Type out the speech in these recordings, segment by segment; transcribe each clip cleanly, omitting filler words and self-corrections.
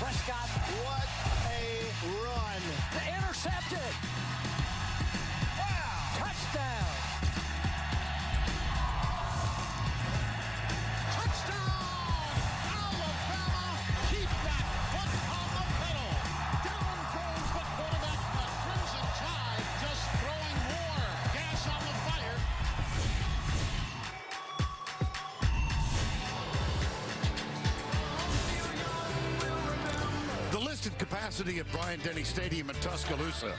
Prescott. What a run. Intercepted. Wow. Touchdown. Touchdown! Alabama! Keep that foot on the pedal. Down goes the quarterback. The Crimson Tide just throwing more gas on the fire. The listed capacity at Bryant-Denny Stadium in Tuscaloosa,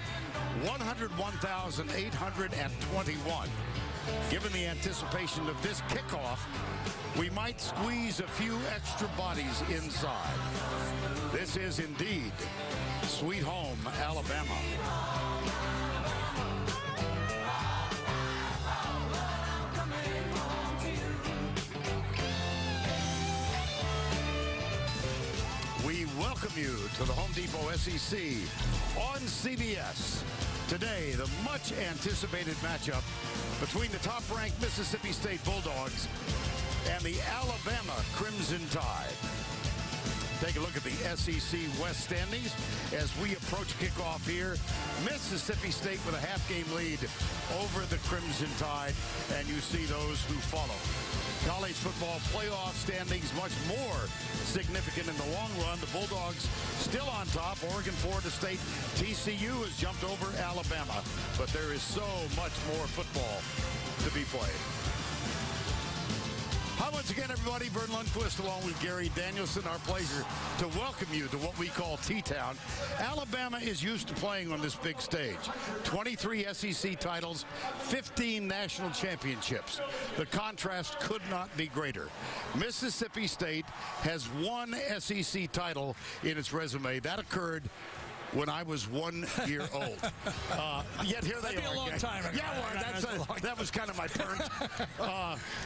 101,821. Given the anticipation of this kickoff, we might squeeze a few extra bodies inside. This is indeed Sweet Home, Alabama. We welcome you to the Home Depot SEC on CBS. Today, the much anticipated matchup between the top-ranked Mississippi State Bulldogs and the Alabama Crimson Tide. Take a look at the SEC West standings as we approach kickoff here. Mississippi State with a half-game lead over the Crimson Tide, and you see those who follow. College football playoff standings much more significant in the long run. The Bulldogs still on top. Oregon, Florida State, TCU has jumped over Alabama, but there is so much more football to be played. Hi once again, everybody. Vern Lundquist along with Gary Danielson. Our pleasure to welcome you to what we call T-Town. Alabama is used to playing on this big stage. 23 SEC titles, 15 national championships. The contrast could not be greater. Mississippi State has one SEC title in its resume. That occurred when I was 1 year old. Yet here they That'd be are. a long time ago. Yeah, well, that was kind of my parent.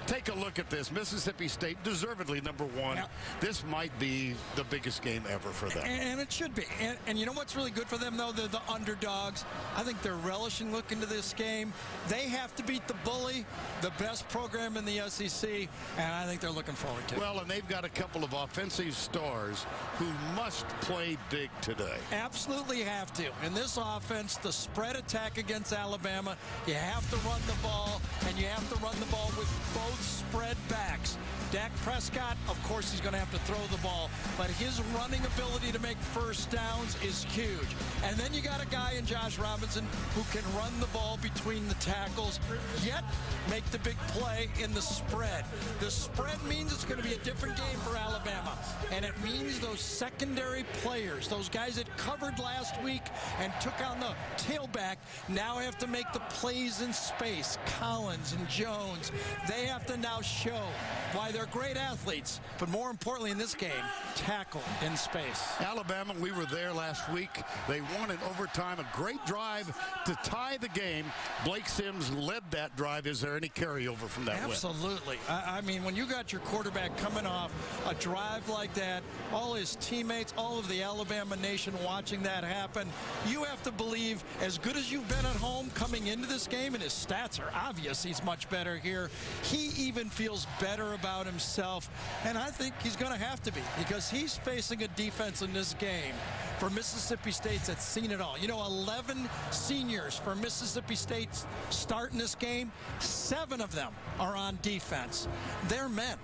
Take a look at this. Mississippi State, deservedly number one. Yeah. This might be the biggest game ever for them. And it should be. And you know what's really good for them, though? They're the underdogs. I think they're relishing looking to this game. They have to beat the bully, the best program in the SEC, and I think they're looking forward to it. Well, and they've got a couple of offensive stars who must play big today. Absolutely have to. In this offense, the spread attack against Alabama, you have to run the ball, and you have to run the ball with both spread backs. Dak Prescott, of course, he's going to have to throw the ball, but his running ability to make first downs is huge. And then you got a guy in Josh Robinson who can run the ball between the tackles, yet make the big play in the spread. The spread means it's going to be a different game for Alabama, and it means those secondary players, those guys that covered last week and took on the tailback, now have to make the plays in space. Collins and Jones, they have to now show why they're great athletes, but more importantly in this game, tackle in space. Alabama, we were there last week. They won in overtime, a great drive to tie the game. Blake Sims led that drive. Is there any carryover from that win? Absolutely. I mean, when you got your quarterback coming off a drive like that, all his teammates, all of the Alabama nation watching that happen, you have to believe, as good as you've been at home coming into this game, and his stats are obvious, he's much better here. He even feels better about himself, and I think he's going to have to be, because he's facing a defense in this game for Mississippi State that's seen it all. You know, 11 seniors for Mississippi State starting this game, 7 of them are on defense. They're men.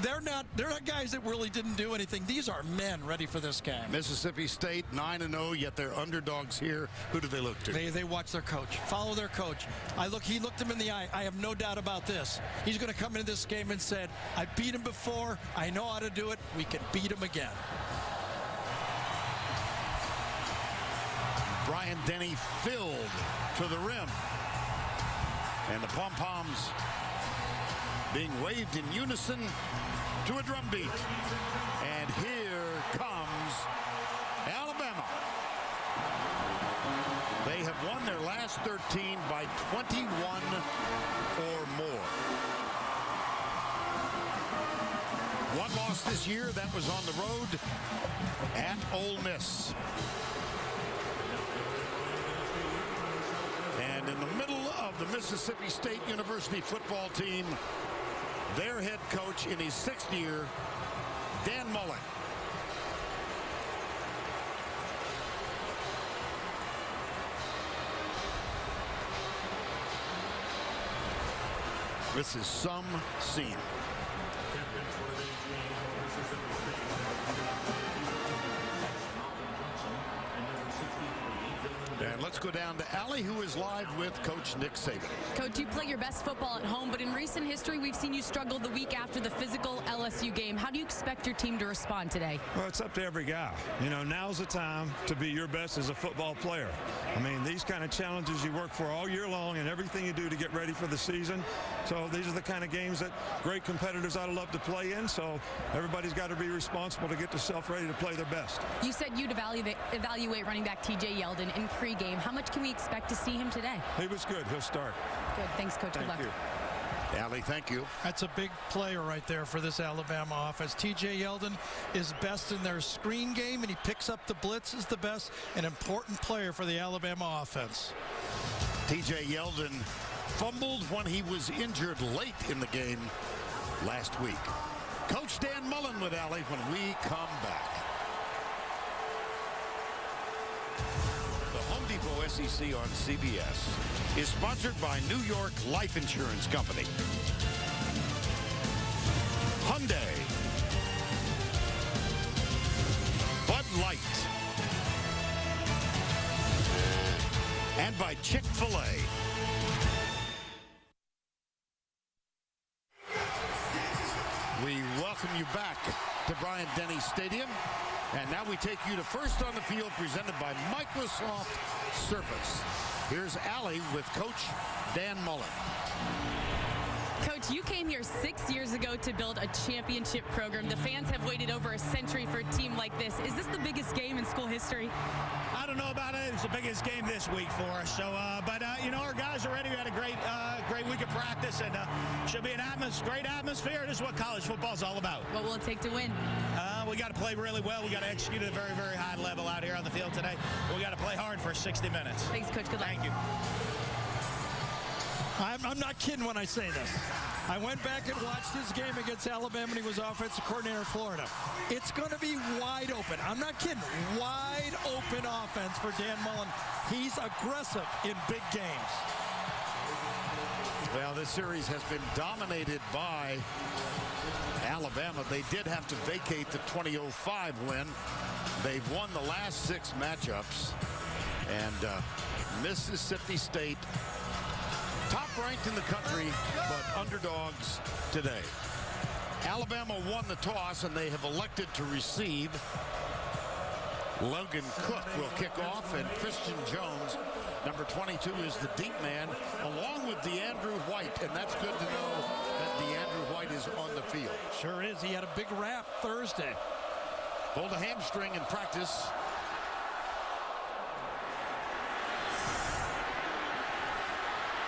They're not guys that really didn't do anything. These are men ready for this game. Mississippi State 9-0, yet they're underdogs here. Who do they look to? They watch their coach, follow their coach. He looked him in the eye. I have no doubt about this. He's going to come into this game and said, I beat him before. I know how to do it. We can beat him again. Bryant-Denny filled to the rim. And the pom-poms being waved in unison to a drum beat. And here comes Alabama. They have won their last 13 by 21 or more. One loss this year, that was on the road at Ole Miss. And in the middle of the Mississippi State University football team, their head coach in his 6th year, Dan Mullen. This is some scene. And let's go down to Allie, who is live with Coach Nick Saban. Coach, you play your best football at home, but in recent history, we've seen you struggle the week after the physical LSU game. How do you expect your team to respond today? Well, it's up to every guy. You know, now's the time to be your best as a football player. I mean, these kind of challenges you work for all year long and everything you do to get ready for the season. So these are the kind of games that great competitors ought to love to play in. So everybody's got to be responsible to get themselves ready to play their best. You said you'd evaluate running back TJ Yeldon in pregame. How much can we expect to see him today? He was good. He'll start. Good. Thanks, Coach. Good luck. Thank you. Allie, thank you. That's a big player right there for this Alabama offense. TJ Yeldon is best in their screen game, and he picks up the blitzes the best. An important player for the Alabama offense. TJ Yeldon fumbled when he was injured late in the game last week. Coach Dan Mullen with Allie when we come back. The Home Depot SEC on CBS is sponsored by New York Life Insurance Company, Hyundai, Bud Light, and by Chick-fil-A. We welcome you back to Bryant-Denny Stadium. And now we take you to First on the Field, presented by Microsoft Surface. Here's Allie with Coach Dan Mullen. Coach, you came here 6 years ago to build a championship program. The fans have waited over a century for a team like this. Is this the biggest game in school history? I don't know about it. It's the biggest game this week for us. So, you know, our guys are ready. We had a great week of practice, and should be an great atmosphere. This is what college football is all about. What will it take to win? We got to play really well. We got to execute at a very, very high level out here on the field today. We got to play hard for 60 minutes. Thanks, Coach. Good luck. Thank you. I'm not kidding when I say this. I went back and watched his game against Alabama, and he was offensive coordinator in Florida. It's going to be wide open. I'm not kidding. Wide open offense for Dan Mullen. He's aggressive in big games. Well, this series has been dominated by Alabama. They did have to vacate the 2005 win. They've won the last 6 matchups. And Mississippi State, top ranked in the country, but underdogs today. Alabama won the toss, and they have elected to receive. Logan Cook will kick off, and Christian Jones, number 22, is the deep man, along with DeAndrew White. And that's good to know that DeAndrew White is on the field. Sure is. He had a big rap Thursday. Pulled a hamstring in practice.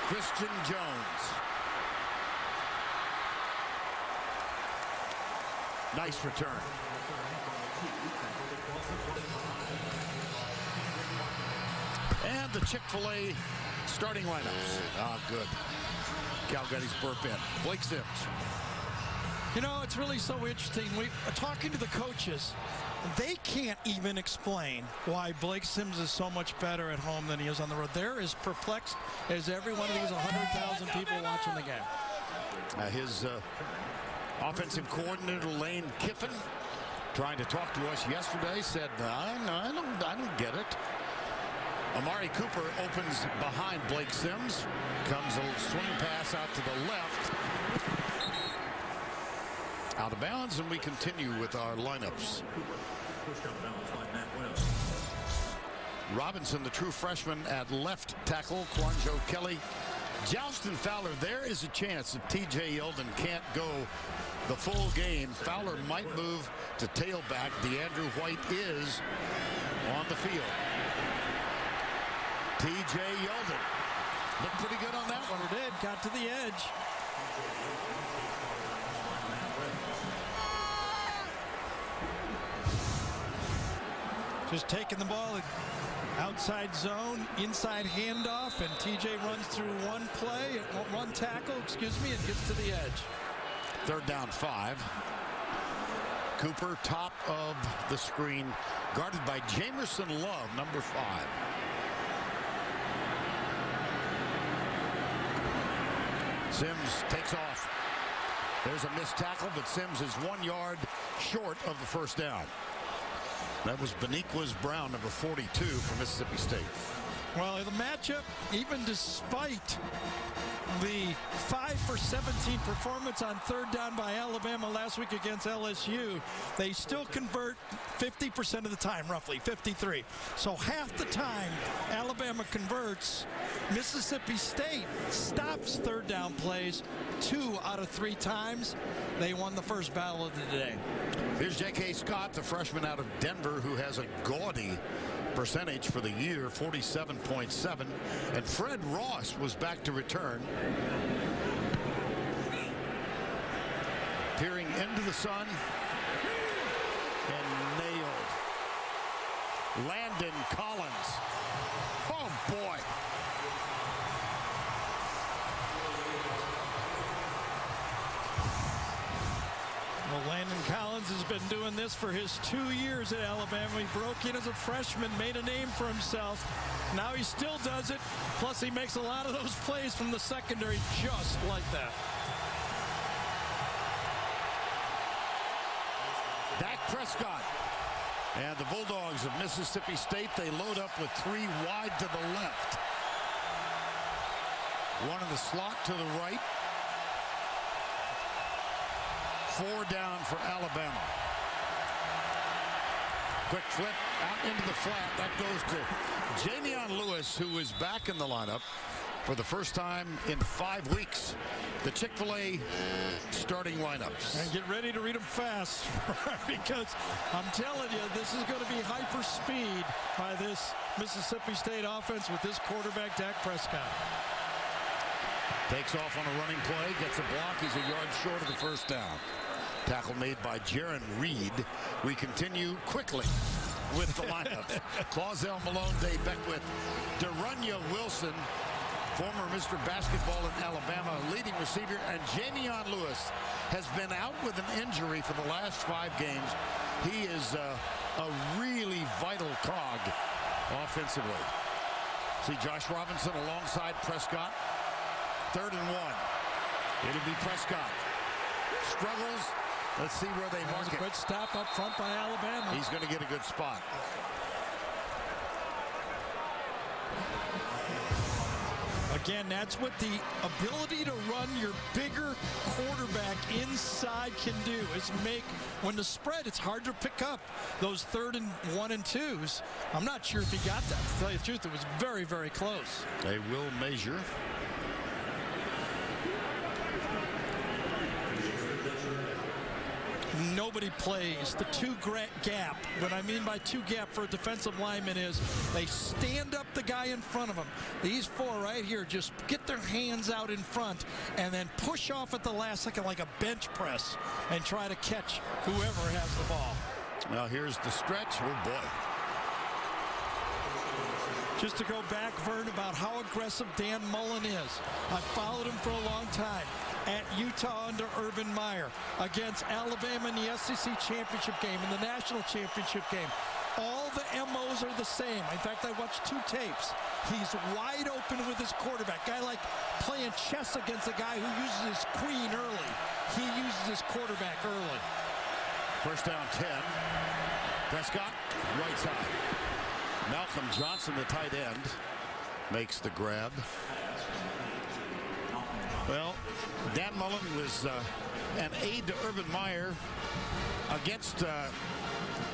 Christian Jones. Nice return. And the Chick-fil-A starting lineups. Ah, good. Cal Getty's burp in. Blake Sims. You know, it's really so interesting. We talking to the coaches. They can't even explain why Blake Sims is so much better at home than he is on the road. They're as perplexed as every one of these 100,000 people watching the game. His offensive coordinator, Lane Kiffin, trying to talk to us yesterday, said, I don't get it. Amari Cooper opens behind Blake Sims. Comes a swing pass out to the left. Out of bounds, and we continue with our lineups. Robinson, the true freshman at left tackle. Quanjo Kelly. Jalston Fowler. There is a chance that TJ Yeldon can't go the full game. Fowler might move to tailback. DeAndrew White is on the field. TJ Yeldon looked pretty good on that one. It did. Got to the edge. Just taking the ball outside zone, inside handoff, and TJ runs through one tackle, and gets to the edge. 3rd down 5. Cooper, top of the screen, guarded by Jamerson Love, number 5. Sims takes off. There's a missed tackle, but Sims is 1 yard short of the first down. That was Beniquez Brown, number 42 for Mississippi State. Well, the matchup, even despite the 5 for 17 performance on third down by Alabama last week against LSU, they still convert 50% of the time, roughly 53. So half the time Alabama converts, Mississippi State stops third down plays 2 out of 3 times. They won the first battle of the day. Here's J.K. Scott, the freshman out of Denver, who has a gaudy percentage for the year, 47.7. And Fred Ross was back to return. Peering into the sun and nailed. Landon Collins. Oh, boy. Well, Landon Collins has been doing this for his 2 years at Alabama. He broke in as a freshman, made a name for himself. Now he still does it. Plus, he makes a lot of those plays from the secondary just like that. Dak Prescott. And the Bulldogs of Mississippi State, they load up with 3 wide to the left. 1 in the slot to the right. 4 down for Alabama. Quick flip out into the flat. That goes to Jamion Lewis, who is back in the lineup for the first time in 5 weeks. The Chick-fil-A starting lineups. And get ready to read them fast, because I'm telling you, this is going to be hyper speed by this Mississippi State offense with this quarterback, Dak Prescott. Takes off on a running play, gets a block. He's a yard short of the first down. Tackle made by Jaron Reed. We continue quickly with the lineups. Clauzell Malone, Dave Beckwith, Darunya Wilson, former Mr. Basketball in Alabama, leading receiver, and Jamion Lewis has been out with an injury for the last 5 games. He is a really vital cog offensively. See Josh Robinson alongside Prescott. 3rd and 1. It'll be Prescott. Struggles. Let's see where they mark it. Good stop up front by Alabama. He's going to get a good spot. Again, that's what the ability to run your bigger quarterback inside can do, is make, when the spread, it's hard to pick up those 3rd and 1 and 2s. I'm not sure if he got that. To tell you the truth, it was very, very close. They will measure. Nobody plays the 2 gap. What I mean by 2 gap for a defensive lineman is they stand up the guy in front of them. These 4 right here just get their hands out in front and then push off at the last second like a bench press and try to catch whoever has the ball. Now here's the stretch. Oh, boy. Just to go back, Vern, about how aggressive Dan Mullen is. I've followed him for a long time. At Utah under Urban Meyer, against Alabama in the SEC championship game, in the national championship game. All the MOs are the same. In fact, I watched 2 tapes. He's wide open with his quarterback. Guy like playing chess against a guy who uses his queen early. He uses his quarterback early. First down 10. Prescott, right side. Malcolm Johnson, the tight end, makes the grab. Well, Dan Mullen was an aide to Urban Meyer against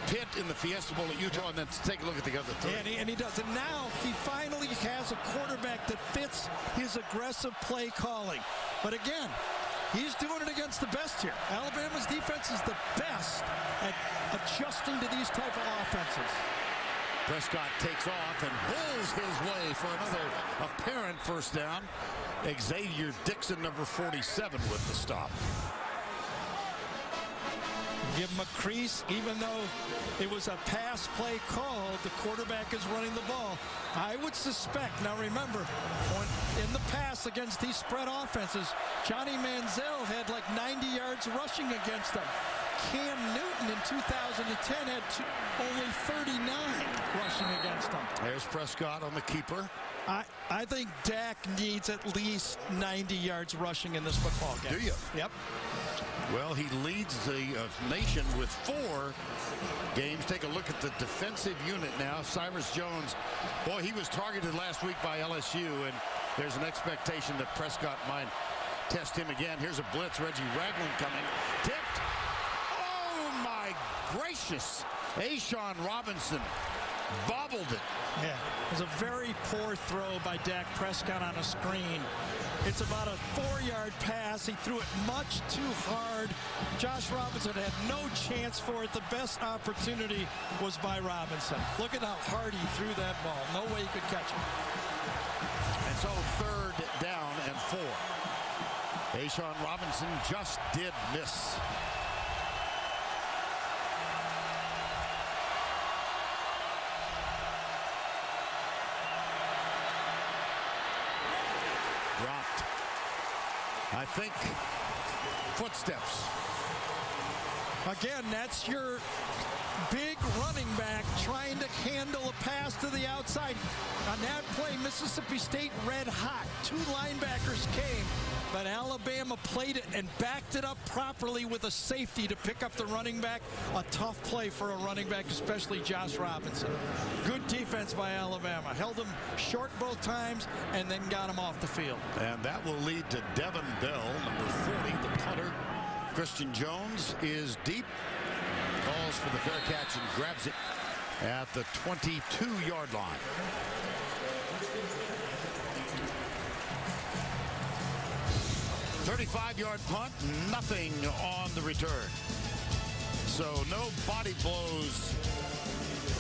Pitt in the Fiesta Bowl at Utah, and then take a look at the other 3. And he does. And now he finally has a quarterback that fits his aggressive play calling. But again, he's doing it against the best here. Alabama's defense is the best at adjusting to these type of offenses. Prescott takes off and bulls his way for another apparent first down. Xavier Dixon, number 47, with the stop. Give him a crease, even though it was a pass play call, the quarterback is running the ball. I would suspect, now remember, in the past against these spread offenses, Johnny Manziel had like 90 yards rushing against them. Cam Newton in 2010 had only 39 rushing against him. There's Prescott on the keeper. I think Dak needs at least 90 yards rushing in this football game. Do you? Yep. Well, he leads the nation with 4 games. Take a look at the defensive unit now. Cyrus Jones, boy, he was targeted last week by LSU, and there's an expectation that Prescott might test him again. Here's a blitz. Reggie Ragland coming. Tipped. Oh, my gracious. A'Shawn Robinson bobbled it. Yeah, it was a very poor throw by Dak Prescott on a screen. It's about a 4-yard pass. He threw it much too hard. Josh Robinson had no chance for it. The best opportunity was by Robinson. Look at how hard he threw that ball. No way he could catch it. And so 3rd down and 4. A'Shawn Robinson just did miss. Dropped. I think footsteps. Again, that's your big running back trying to handle a pass to the outside. On that play, Mississippi State red hot. 2 linebackers came, but Alabama played it and backed it up properly with a safety to pick up the running back. A tough play for a running back, especially Josh Robinson. Good defense by Alabama. Held him short both times and then got him off the field. And that will lead to Devin Bell, number 40, the punter. Christian Jones is deep. Calls for the fair catch and grabs it at the 22-yard line. .35-yard punt, nothing on the return. So no body blows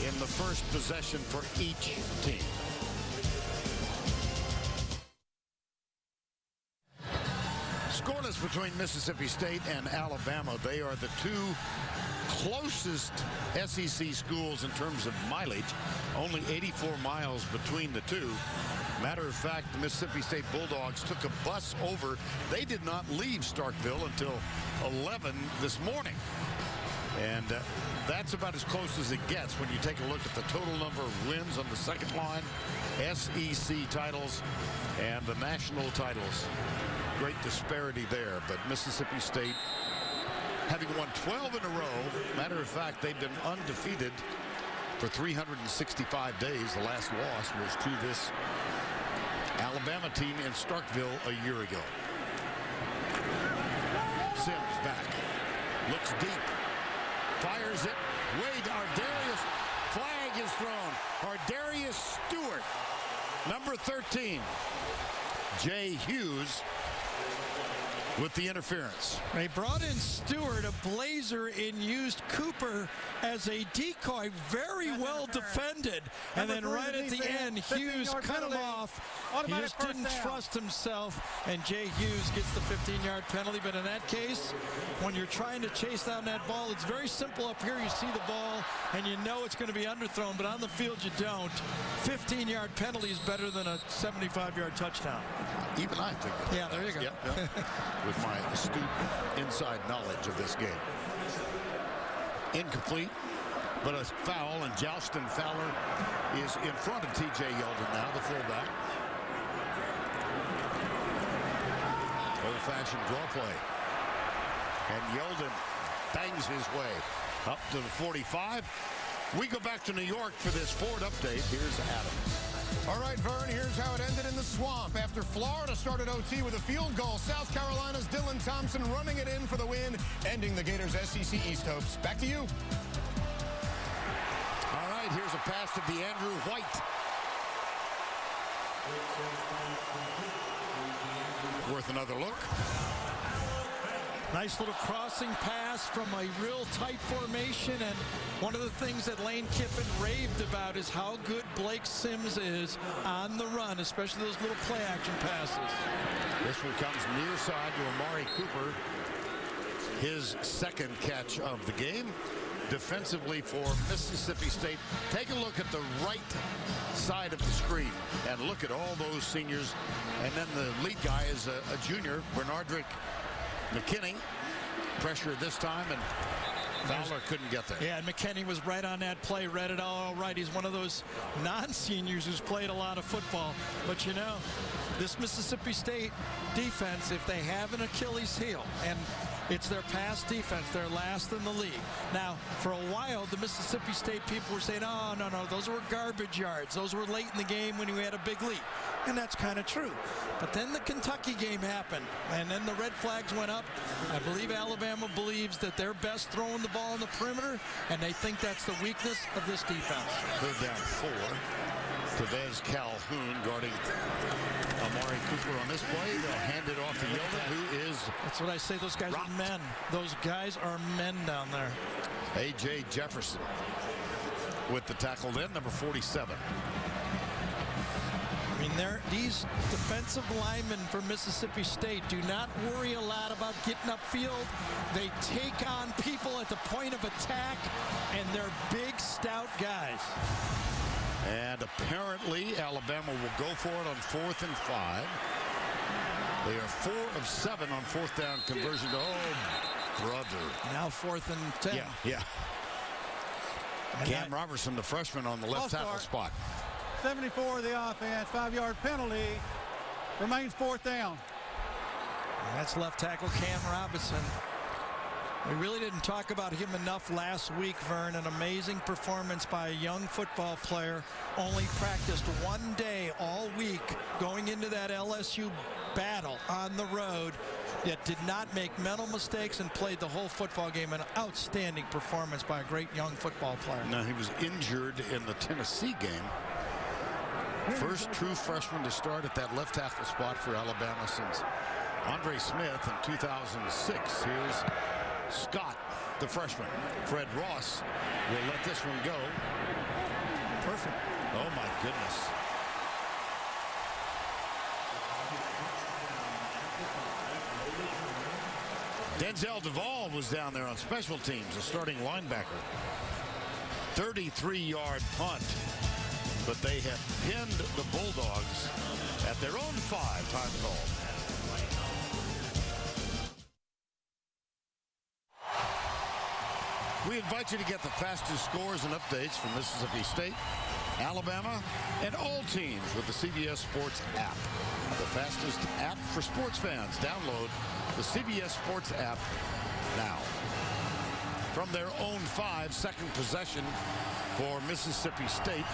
in the first possession for each team. Scoreless between Mississippi State and Alabama. They are the 2 closest SEC schools in terms of mileage. Only 84 miles between the 2. Matter of fact, the Mississippi State Bulldogs took a bus over. They did not leave Starkville until 11 this morning. And that's about as close as it gets when you take a look at the total number of wins on the second line, SEC titles, and the national titles. Great disparity there, but Mississippi State having won 12 in a row. Matter of fact, they've been undefeated for 365 days. The last loss was to this Alabama team in Starkville a year ago. Sims back, looks deep, fires it. Wade Ardarius, flag is thrown. Ardarius Stewart, number 13. Jay Hughes with the interference. They brought in Stewart, a Blazer, and used Cooper as a decoy. Very well defended. And then right at the end, Hughes cut him off. He just didn't trust himself, and Jay Hughes gets the 15-yard penalty. But in that case, when you're trying to chase down that ball, it's very simple up here. You see the ball, and you know it's going to be underthrown, but on the field you don't. 15-yard penalty is better than a 75-yard touchdown. Even I think it. Yeah, there you go. Yep. With my astute inside knowledge of this game. Incomplete, but a foul, and Jalston Fowler is in front of T.J. Yeldon now, the fullback. Old-fashioned draw play. And Yeldon bangs his way up to the 45. We go back to New York for this Ford update. Here's Adam. All right, Vern, here's how it ended in the swamp. After Florida started OT with a field goal, South Carolina's Dylan Thompson running it in for the win, ending the Gators' SEC East hopes. Back to you. All right, here's a pass to DeAndrew White. Worth another look. Nice little crossing pass from a real tight formation, and one of the things that Lane Kiffin raved about is how good Blake Sims is on the run, especially those little play action passes. This one comes near side to Amari Cooper. His second catch of the game. Defensively for Mississippi State, take a look at the right side of the screen and look at all those seniors. And then the lead guy is a junior, Bernardrick McKinney. Pressure this time, and Fowler couldn't get there. Yeah, and McKinney was right on that play, read it all right. He's one of those non-seniors who's played a lot of football. But, you know, this Mississippi State defense, if they have an Achilles heel, and it's their pass defense, they're last in the league. Now, for a while, the Mississippi State people were saying, oh, no, those were garbage yards. Those were late in the game when we had a big lead. And that's kind of true. But then the Kentucky game happened, and then the red flags went up. I believe Alabama believes that they're best throwing the ball in the perimeter, and they think that's the weakness of this defense. Third down 4. Tevez Calhoun guarding Amari Cooper on this play. They'll hand it off to Yeldon, who is... That's what I say. Those guys rocked. are men. Those guys are men down there. A.J. Jefferson with the tackle then, number 47. I mean, these defensive linemen for Mississippi State do not worry a lot about getting upfield. They take on people at the point of attack, and they're big, stout guys. And apparently Alabama will go for it on 4th and 5. They are 4 of 7 on 4th down conversion. Oh, brother. Now 4th and 10. Yeah. Cam Robertson, the freshman, on the left tackle spot. 74 of the offense, 5-yard penalty, remains 4th down. And that's left tackle Cam Robinson. We really didn't talk about him enough last week, Vern. An amazing performance by a young football player. Only practiced one day all week going into that LSU battle on the road. Yet did not make mental mistakes and played the whole football game. An outstanding performance by a great young football player. Now, he was injured in the Tennessee game. First true freshman to start at that left tackle spot for Alabama since Andre Smith in 2006. Here's Scott, the freshman. Fred Ross will let this one go. Perfect. Oh, my goodness. Denzel Duvall was down there on special teams, a starting linebacker. 33-yard punt. But they have pinned the Bulldogs at their own 5. Time call. We invite you to get the fastest scores and updates from Mississippi State, Alabama, and all teams with the CBS Sports app. The fastest app for sports fans. Download the CBS Sports app now. From their own 5, second possession for Mississippi State.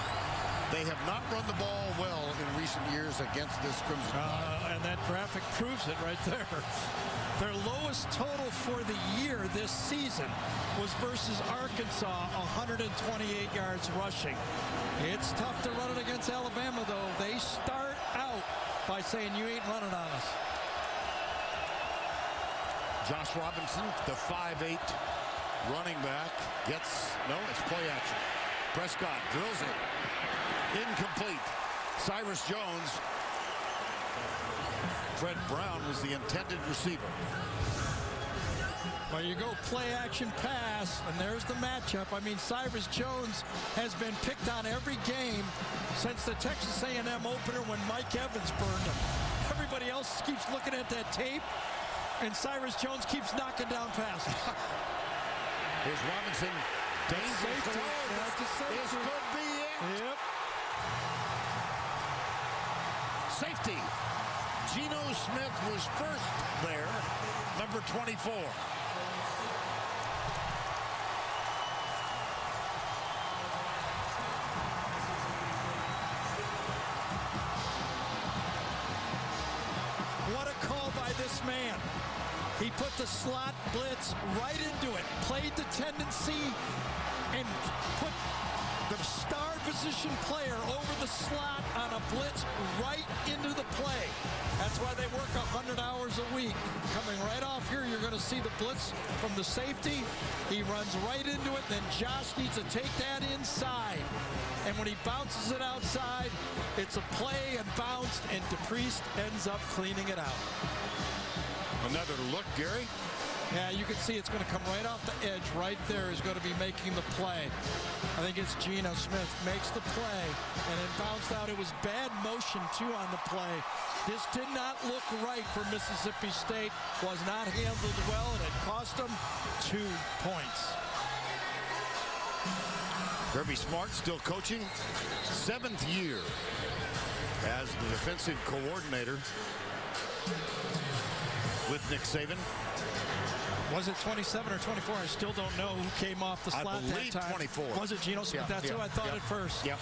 They have not run the ball well in recent years against this Crimson Tide. And that graphic proves it right there. Their lowest total for the year this season was versus Arkansas, 128 yards rushing. It's tough to run it against Alabama, though. They start out by saying, you ain't running on us. Josh Robinson, the 5'8" running back, gets, no, it's play action. Prescott drills it. Incomplete. Cyrus Jones. Fred Brown was the intended receiver. Well, you go play action pass, and there's the matchup. I mean, Cyrus Jones has been picked on every game since the Texas A&M opener when Mike Evans burned him. Everybody else keeps looking at that tape, and Cyrus Jones keeps knocking down passes. Here's Robinson. Safety. This could be it. Yep. Safety. Geno Smith was first there, number 24. What a call by this man. He put the slot blitz right into it, played the tendency, and put the star position player over the slot on a blitz right into the play. That's why they work 100 hours a week. Coming right off here, you're going to see the blitz from the safety. He runs right into it, then Josh needs to take that inside. And when he bounces it outside, it's a play and bounced, and DePriest ends up cleaning it out. Another look, Gary. Yeah, you can see it's going to come right off the edge. Right there is going to be making the play. I think it's Geno Smith makes the play, and it bounced out. It was bad motion, too, on the play. This did not look right for Mississippi State. Was not handled well, and it cost them 2 points. Kirby Smart still coaching, 7th year as the defensive coordinator with Nick Saban. Was it 27 or 24? I still don't know who came off the slot I believe that time. 24. Was it Geno Smith? Yeah, That's who I thought at first. Yep.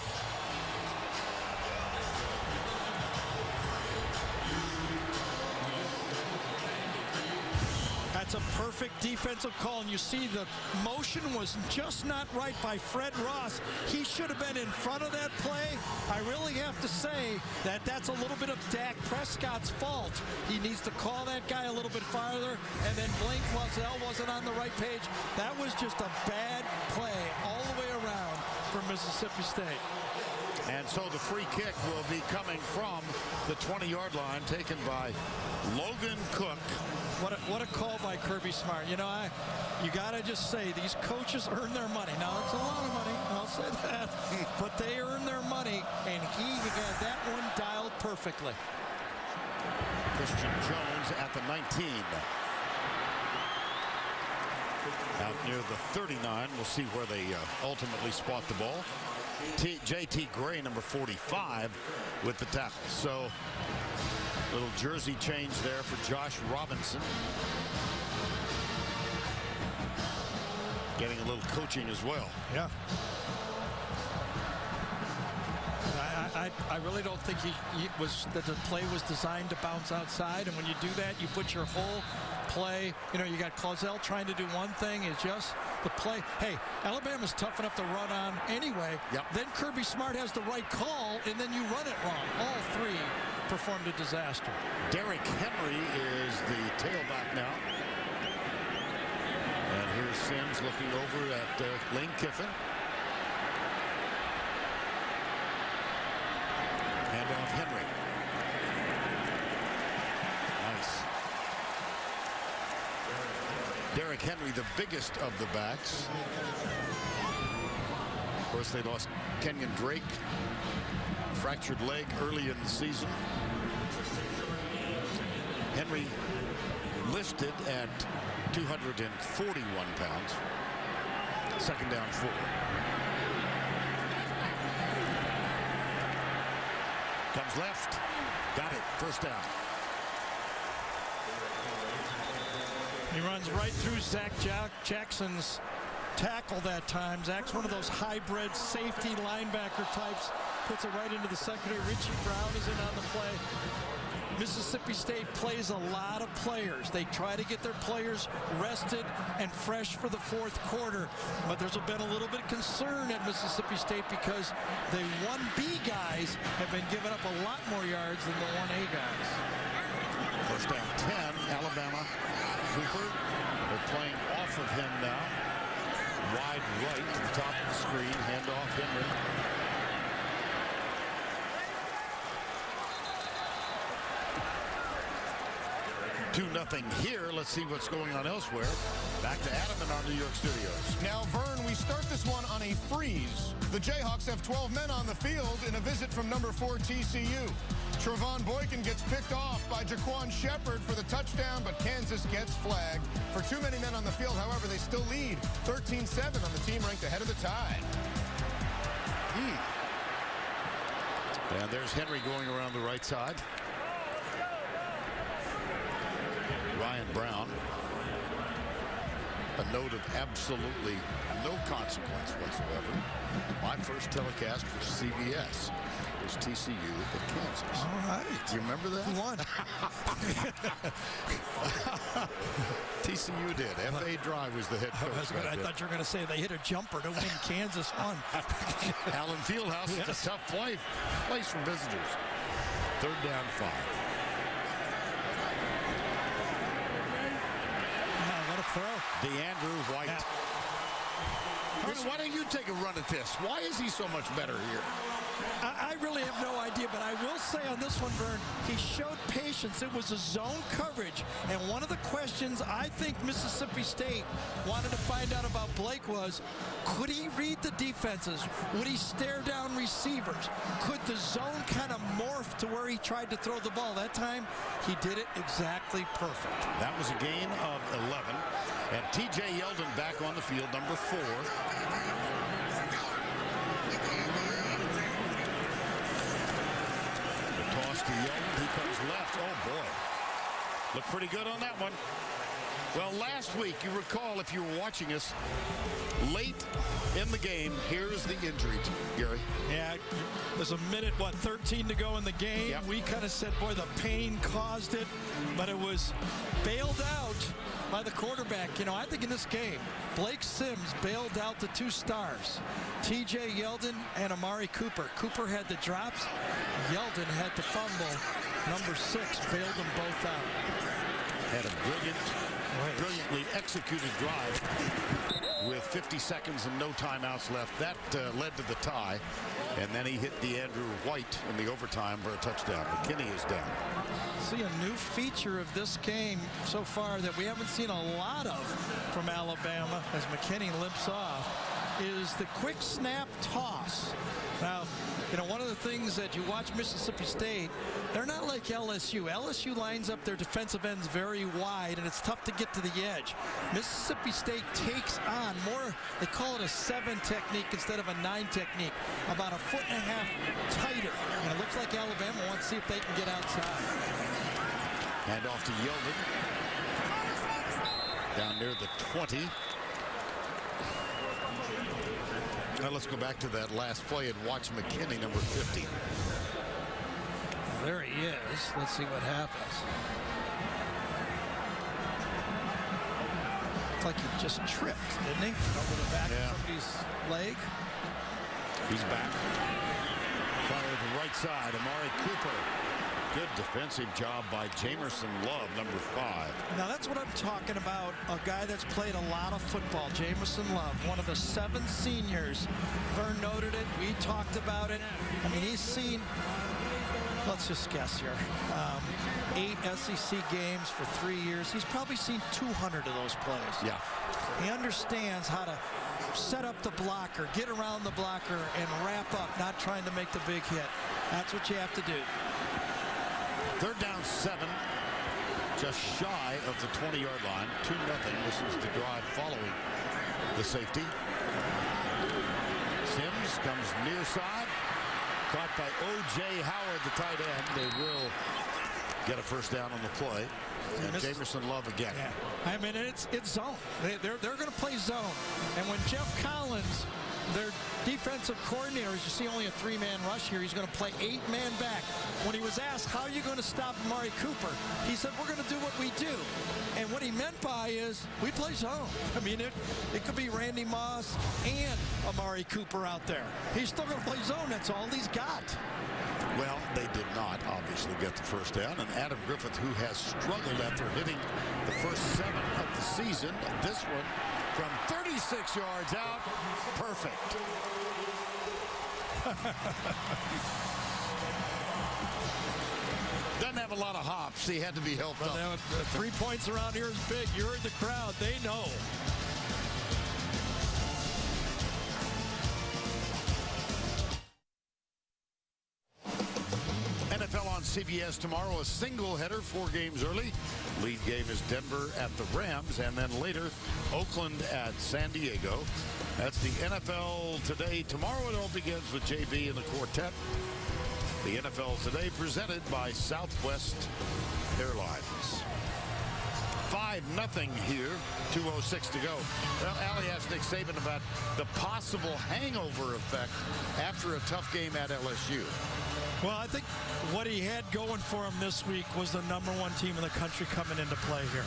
That's a perfect defensive call, and you see the motion was just not right by Fred Ross. He should have been in front of that play. I really have to say that that's a little bit of Dak Prescott's fault. He needs to call that guy a little bit farther, and then Blake Wazell wasn't on the right page. That was just a bad play all the way around for Mississippi State. And so the free kick will be coming from the 20-yard line, taken by Logan Cook. What a call by Kirby Smart. You know, you got to just say these coaches earn their money. Now, it's a lot of money, I'll say that, but they earn their money, and he had that one dialed perfectly. Christian Jones at the 19. Out near the 39. We'll see where they ultimately spot the ball. J.T. Gray, number 45, with the tackle. So, little jersey change there for Josh Robinson. Getting a little coaching as well. Yeah. I really don't think that the play was designed to bounce outside, and when you do that, you put your whole play. You know, you got Clausell trying to do one thing. It's just the play. Hey, Alabama's tough enough to run on anyway. Yep. Then Kirby Smart has the right call, and then you run it wrong. All three performed a disaster. Derrick Henry is the tailback now. And here's Sims looking over at Lane Kiffin. Hand off Henry. Nice. Derrick Henry, the biggest of the backs. Of course, they lost Kenyon Drake. Fractured leg early in the season. Henry listed at 241 pounds. 2nd down 4. Comes left. Got it. 1st down. He runs right through Zach Jackson's tackle that time. Zach's one of those hybrid safety linebacker types. Puts it right into the secondary. Richie Brown is in on the play. Mississippi State plays a lot of players. They try to get their players rested and fresh for the 4th quarter. But there's been a little bit of concern at Mississippi State because the 1B guys have been giving up a lot more yards than the 1A guys. 1st down 10. Alabama. Cooper. They're playing off of him now. Wide right to the top of the screen. Handoff Henry. 2-0 here. Let's see what's going on elsewhere. Back to Adam in our New York studios. Now, Vern, we start this one on a freeze. The Jayhawks have 12 men on the field in a visit from number 4 TCU. Trevon Boykin gets picked off by Jaquan Shepard for the touchdown, but Kansas gets flagged. For too many men on the field, however, they still lead 13-7 on the team ranked ahead of the Tide. And there's Henry going around the right side. Ryan Brown. A note of absolutely no consequence whatsoever. My first telecast for CBS was TCU at Kansas. All right. Do you remember that? Who won? TCU did. F.A. Drive was the head coach. I thought you were going to say they hit a jumper to win. Kansas won. Allen Fieldhouse. Yes. It's a tough place for visitors. 3rd down 5. What a throw. DeAndrew White. Yeah. Why don't you take a run at this? Why is he so much better here? I really have no idea, but I will say on this one, Vern, he showed patience. It was a zone coverage, and one of the questions I think Mississippi State wanted to find out about Blake was, could he read the defenses? Would he stare down receivers? Could the zone kind of morph to where he tried to throw the ball? That time, he did it exactly perfect. That was a gain of 11. And T.J. Yeldon back on the field, number 4. Toss to Yeldon. He comes left. Oh, boy. Looked pretty good on that one. Well, last week, you recall, if you were watching us, late in the game, here's the injury, Gary. Yeah, there's a minute, 13 to go in the game. Yep. We kind of said, boy, the pain caused it, but it was bailed out by the quarterback. You know, I think in this game, Blake Sims bailed out the two stars, T.J. Yeldon and Amari Cooper. Cooper had the drops. Yeldon had the fumble. Number 6 bailed them both out. Had a brilliantly executed drive with 50 seconds and no timeouts left. That led to the tie. And then he hit DeAndrew White in the overtime for a touchdown. McKinney is down. See a new feature of this game so far that we haven't seen a lot of from Alabama as McKinney limps off is the quick snap toss. Now, you know, one of the things that you watch Mississippi State, they're not like LSU. LSU lines up their defensive ends very wide, and it's tough to get to the edge. Mississippi State takes on more, they call it a 7 technique instead of a 9 technique, about 1.5 foot tighter. And it looks like Alabama wants to see if they can get outside. Hand off to Yeldon. Down near the 20. Now let's go back to that last play and watch McKinney, number 50. There he is. Let's see what happens. It's like he just tripped, didn't he? Over the back of somebody's leg. He's back. Fire to the right side. Amari Cooper. Good defensive job by Jamerson Love, number 5. Now that's what I'm talking about. A guy that's played a lot of football. Jamerson Love, one of the 7 seniors. Vern noted it. We talked about it. I mean, he's seen, let's just guess here, 8 SEC games for 3 years. He's probably seen 200 of those plays. Yeah. He understands how to set up the blocker, get around the blocker, and wrap up, not trying to make the big hit. That's what you have to do. 3rd down 7, just shy of the 20-yard line. 2-0. This is the drive following the safety. Sims comes near side, caught by O.J. Howard, the tight end. They will get a first down on the play. And Jamerson Love again. Yeah. I mean, it's zone. They're going to play zone. And when Jeff Collins, their defensive coordinator, as you see only a 3-man rush here, he's going to play 8-man back. When he was asked, how are you going to stop Amari Cooper? He said, we're going to do what we do. And what he meant by is, we play zone. I mean, it could be Randy Moss and Amari Cooper out there. He's still going to play zone. That's all he's got. Well, they did not obviously get the first down. And Adam Griffith, who has struggled after hitting the first 7 of the season, this one from 36 yards out, perfect. Doesn't have a lot of hops. He had to be helped up. Now, 3 points around here is big. You heard the crowd. They know. NFL on CBS tomorrow, a single header, 4 games early. Lead game is Denver at the Rams, and then later Oakland at San Diego. That's the NFL Today. Tomorrow it all begins with JB and the quartet. The NFL Today presented by Southwest Airlines. 5-0 here, 2:06 to go. Well, Allie asked Nick Saban about the possible hangover effect after a tough game at LSU. Well, I think what he had going for him this week was the #1 team in the country coming into play here.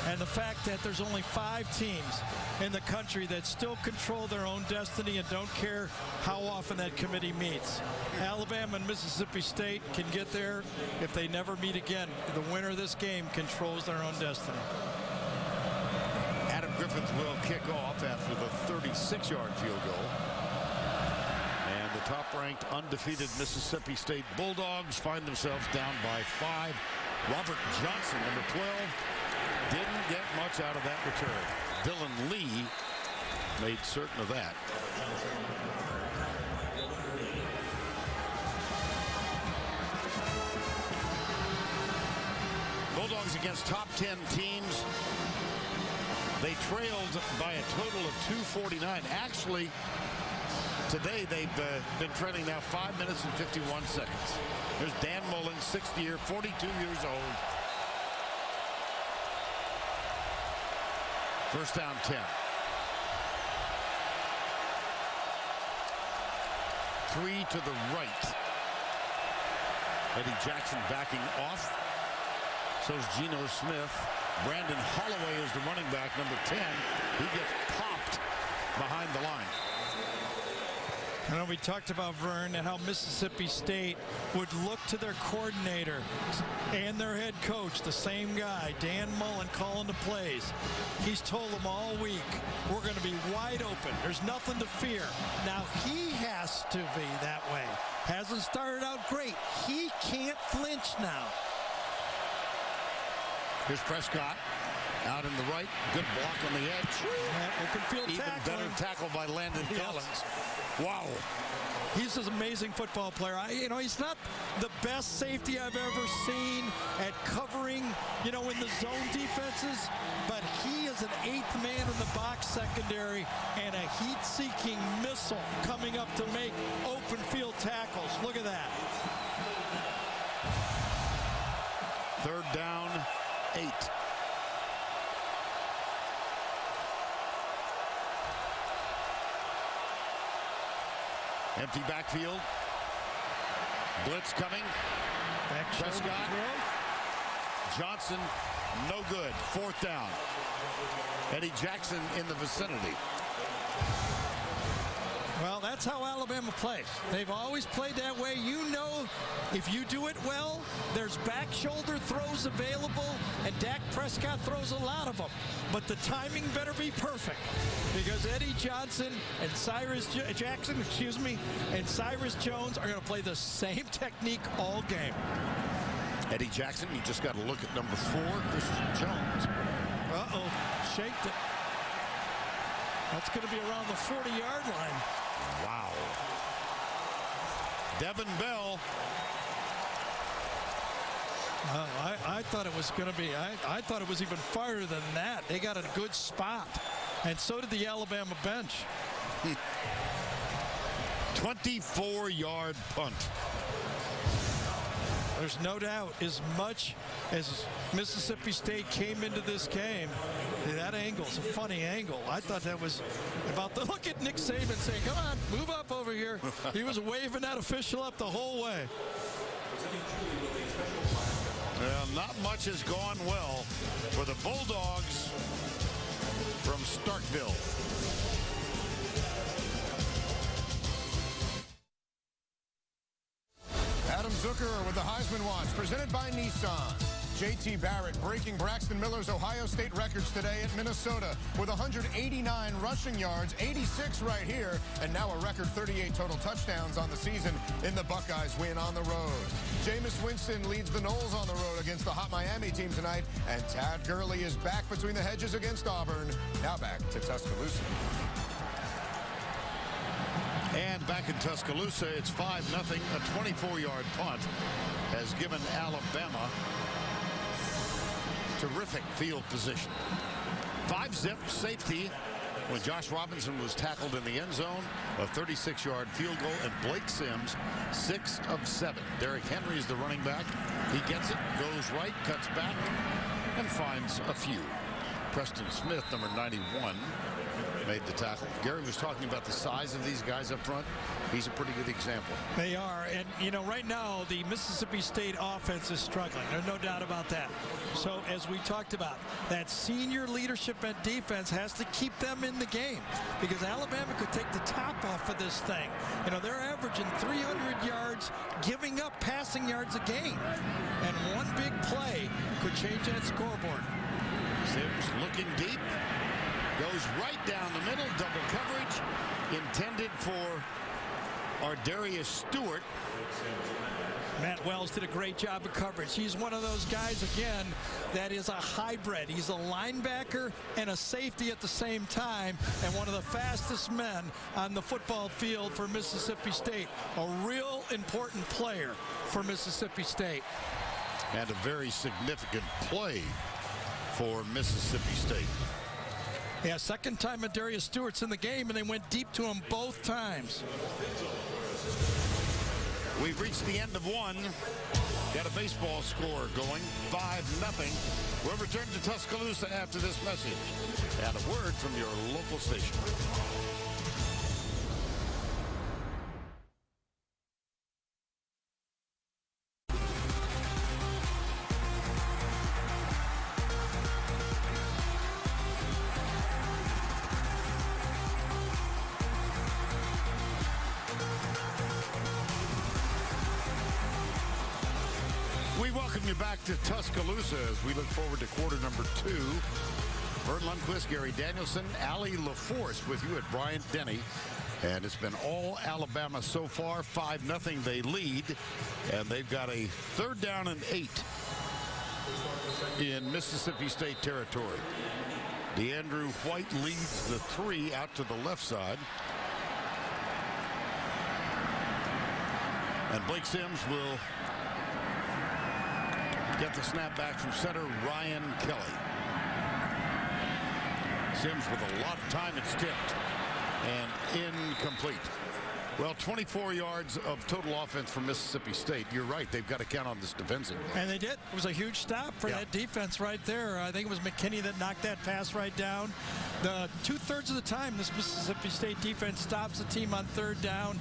And the fact that there's only 5 teams in the country that still control their own destiny and don't care how often that committee meets. Alabama and Mississippi State can get there if they never meet again. The winner of this game controls their own destiny. Adam Griffith will kick off after the 36-yard field goal. And the top-ranked undefeated Mississippi State Bulldogs find themselves down by 5. Robert Johnson, number 12, didn't get much out of that return. Dylan Lee made certain of that. Bulldogs against top 10 teams. They trailed by a total of 249. Actually, Today, they've been trailing now 5 minutes and 51 seconds. There's Dan Mullen, 6th year, 42 years old. First down 10. 3 to the right. Eddie Jackson backing off. So is Geno Smith. Brandon Holloway is the running back, number 10. He gets popped behind the line. You know, we talked about, Vern, and how Mississippi State would look to their coordinator and their head coach, the same guy, Dan Mullen, calling the plays. He's told them all week, we're going to be wide open. There's nothing to fear. Now, he has to be that way. Hasn't started out great. He can't flinch now. Here's Prescott out in the right. Good block on the edge. Open field Even tackling. better tackle by Landon Collins. Wow. He's an amazing football player. You know, he's not the best safety I've ever seen at covering, you know, in the zone defenses, but he is an 8th man in the box secondary and a heat-seeking missile coming up to make open field tackles. Look at that. 3rd down, 8. Empty backfield. Blitz coming. Prescott. Johnson, no good. 4th down. Eddie Jackson in the vicinity. Well, that's how Alabama plays. They've always played that way. You know, if you do it well, there's back shoulder throws available, and Dak Prescott throws a lot of them. But the timing better be perfect, because Eddie Johnson and Cyrus Jackson, and Cyrus Jones are going to play the same technique all game. Eddie Jackson, you just got to look at number 4, Christian Jones. Uh-oh, shaked it. That's going to be around the 40-yard line. Wow. Devin Bell. I thought it was going to be, I thought it was even farther than that. They got a good spot. And so did the Alabama bench. 24-yard punt. There's no doubt, as much as Mississippi State came into this game, that angle's a funny angle. I thought that was about the look at Nick Saban saying, come on, move up over here. He was waving that official up the whole way. Well, not much has gone well for the Bulldogs from Starkville. Adam Zucker with the Heisman Watch, presented by Nissan. J.T. Barrett breaking Braxton Miller's Ohio State records today at Minnesota with 189 rushing yards, 86 right here, and now a record 38 total touchdowns on the season in the Buckeyes win on the road. Jameis Winston leads the Noles on the road against the hot Miami team tonight, and Tad Gurley is back between the hedges against Auburn. Now back to Tuscaloosa. And back in Tuscaloosa, it's 5-0. A 24-yard punt has given Alabama terrific field position. 5-zip safety when Josh Robinson was tackled in the end zone. A 36-yard field goal, and Blake Sims 6 of 7. Derrick Henry is the running back. He gets it, goes right, cuts back, and finds a few. Preston Smith, number 91, made the tackle. Gary was talking about the size of these guys up front. He's a pretty good example. They are, and you know, right now the Mississippi State offense is struggling. There's no doubt about that. So as we talked about, that senior leadership and defense has to keep them in the game, because Alabama could take the top off of this thing. You know, they're averaging 300 yards, giving up passing yards a game, and one big play could change that scoreboard. Sims looking deep, goes right down the middle, double coverage intended for Ardarius Stewart. Matt Wells did a great job of coverage. He's one of those guys, again, that is a hybrid. He's a linebacker and a safety at the same time, and one of the fastest men on the football field for Mississippi State. A real important player for Mississippi State. And a very significant play for Mississippi State. Yeah, second time Adarius Stewart's in the game, and they went deep to him both times. We've reached the end of one. Got a baseball score going, 5-0. We'll return to Tuscaloosa after this message and a word from your local station. We welcome you back to Tuscaloosa as we look forward to quarter number 2. Vern Lundquist, Gary Danielson, Allie LaForce with you at Bryant-Denny. And it's been all Alabama so far. 5-0 they lead. And they've got a 3rd down and 8 in Mississippi State territory. DeAndrew White leads the 3 out to the left side. And Blake Sims will get the snap back from center Ryan Kelly. Sims with a lot of time. It's tipped and incomplete. Well, 24 yards of total offense from Mississippi State. You're right. They've got to count on this defensive. And they did. It was a huge stop for that defense right there. I think it was McKinney that knocked that pass right down. The 2/3 of the time, this Mississippi State defense stops the team on 3rd down.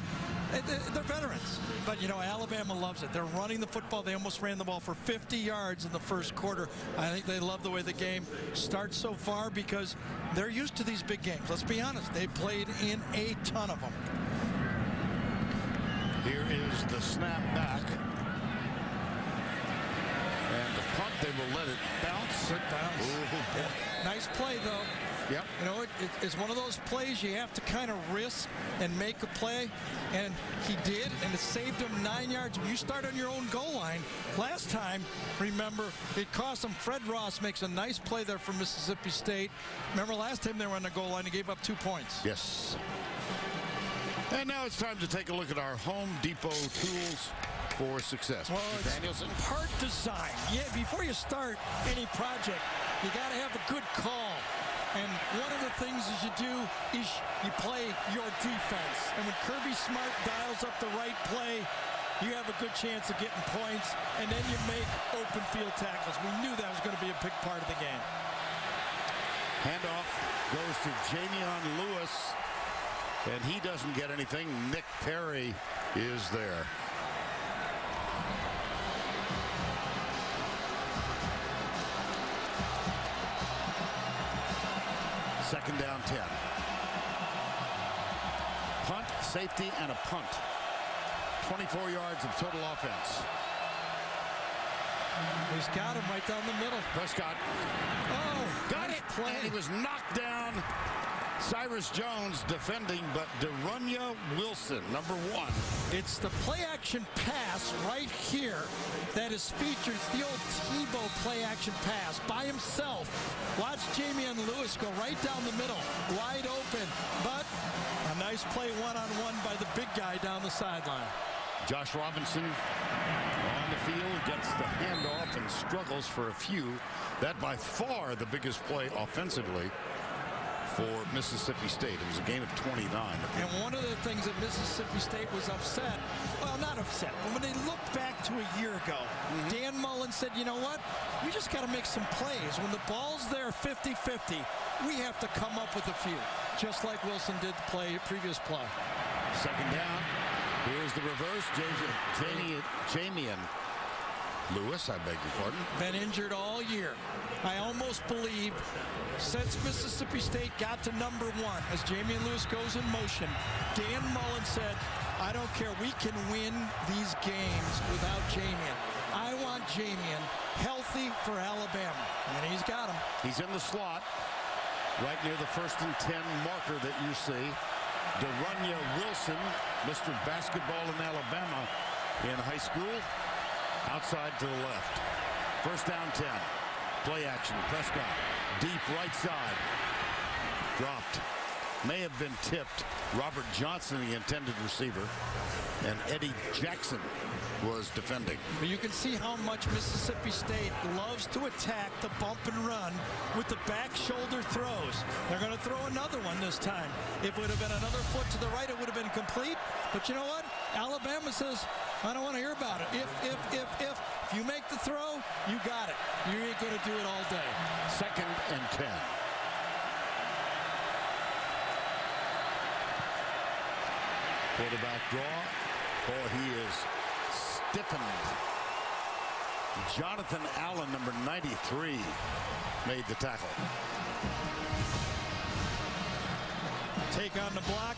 They're veterans, but you know Alabama loves it. They're running the football. They almost ran the ball for 50 yards in the first quarter. I think they love the way the game starts so far because they're used to these big games. Let's be honest. They played in a ton of them. Here is the snap back. And the punt, they will let it bounce. Good bounce. Ooh, yeah. Nice play, though. Yep. You know, it's one of those plays you have to kind of risk and make a play, and he did, and it saved him 9 yards. When you start on your own goal line, last time, remember, it cost him. Fred Ross makes a nice play there for Mississippi State. Remember last time they were on the goal line, he gave up 2 points. Yes. And now it's time to take a look at our Home Depot tools for success. Well, it's Danielson. part design. Yeah, before you start any project, you got to have a good call. And one of the things is you do is you play your defense. And when Kirby Smart dials up the right play, you have a good chance of getting points. And then you make open field tackles. We knew that was going to be a big part of the game. Handoff goes to Jamion Lewis. And he doesn't get anything. Nick Perry is there. Second down 10. Punt, safety, and a punt. 24 yards of total offense. He's got him right down the middle. Prescott. Oh, Got nice it. play. And he was knocked down. Cyrus Jones defending, but Derunya Wilson, number 1. It's the play-action pass right here that is featured. It's the old Tebow play-action pass by himself. Watch Jamion Lewis go right down the middle, wide open. But a nice play one-on-one by the big guy down the sideline. Josh Robinson on the field, gets the handoff and struggles for a few. That by far the biggest play offensively for Mississippi State. It was a game of 29. And one of the things that Mississippi State was upset, well, not upset, but when they looked back to a year ago, Dan Mullen said, you know what, we just got to make some plays. When the ball's there 50-50, we have to come up with a few, just like Wilson did the previous play. Second down. Here's the reverse. Jamion Lewis, I beg your pardon. Been injured all year. I almost believe since Mississippi State got to number 1, as Jamion Lewis goes in motion, Dan Mullen said, I don't care, we can win these games without Jamion. I want Jamion healthy for Alabama, and he's got him. He's in the slot, right near the 1st and 10 marker that you see. Derunya Wilson, Mr. Basketball in Alabama in high school, outside to the left. First down 10. Play action. Prescott. Deep right side. Dropped. may have been tipped. Robert Johnson, the intended receiver, and Eddie Jackson was defending. But you can see how much Mississippi State loves to attack the bump and run with the back shoulder throws. They're going to throw another one this time. If it would have been another foot to the right, it would have been complete. But you know what? Alabama says, I don't want to hear about it. If you make the throw, you got it. You ain't going to do it all day. 2nd and 10. Quarterback draw. Oh, he is stiffened. Jonathan Allen, number 93, made the tackle. Take on the block.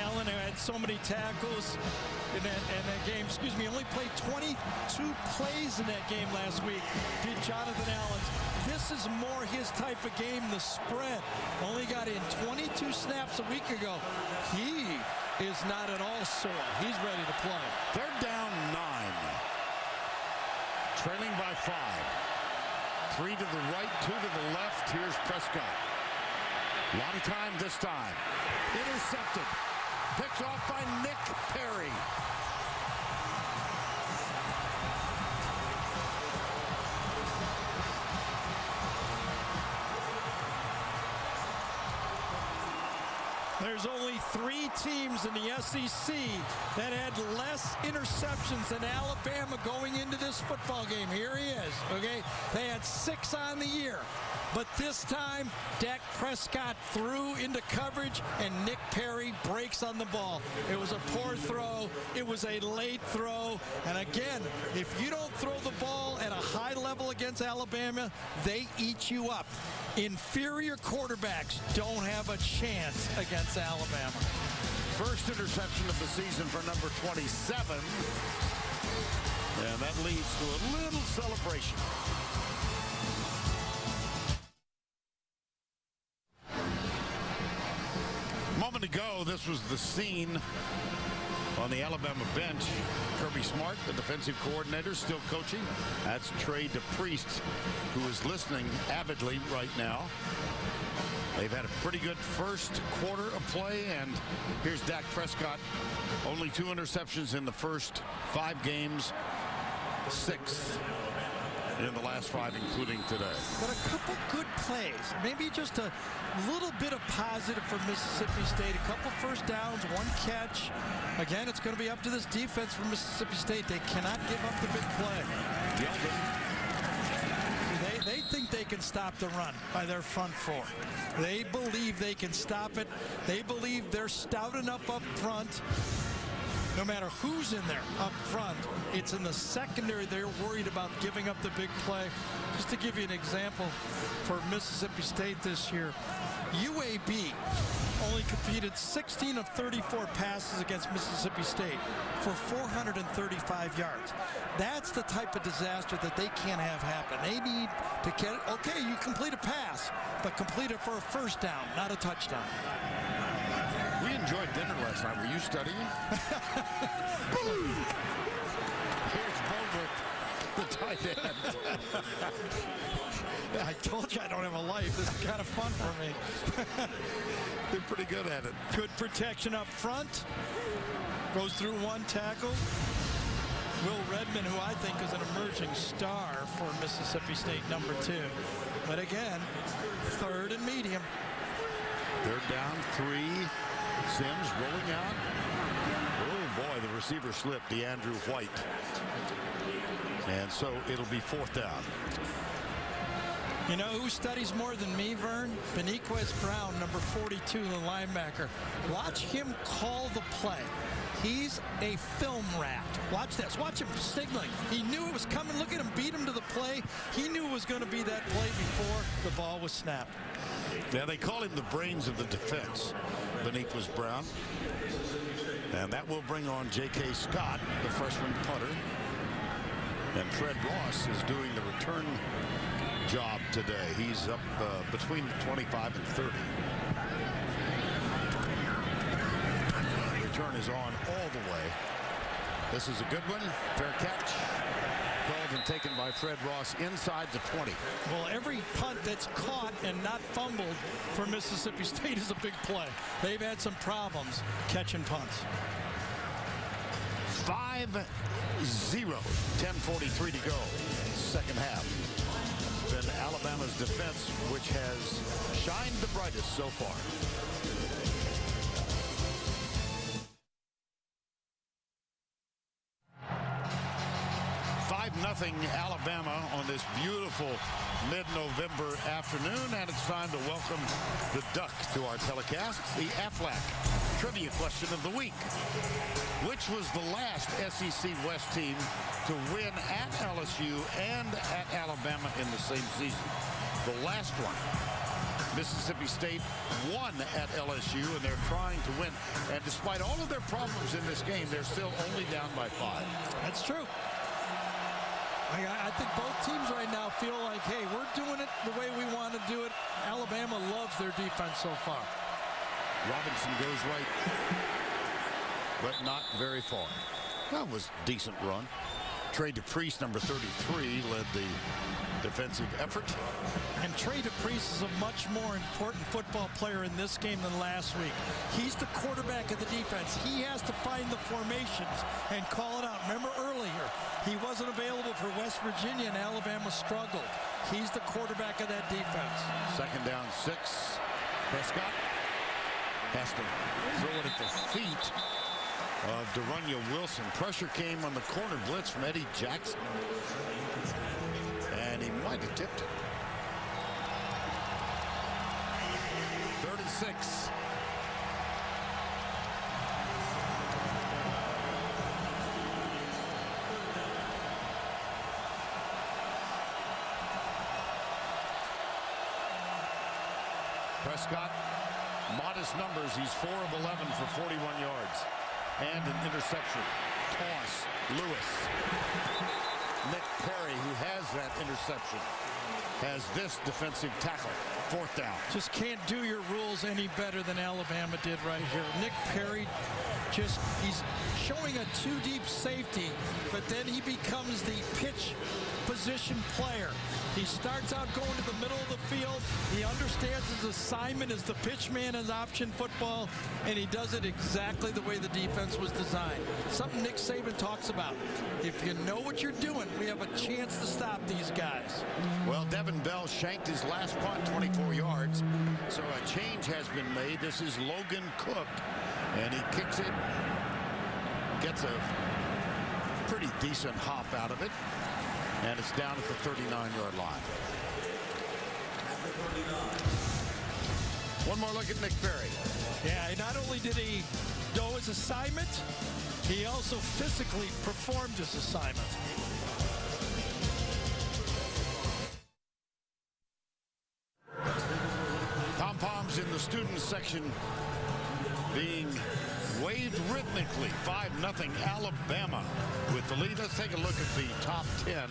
Allen, who had so many tackles in that game, only played 22 plays in that game last week. Did Jonathan Allen. This is more his type of game, the spread. Only got in 22 snaps a week ago. He is not at all sore. He's ready to play. They're down 9. Trailing by 5. 3 to the right, 2 to the left. Here's Prescott. A lot of time this time. Intercepted. Picked off by Nick Perry. There's only 3 teams in the SEC that had less interceptions than Alabama going into this football game. Here he is, okay? They had 6 on the year. But this time, Dak Prescott threw into coverage, and Nick Perry breaks on the ball. It was a poor throw. It was a late throw. And again, if you don't throw the ball at a high level against Alabama, they eat you up. Inferior quarterbacks don't have a chance against Alabama. First interception of the season for number 27. And that leads to a little celebration. A moment ago, this was the scene on the Alabama bench. Kirby Smart, the defensive coordinator, still coaching. That's Trey DePriest, who is listening avidly right now. They've had a pretty good first quarter of play, and here's Dak Prescott. Only 2 interceptions in the first 5 games. 6th in the last 5, including today. But a couple good plays. Maybe just a little bit of positive for Mississippi State. A couple first downs, 1 catch. Again, it's going to be up to this defense for Mississippi State. They cannot give up the big play. They think they can stop the run by their front 4. They believe they can stop it. They believe they're stout enough up front. No matter who's in there up front, it's in the secondary they're worried about giving up the big play. Just to give you an example for Mississippi State this year, UAB only competed 16 of 34 passes against Mississippi State for 435 yards. That's the type of disaster that they can't have happen. They need to get it. Okay, you complete a pass, but complete it for a first down, not a touchdown. We enjoyed dinner last night. Were you studying? Here's Bowman, the tight end. I told you I don't have a life. This is kind of fun for me. They're pretty good at it. Good protection up front. Goes through 1 tackle. Will Redmond, who I think is an emerging star for Mississippi State, number 2. But again, 3rd and medium. They're down 3. Sims rolling out. Oh boy, the receiver slipped, DeAndrew White. And so it'll be 4th down. You know who studies more than me, Vern? Beniquez Brown, number 42, the linebacker. Watch him call the play. He's a film rat. Watch this. Watch him signaling. He knew it was coming. Look at him beat him to the play. He knew it was going to be that play before the ball was snapped. Yeah, they call him the brains of the defense, Beniquez Brown. And that will bring on J.K. Scott, the freshman punter. And Fred Ross is doing the return job today. He's up between 25 and 30. Return is on all the way. This is a good one. Fair catch. Called and taken by Fred Ross inside the 20. Well, every punt that's caught and not fumbled for Mississippi State is a big play. They've had some problems catching punts. 5-0. 10:43 to go. Second half. It's been Alabama's defense which has shined the brightest so far. 5-0 Alabama on this beautiful mid-November afternoon, and it's time to welcome the Duck to our telecast. The Aflac trivia question of the week. Which was the last SEC West team to win at LSU and at Alabama in the same season? The last one. Mississippi State won at LSU, and they're trying to win. And despite all of their problems in this game, they're still only down by 5. That's true. I think both teams right now feel like, hey, we're doing it the way we want to do it. Alabama loves their defense so far. Robinson goes right, but not very far. That was a decent run. Trey DePriest, number 33, led the defensive effort. And Trey DePriest is a much more important football player in this game than last week. He's the quarterback of the defense. He has to find the formations and call it out. Remember earlier, he wasn't available for West Virginia, and Alabama struggled. He's the quarterback of that defense. Second down, 6. Prescott has to throw it at the feet of De'Runnya Wilson. Pressure came on the corner blitz from Eddie Jackson. And he might have tipped it. 3rd and 6. Prescott, modest numbers. He's 4 of 11 for 41 yards. And an interception. Toss. Lewis. Nick Perry, who has that interception, has this defensive tackle. 4th down. Just can't do your rules any better than Alabama did right here. Nick Perry, he's showing a 2-deep safety, but then he becomes the pitch position player. He starts out going to the middle of the field. He understands his assignment as the pitch man in option football, and he does it exactly the way the defense was designed. Something Nick Saban talks about. If you know what you're doing, we have a chance to stop these guys. Well, Devin Bell shanked his last punt, 24 yards. So a change has been made. This is Logan Cook, and he kicks it. Gets a pretty decent hop out of it. And it's down at the 39-yard line. One more look at Nick Perry. Yeah, not only did he know his assignment, he also physically performed his assignment. Pom-poms in the student section being waved rhythmically. 5-0 Alabama with the lead. Let's take a look at the top 10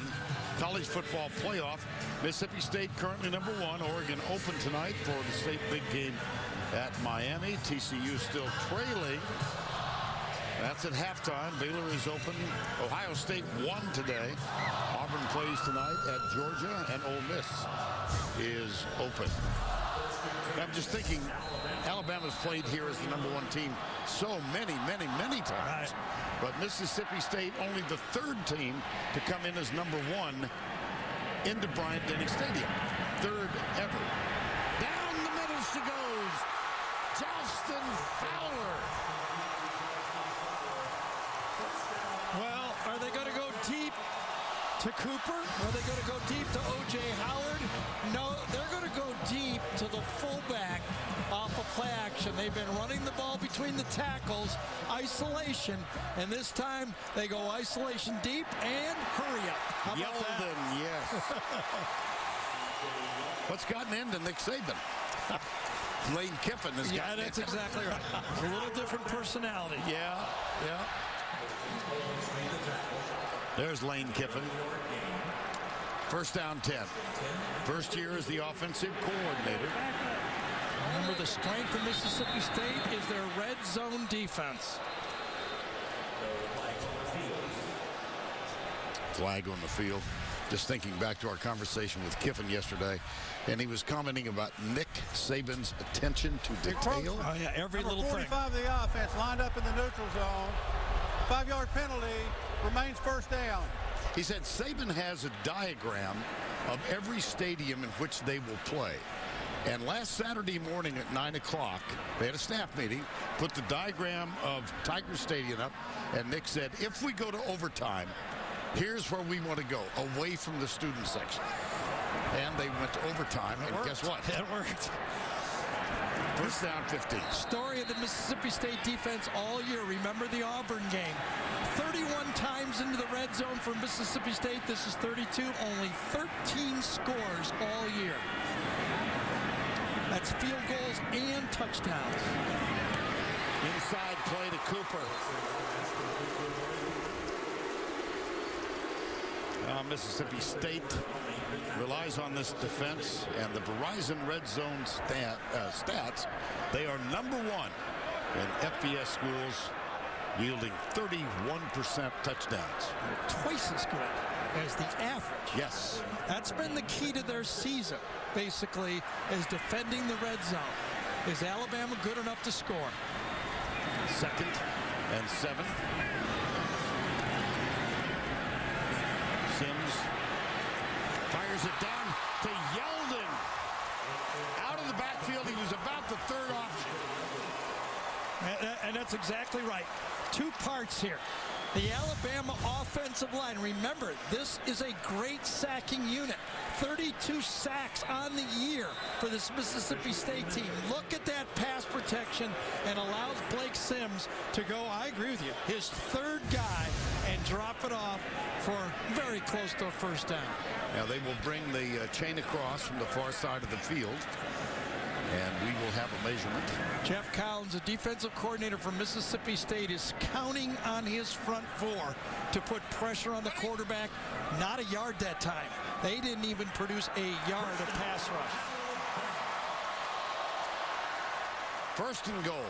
college football playoff. Mississippi State currently number 1. Oregon open tonight for the state big game at Miami. TCU still trailing. That's at halftime. Baylor is open. Ohio State won today. Auburn plays tonight at Georgia, and Ole Miss is open. I'm just thinking, Alabama's played here as the number 1 team so many times. Right. But Mississippi State only the 3rd team to come in as number 1 into Bryant-Denny Stadium. 3rd ever. Down the middle she goes. Justin Fowler. Well, are they going to go deep to Cooper? Are they going to go deep to O.J. Howard? No, they're going to go deep to the fullback off of play action. They've been running the ball between the tackles, isolation, and this time they go isolation deep and hurry up. How about Yeldon, yes. What's gotten into Nick Saban? Lane Kiffin has gotten that's exactly right. A little different personality. Yeah. There's Lane Kiffin. 1st down 10. First year as the offensive coordinator. Remember, the strength of Mississippi State is their red zone defense. Flag on the field. Just thinking back to our conversation with Kiffin yesterday, and he was commenting about Nick Saban's attention to detail. Oh, yeah, every Number little thing. 45 of the offense lined up in the neutral zone. 5-yard penalty, remains first down. He said Saban has a diagram of every stadium in which they will play. And last Saturday morning at 9 o'clock, they had a staff meeting, put the diagram of Tiger Stadium up, and Nick said, if we go to overtime, here's where we want to go, away from the student section. And they went to overtime, and guess what? It worked. First down 15. Story of the Mississippi State defense all year. Remember the Auburn game. 31 times into the red zone for Mississippi State. This is 32. Only 13 scores all year. That's field goals and touchdowns. Inside play to Cooper. Mississippi State relies on this defense, and the Verizon red zone stats, they are #1 in FBS schools, yielding 31% touchdowns. Twice as good as the average. Yes. That's been the key to their season, basically, is defending the red zone. Is Alabama good enough to score? 2nd and 7. Sims fires it down to Yeldon. Out of the backfield, he was about the third option. And that's exactly right. Two parts here. The Alabama offensive line, remember, this is a great sacking unit. 32 sacks on the year for this Mississippi State team. Look at that pass protection, and allows Blake Sims to go, I agree with you, his third guy and drop it off for very close to a first down. Now they will bring the chain across from the far side of the field, and we will have a measurement. Jeff Collins, the defensive coordinator for Mississippi State, is counting on his front four to put pressure on the quarterback. Not a yard that time. They didn't even produce a yard of pass rush. First and goal.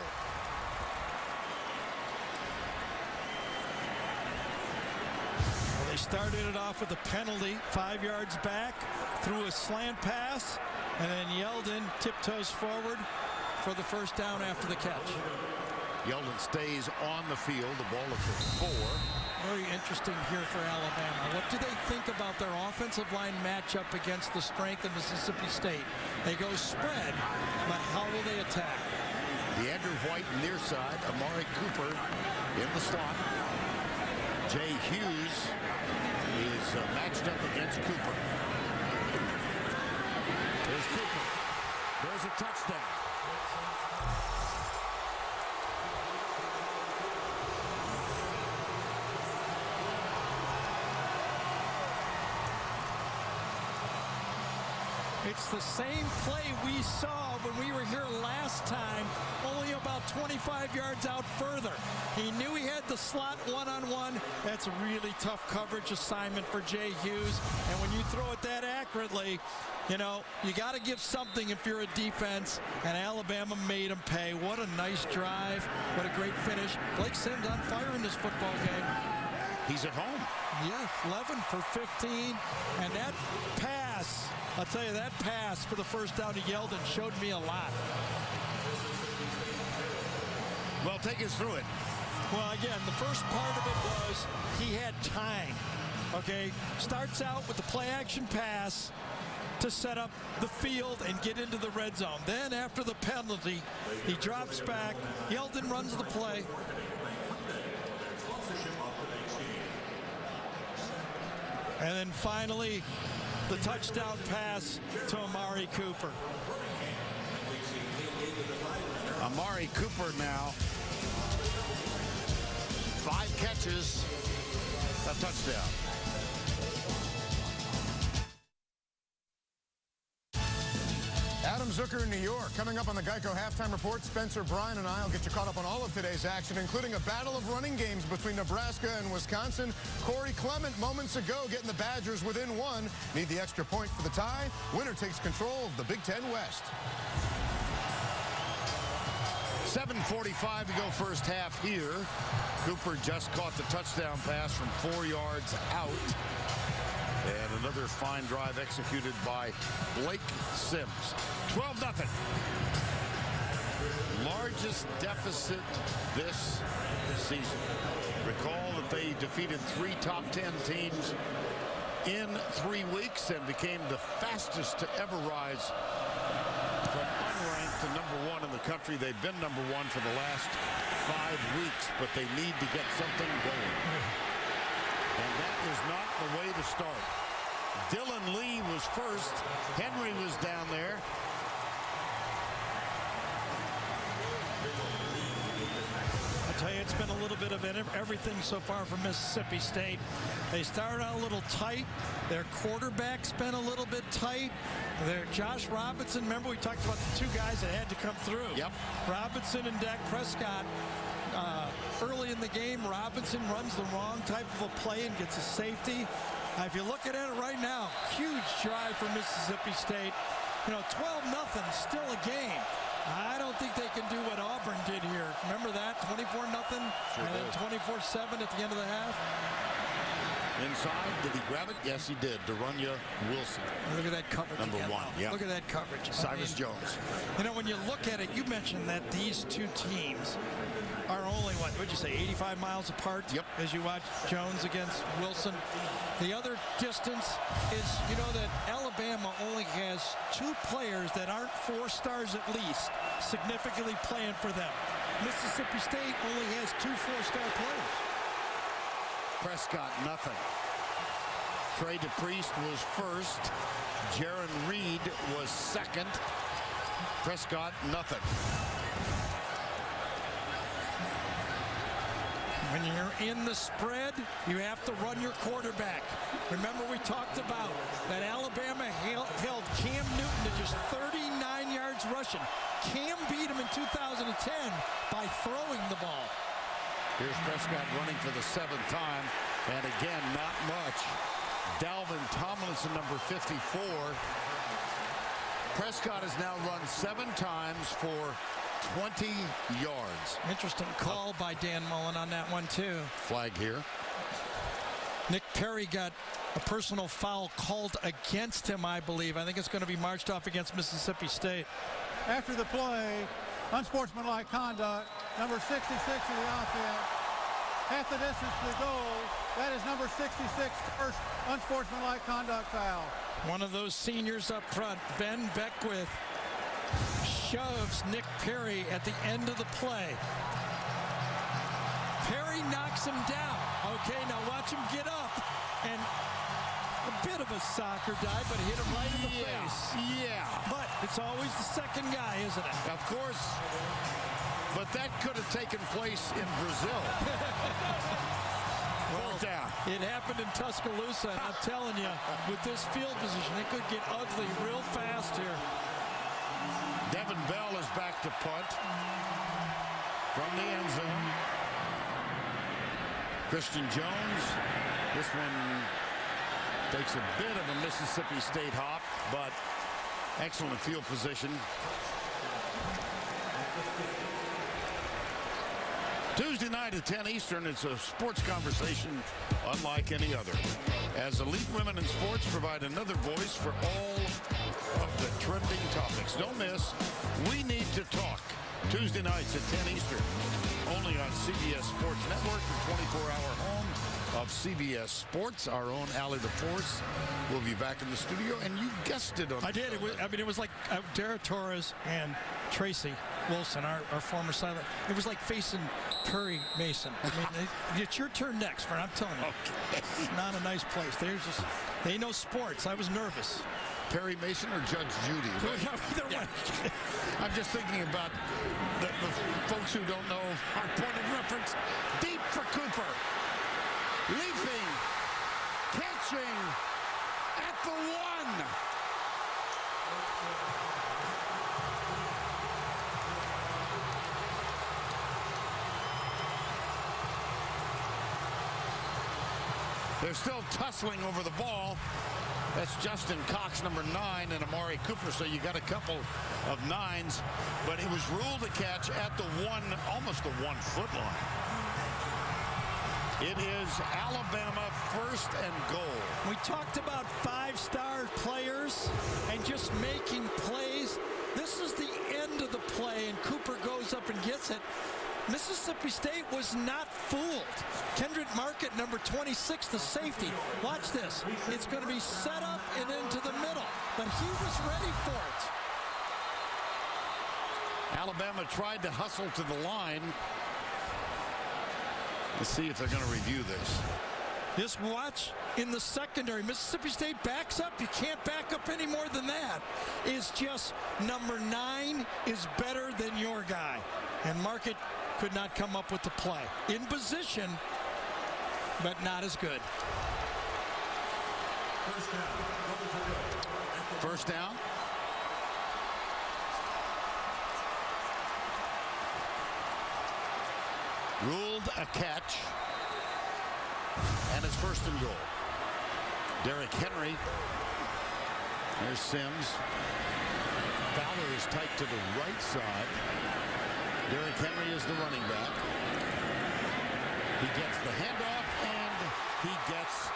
Well, they started it off with a penalty, 5 yards back, threw a slant pass, and then Yeldon tiptoes forward for the first down after the catch. Yeldon stays on the field. The ball at the 4. Very interesting here for Alabama. What do they think about their offensive line matchup against the strength of Mississippi State? They go spread, but how will they attack? The Andrew White near side. Amari Cooper in the slot. Jay Hughes is matched up against Cooper. There's Cooper. There's a touchdown. It's the same play we saw when we were here last time, only about 25 yards out further. He knew he had the slot one-on-one. That's a really tough coverage assignment for Jay Hughes. And when you throw it that accurately, you know, you got to give something if you're a defense, and Alabama made him pay. What a nice drive. What a great finish. Blake Sims on fire in this football game. He's at home. Yes, 11 for 15. And that pass, I'll tell you, that pass for the first down to Yeldon showed me a lot. Well, take us through it. Well, again, the first part of it was he had time. Okay, starts out with the play action pass to set up the field and get into the red zone. Then after the penalty, he drops back. Yeldon runs the play. And then finally, the touchdown pass to Amari Cooper. Amari Cooper now. 5 catches, a touchdown. Adam Zucker in New York. Coming up on the Geico Halftime Report, Spencer, Brian, and I will get you caught up on all of today's action, including a battle of running games between Nebraska and Wisconsin. Corey Clement moments ago getting the Badgers within 1. Need the extra point for the tie. Winner takes control of the Big Ten West. 7:45 to go first half here. Cooper just caught the touchdown pass from 4 yards out. And another fine drive executed by Blake Sims. 12-0. Largest deficit this season. Recall that they defeated 3 top 10 teams in 3 weeks and became the fastest to ever rise from unranked to #1 in the country. They've been #1 for the last 5 weeks, but they need to get something going. And that is not the way to start. Dylan Lee was first. Henry was down there. I tell you, it's been a little bit of everything so far for Mississippi State. They started out a little tight. Their quarterback's been a little bit tight. Josh Robinson, remember we talked about the 2 guys that had to come through. Yep. Robinson and Dak Prescott. Early in the game, Robinson runs the wrong type of a play and gets a safety. If you're looking at it right now, huge drive for Mississippi State. 12-0, still a game. I don't think they can do what Auburn did here. Remember that? 24-0, Sure and then did. 24-7 at the end of the half. Inside, did he grab it? Yes, he did. Darunya Wilson. Look at that coverage Number again, 1, though. yeah. Look at that coverage. Cyrus Jones. When you look at it, you mentioned that these 2 teams are only, what would you say, 85 miles apart? Yep. As you watch Jones against Wilson. The other distance is, that Alabama only has 2 players that aren't 4 stars at least significantly playing for them. Mississippi State only has 2 4-star players. Prescott, nothing. Trey DePriest was first. Jaron Reed was second. Prescott, nothing. When you're in the spread, you have to run your quarterback. Remember we talked about that Alabama held Cam Newton to just 39 yards rushing. Cam beat him in 2010 by throwing the ball. Here's Prescott running for the 7th time. And again, not much. Dalvin Tomlinson, number 54. Prescott has now run 7 times for 20 yards. Interesting call by Dan Mullen on that one, too. Flag here. Nick Perry got a personal foul called against him, I believe. I think it's going to be marched off against Mississippi State. After the play, unsportsmanlike conduct, number 66 of the offense, half the distance to the goal. That is number 66, first unsportsmanlike conduct foul. One of those seniors up front, Ben Beckwith, shoves Nick Perry at the end of the play. Perry knocks him down. Okay, now watch him get up. And a bit of a soccer dive, but hit him right in the face. Yeah. But it's always the second guy, isn't it? Of course. But that could have taken place in Brazil. Well, down. It happened in Tuscaloosa, and I'm telling you, with this field position, it could get ugly real fast here. Devin Bell is back to punt from the end zone. Christian Jones, this one takes a bit of a Mississippi State hop, but excellent field position. Tuesday night at 10 Eastern, it's a sports conversation unlike any other. As elite women in sports provide another voice for all of the trending topics. Don't miss We Need to Talk, Tuesday nights at 10 Eastern, only on CBS Sports Network, the 24-hour home of CBS Sports. Our own Allie LaForce will be back in the studio, and you guessed it. I did. It was like Dara Torres and Tracy Wilson, our former silent. It was like facing Perry Mason. I mean, it's your turn next, friend. I'm telling you. Okay. It's not a nice place. They know sports. I was nervous. Perry Mason or Judge Judy? Either way. I'm just thinking about the folks who don't know our point of reference. Deep for Cooper. Leaping. Catching. At the 1. They're still tussling over the ball. That's Justin Cox, number 9, and Amari Cooper. So you got a couple of 9s, but it was ruled a catch at the almost the 1-foot line. It is Alabama 1st and goal. We talked about 5-star players and just making plays. This is the end of the play, and Cooper goes up and gets it. Mississippi State was not fooled. Kendrick Market, number 26, the safety. Watch this. It's going to be set up and into the middle, but he was ready for it. Alabama tried to hustle to the line. Let's see if they're going to review this. Just watch in the secondary. Mississippi State backs up. You can't back up any more than that. It's just number 9 is better than your guy. And Market could not come up with the play. In position, but not as good. First down. Ruled a catch. And it's 1st and goal. Derrick Henry. There's Sims. Fowler is tight to the right side. Derrick Henry is the running back. He gets the handoff, and he gets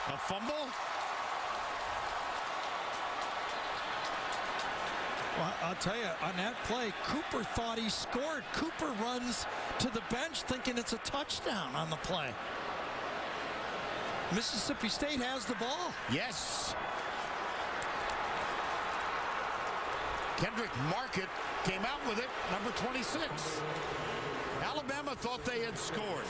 a fumble. Well, I'll tell you, on that play, Cooper thought he scored. Cooper runs to the bench thinking it's a touchdown on the play. Mississippi State has the ball. Yes. Kendrick Market came out with it, number 26. Alabama thought they had scored.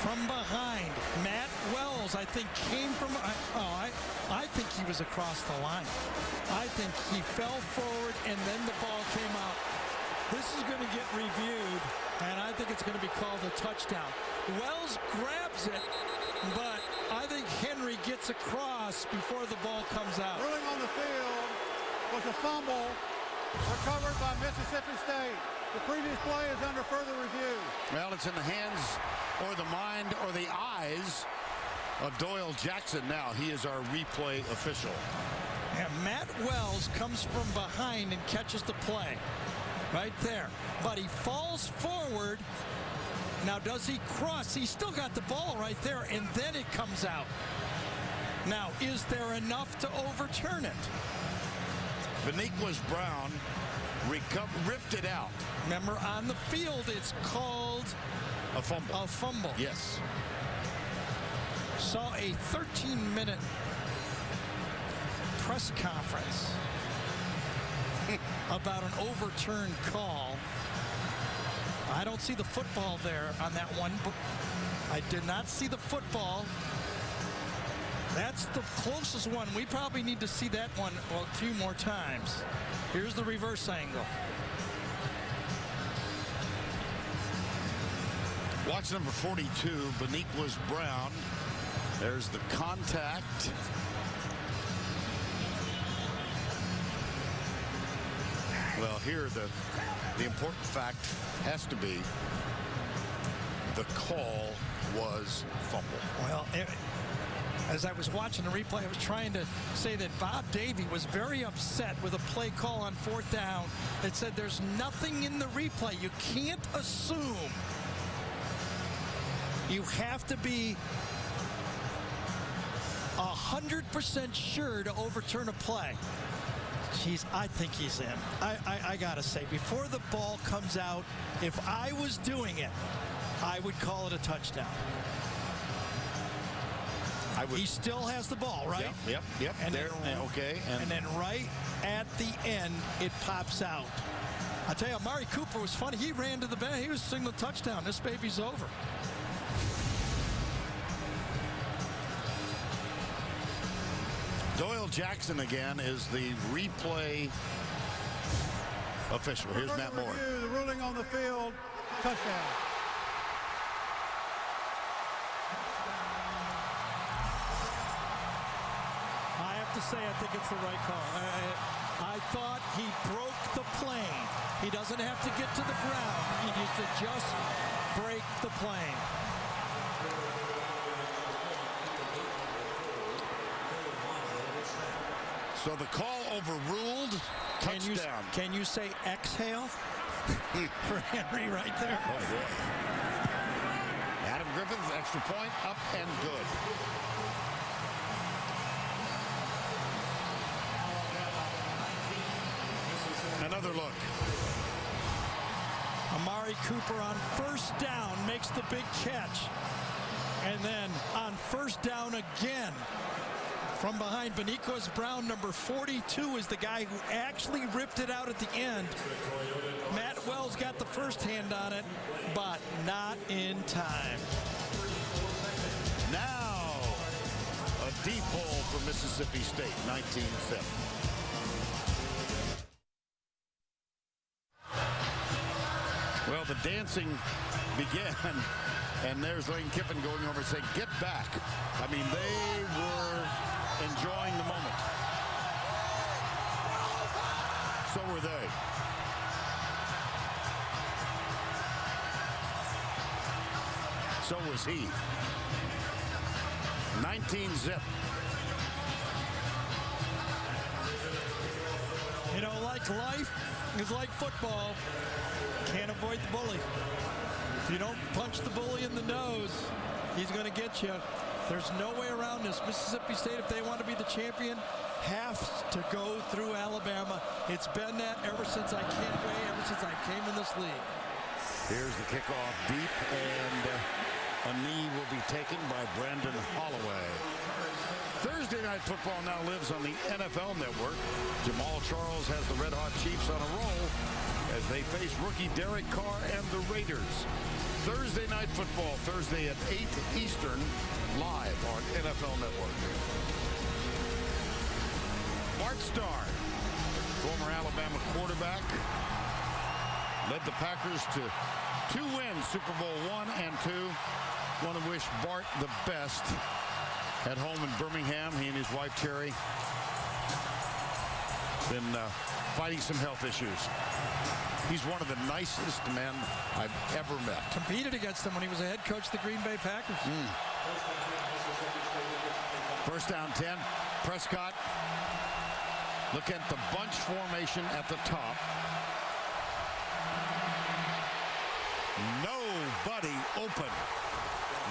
From behind, Matt Wells, I think, came from, I think he was across the line. I think he fell forward and then the ball came out. This is going to get reviewed, and I think it's going to be called a touchdown. Wells grabs it, but I think Henry gets across before the ball comes out. Ruling on the field was a fumble recovered by Mississippi State. The previous play is under further review. Well, it's in the hands or the mind or the eyes of Doyle Jackson now. He is our replay official. And Matt Wells comes from behind and catches the play right there. But he falls forward. Now, does he cross? He's still got the ball right there, and then it comes out. Now, is there enough to overturn it? Beniquez Brown ripped it out. Remember, on the field, it's called a fumble. A fumble. Yes. Saw a 13-minute press conference about an overturned call. I don't see the football there on that one. I did not see the football. That's the closest one. We probably need to see that one a few more times. Here's the reverse angle. Watch number 42, Beniquez Brown. There's the contact. Well, here the important fact has to be the call was fumble. Well, as I was watching the replay, I was trying to say that Bob Davie was very upset with a play call on 4th down. It said there's nothing in the replay. You can't assume. You have to be 100% sure to overturn a play. Jeez, I think he's in. I gotta say, before the ball comes out, if I was doing it, I would call it a touchdown. He still has the ball, right? Yep. And there, okay. And then right at the end, it pops out. I tell you, Amari Cooper was funny. He ran to the bench. He was singing the touchdown. This baby's over. Doyle Jackson again is the replay official. Here's Matt Moore. The ruling on the field, touchdown. I have to say, I think it's the right call. I thought he broke the plane. He doesn't have to get to the ground. He needs to just break the plane. So the call overruled. Touchdown. Can you say exhale for Henry right there? Oh, boy. Adam Griffith, extra point, up and good. Another look. Amari Cooper on first down makes the big catch. And then on first down again, from behind, Beniquez Brown, number 42, is the guy who actually ripped it out at the end. Matt Wells got the first hand on it, but not in time. Now, a deep hole for Mississippi State, 19-7. Well, the dancing began, and there's Lane Kiffin going over saying, get back. I mean, they were enjoying the moment. So were they. So was he. 19-zip. You know, like life is like football. Can't avoid the bully. If you don't punch the bully in the nose, he's going to get you. There's no way around this. Mississippi State, if they want to be the champion, has to go through Alabama. It's been that ever since I came in this league. Here's the kickoff deep, and a knee will be taken by Brandon Holloway. Thursday Night Football now lives on the NFL Network. Jamal Charles has the Red Hot Chiefs on a roll as they face rookie Derek Carr and the Raiders. Thursday Night Football, Thursday at 8 Eastern, live on NFL Network. Bart Starr, former Alabama quarterback, led the Packers to 2 wins, Super Bowl I and II. Want to wish Bart the best at home in Birmingham. He and his wife, Cherry, been fighting some health issues. He's one of the nicest men I've ever met. Competed against him when he was a head coach of the Green Bay Packers. First down 10. Prescott. Look at the bunch formation at the top. Nobody open.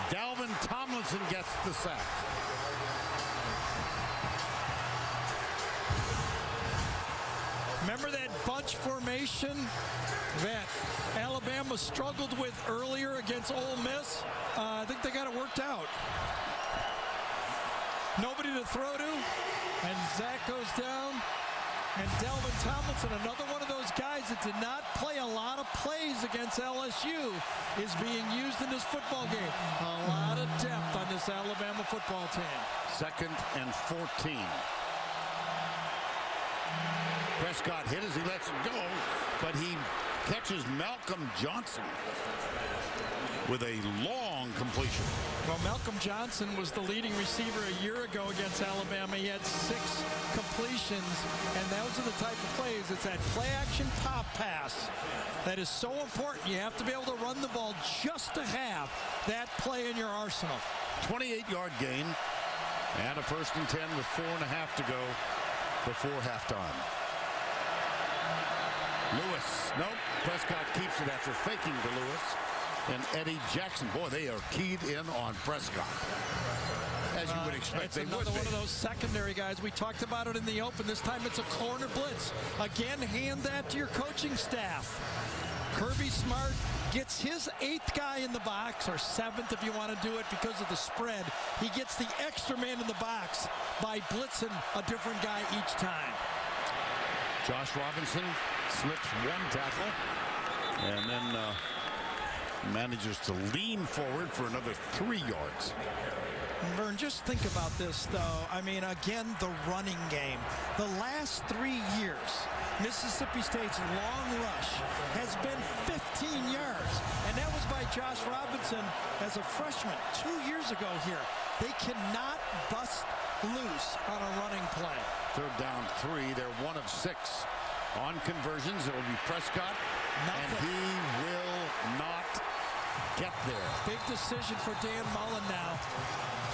Dalvin Tomlinson gets the sack. Remember that bunch formation that Alabama struggled with earlier against Ole Miss? I think they got it worked out. Nobody to throw to, and Zach goes down. And Dalvin Tomlinson, another one of those guys that did not play a lot of plays against LSU, is being used in this football game. A lot of depth on this Alabama football team. 2nd and 14. Prescott hit as he lets it go, but he catches Malcolm Johnson with a long completion. Well, Malcolm Johnson was the leading receiver a year ago against Alabama. He had 6 completions, and those are the type of plays. It's that play-action pop pass that is so important. You have to be able to run the ball just to have that play in your arsenal. 28-yard gain, and a 1st and 10 with 4.5 to go before halftime. Lewis, nope, Prescott keeps it after faking to Lewis. And Eddie Jackson, boy, they are keyed in on Prescott, as you would expect they would be. It's another one of those secondary guys. We talked about it in the open. This time it's a corner blitz. Again, hand that to your coaching staff. Kirby Smart gets his 8th guy in the box, or 7th if you want to do it because of the spread. He gets the extra man in the box by blitzing a different guy each time. Josh Robinson slips 1 tackle and then manages to lean forward for another 3 yards. Vern, just think about this, though. I mean, again, the running game. The last 3 years, Mississippi State's long rush has been 15 yards, and that was by Josh Robinson as a freshman 2 years ago here. They cannot bust loose on a running play. Third down 3. They're 1 of 6 on conversions. It will be Prescott, and he will not get there. Big decision for Dan Mullen now.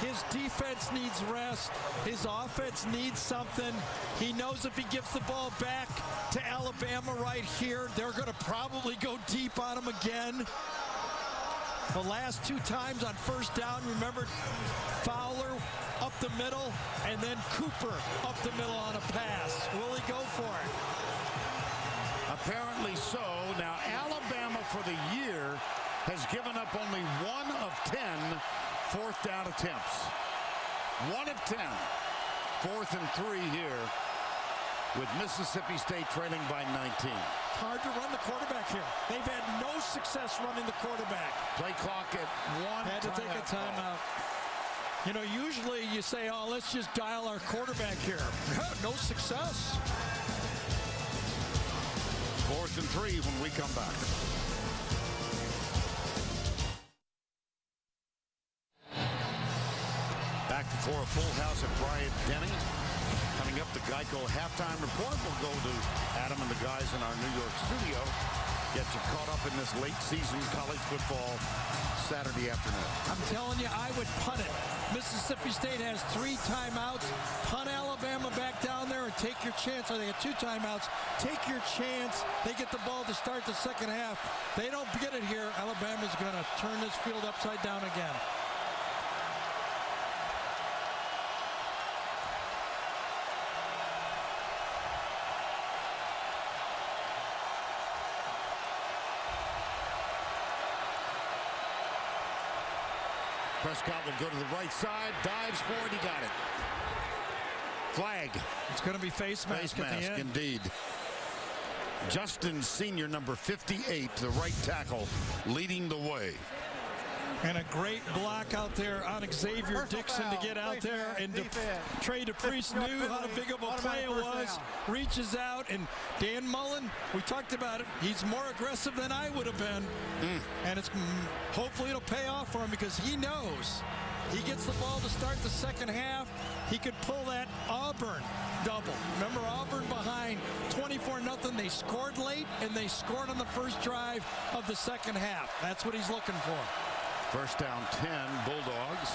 His defense needs rest. His offense needs something. He knows if he gives the ball back to Alabama right here, they're going to probably go deep on him again. The last 2 times on first down, remember, Fowler up the middle and then Cooper up the middle on a pass. Will he go for it? Apparently so. Now, Alabama for the year has given up only 1 of 10 fourth down attempts. 1 of 10. 4th and 3 here with Mississippi State trailing by 19. It's hard to run the quarterback here. They've had no success running the quarterback. Play clock at 1. Had to take a timeout. You know, usually you say, oh, let's just dial our quarterback here. No success. 4th and 3 when we come back. Back before a full house at Bryant-Denny. Coming up, the Geico halftime report. We'll go to Adam and the guys in our New York studio. Get you caught up in this late season college football Saturday afternoon. I'm telling you, I would punt it. Mississippi State has 3 timeouts. Punt Alabama back down there and take your chance. Or they got 2 timeouts. Take your chance. They get the ball to start the second half. They don't get it here. Alabama's going to turn this field upside down again. Prescott will go to the right side, dives for it, he got it. Flag. It's going to be face mask at the end. Indeed. Justin Senior, number 58, the right tackle, leading the way. And a great block out there on Xavier Dixon to get out there. And Trey DePriest knew how big of a play it was. Reaches out, and Dan Mullen, we talked about it, he's more aggressive than I would have been. And it's hopefully it'll pay off for him because he knows he gets the ball to start the second half. He could pull that Auburn double. Remember, Auburn behind 24-0. They scored late, and they scored on the first drive of the second half. That's what he's looking for. First down 10, Bulldogs.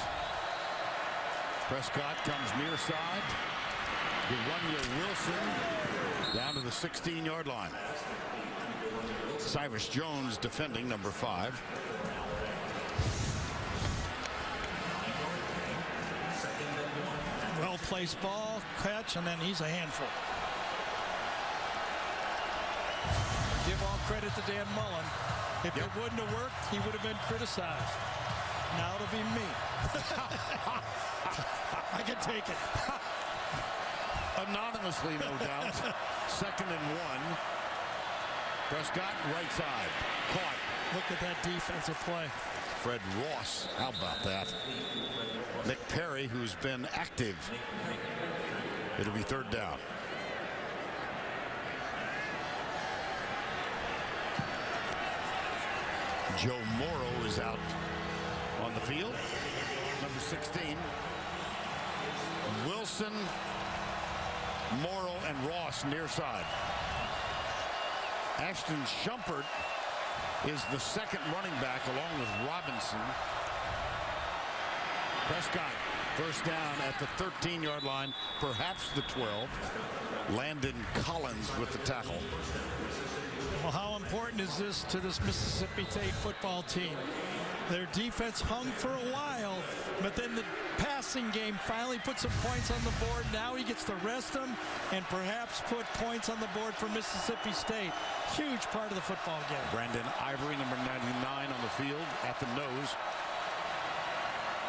Prescott comes near side. De'Runnya Wilson down to the 16-yard line. Cyrus Jones defending, number 5. Well-placed ball, catch, and then he's a handful. Give all credit to Dan Mullen. If it wouldn't have worked, he would have been criticized. Now it'll be me. I can take it. Anonymously, no doubt. 2nd and 1. Prescott, right side. Caught. Look at that defensive play. Fred Ross, how about that? Nick Perry, who's been active. It'll be 3rd down. Joe Morrow is out on the field. Number 16. Wilson, Morrow, and Ross near side. Ashton Shumpert is the 2nd running back along with Robinson. Prescott, first down at the 13-yard line, perhaps the 12. Landon Collins with the tackle. Well, how important is this to this Mississippi State football team? Their defense hung for a while, but then the passing game finally put some points on the board. Now he gets to rest them and perhaps put points on the board for Mississippi State. Huge part of the football game. Brandon Ivory, number 99 on the field at the nose.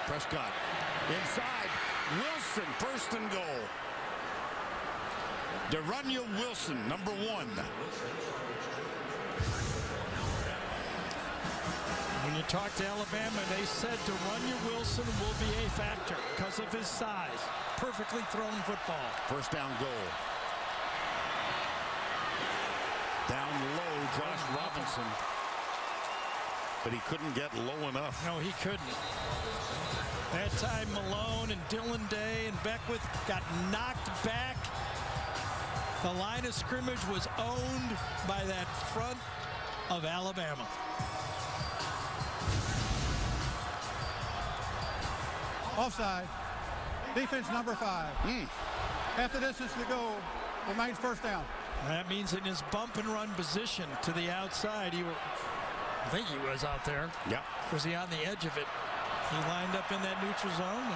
Prescott inside. Wilson, 1st and goal. De'Runnya Wilson, number 1. When you talk to Alabama, they said De'Runnya Wilson will be a factor because of his size. Perfectly thrown football. First down goal. Down low, Josh Robinson. But he couldn't get low enough. No, he couldn't. That time Malone and Dylan Day and Beckwith got knocked back. The line of scrimmage was owned by that front of Alabama. Offside. Defense number 5. Half the distance to go. Remains first down. That means in his bump and run position to the outside, I think he was out there. Yeah. Was he on the edge of it? He lined up in that neutral zone.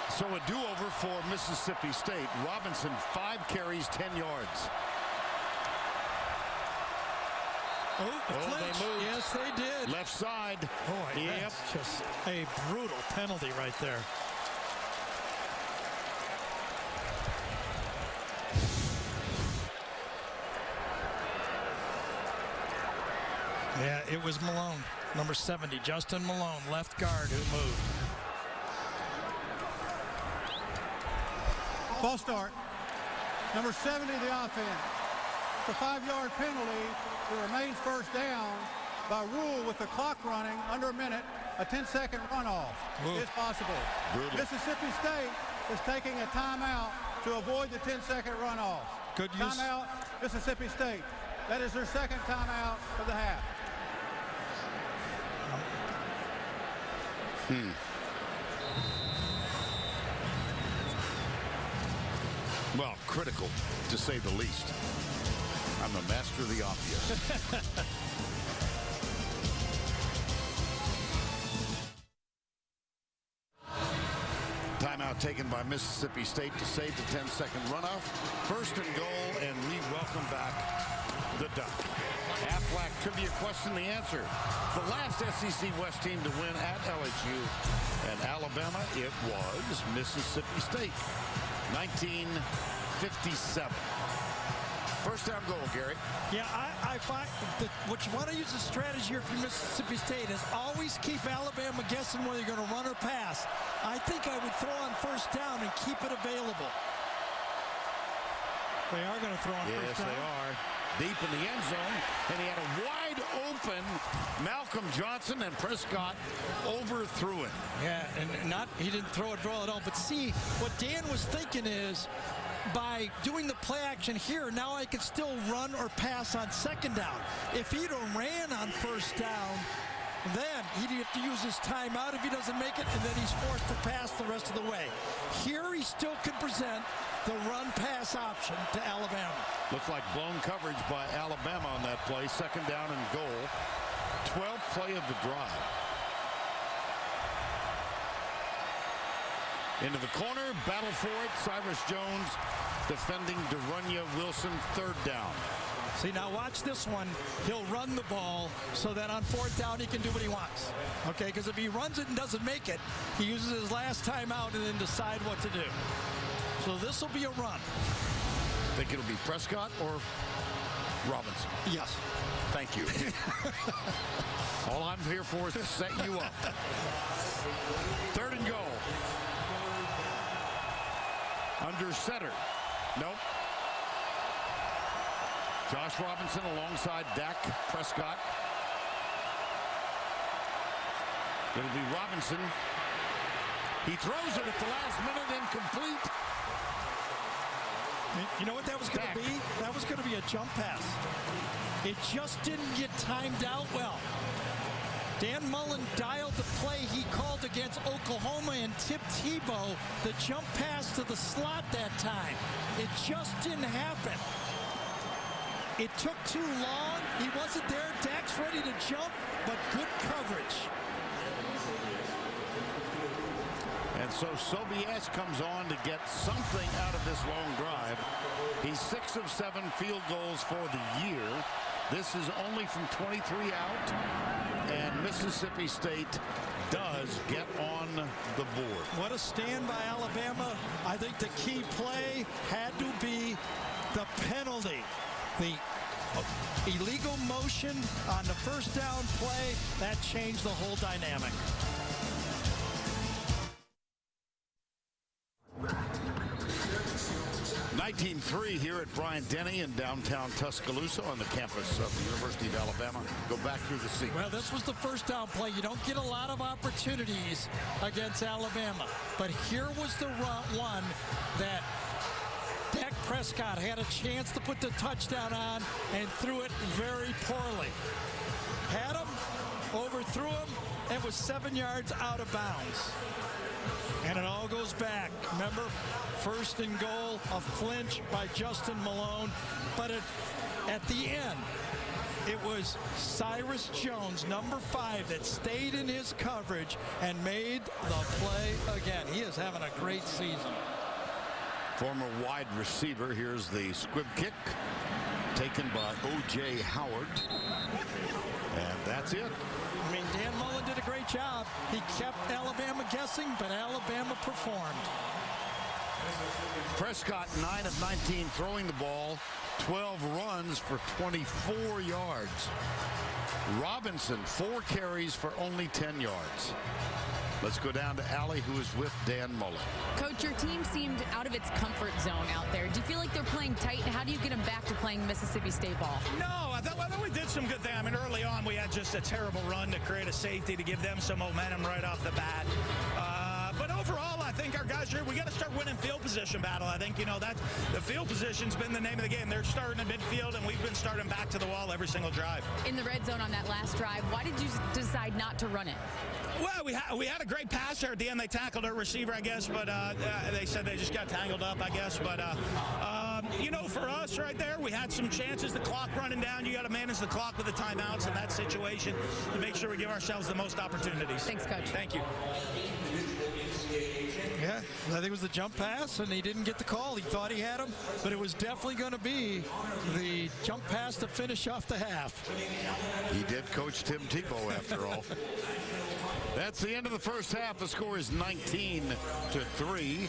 So a do-over for Mississippi State. Robinson, 5 carries, 10 yards. Oh, they moved. Yes, they did. Left side. Boy, that's just a brutal penalty right there. Yeah, it was Malone, number 70, Justin Malone, left guard, who moved. False start. Number 70, the offense. It's a 5-yard penalty. It remains first down. By rule, with the clock running under a minute, a 10-second runoff is possible. Brutal. Mississippi State is taking a timeout to avoid the 10-second runoff. Good use. Timeout, Mississippi State. That is their second timeout of the half. Well, critical, to say the least. I'm the master of the obvious. Timeout taken by Mississippi State to save the 10-second runoff. First and goal, and we welcome back the Duck. Aflac trivia question, the answer. The last SEC West team to win at LSU and Alabama, it was Mississippi State. 1957. First down goal, Gary. Yeah, I find that what you want to use a strategy here for Mississippi State is always keep Alabama guessing whether you're going to run or pass. I think I would throw on first down and keep it available. They are going to throw on first down. Yes, they are. Deep in the end zone, and he had a wide open Malcolm Johnson, and Prescott overthrew it. Yeah, and he didn't throw it well at all. But see, what Dan was thinking is, by doing the play action here, now I can still run or pass on second down. If he'd have ran on first down, then he'd have to use his timeout if he doesn't make it, and then he's forced to pass the rest of the way. Here he still can present the run-pass option to Alabama. Looked like blown coverage by Alabama on that play. Second down and goal. 12th play of the drive. Into the corner, battle for it. Cyrus Jones defending Derunya Wilson, third down. See, now watch this one. He'll run the ball so that on fourth down he can do what he wants. Okay, because if he runs it and doesn't make it, he uses his last time out and then decide what to do. So this will be a run. Think it'll be Prescott or Robinson? Yes. Thank you. All I'm here for is to set you up. Third and goal. Under center. Nope. Josh Robinson alongside Dak Prescott. It'll be Robinson. He throws it at the last minute, incomplete. You know what that was going to be? That was going to be a jump pass. It just didn't get timed out well. Dan Mullen dialed the play he called against Oklahoma and Tim Tebow, the jump pass to the slot that time. It just didn't happen. It took too long. He wasn't there. Dak's ready to jump, but good coverage. And so Sobieski comes on to get something out of this long drive. He's 6 of 7 field goals for the year. This is only from 23 out, and Mississippi State does get on the board. What a stand by Alabama. I think the key play had to be the penalty. The illegal motion on the first down play, that changed the whole dynamic. 19-3 here at Bryant-Denny in downtown Tuscaloosa on the campus of the University of Alabama. Go back through the sequence. Well, this was the first down play. You don't get a lot of opportunities against Alabama. But here was the one that Dak Prescott had a chance to put the touchdown on and threw it very poorly. Had him, overthrew him, and was 7 yards out of bounds. And it all goes back. Remember, first and goal, a flinch by Justin Malone. But at the end, it was Cyrus Jones, number 5, that stayed in his coverage and made the play again. He is having a great season. Former wide receiver. Here's the squib kick taken by O.J. Howard. And that's it. I mean, Dan Mullen did a great job. He kept Alabama guessing, but Alabama performed. Prescott 9 of 19 throwing the ball, 12 runs for 24 yards. Robinson 4 carries for only 10 yards. Let's go down to Allie, who is with Dan Mullen. Coach, your team seemed out of its comfort zone out there. Do you feel like they're playing tight? And how do you get them back to playing Mississippi State ball? No, I thought we did some good things. I mean, early on, we had just a terrible run to create a safety to give them some momentum right off the bat. But overall, I think our guys we got to start winning field position battle. I think, that the field position's been the name of the game. They're starting in midfield, and we've been starting back to the wall every single drive. In the red zone on that last drive, why did you decide not to run it? Well, we had a great pass there at the end. They tackled our receiver, I guess, but they said they just got tangled up, I guess. But, for us right there, we had some chances. The clock running down. You got to manage the clock with the timeouts in that situation to make sure we give ourselves the most opportunities. Thanks, Coach. Thank you. Yeah, I think it was the jump pass, and he didn't get the call. He thought he had him, but it was definitely going to be the jump pass to finish off the half. He did coach Tim Tebow, after all. That's the end of the first half. The score is 19-3.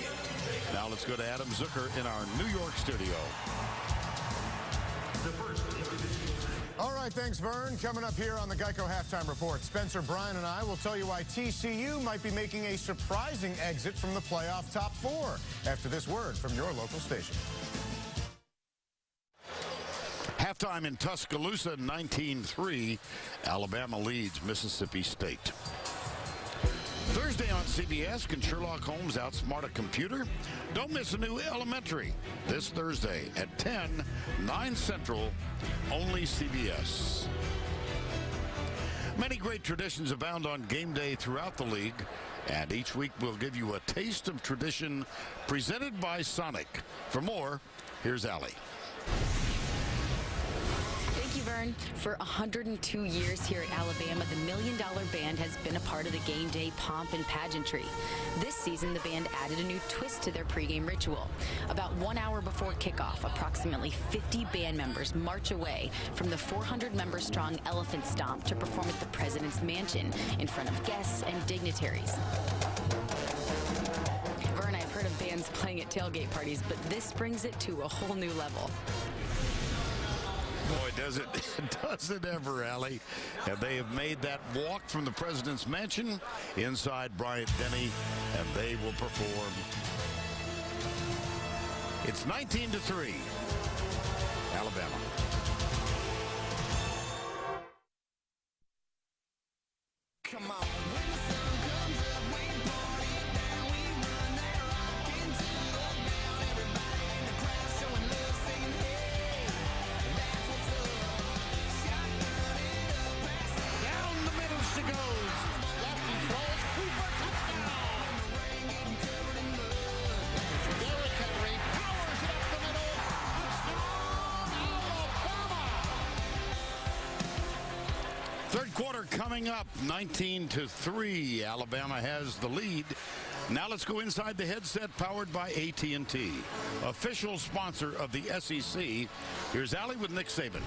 Now let's go to Adam Zucker in our New York studio. All right, thanks, Vern. Coming up here on the Geico Halftime Report, Spencer, Brian, and I will tell you why TCU might be making a surprising exit from the playoff top 4 after this word from your local station. Halftime in Tuscaloosa, 19-3. Alabama leads Mississippi State. Thursday on CBS, can Sherlock Holmes outsmart a computer? Don't miss a new Elementary this Thursday at 10, 9 Central, only CBS. Many great traditions abound on game day throughout the league, and each week we'll give you a taste of tradition presented by Sonic. For more, here's Allie. Thank you, Vern. For 102 years here at Alabama, the $1 Million Band has been a part of the game day pomp and pageantry. This season, the band added a new twist to their pregame ritual. About 1 hour before kickoff, approximately 50 band members march away from the 400-member-strong Elephant Stomp to perform at the President's Mansion in front of guests and dignitaries. Vern, I've heard of bands playing at tailgate parties, but this brings it to a whole new level. Boy, does it ever, Allie. And they have made that walk from the President's Mansion inside Bryant-Denny, and they will perform. It's 19-3, Alabama. Come on. When the sun comes up, we party down, we run that rock into the ground. Everybody in the crowd showing love, singing, hey, that's what's up. Shotgun it up, pass it down the middle she goes. Lefty throws, Cooper, touchdown. The rain getting covered in mud. Derrick Henry powers it up the middle. Touchdown, Alabama. Third quarter coming up, 19-3. Alabama has the lead. Now let's go inside the headset powered by AT&T, official sponsor of the SEC. Here's Allie with Nick Saban.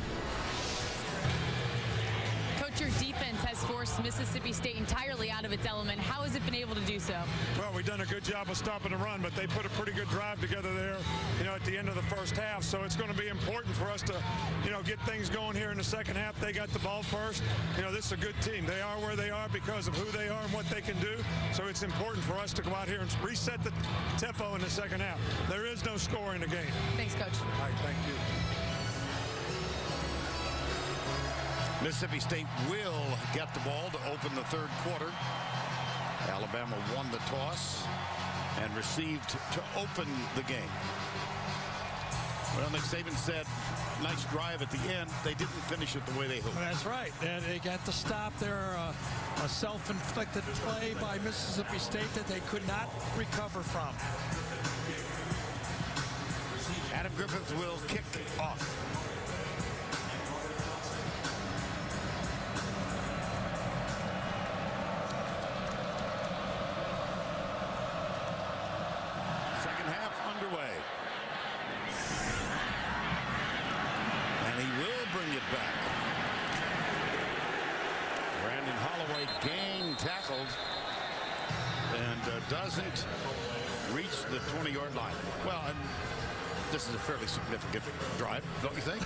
Coach, fact, your defense has forced Mississippi State entirely out of its element. How has it been able to do so? Well, we've done a good job of stopping the run, but they put a pretty good drive together there, at the end of the first half. So it's going to be important for us to, get things going here in the second half. They got the ball first. This is a good team. They are where they are because of who they are and what they can do. So it's important for us to go out here and reset the tempo in the second half. There is no score in the game. Thanks, Coach. All right, thank you. Mississippi State will get the ball to open the third quarter. Alabama won the toss and received to open the game. Well, Nick Saban said, nice drive at the end. They didn't finish it the way they hoped. That's right. And they got to stop there, a self-inflicted play by Mississippi State that they could not recover from. Adam Griffith will kick off. Second half underway. And he will bring it back. Brandon Holloway gang tackled and doesn't reach the 20-yard line. Well, and this is a fairly significant drive, don't you think?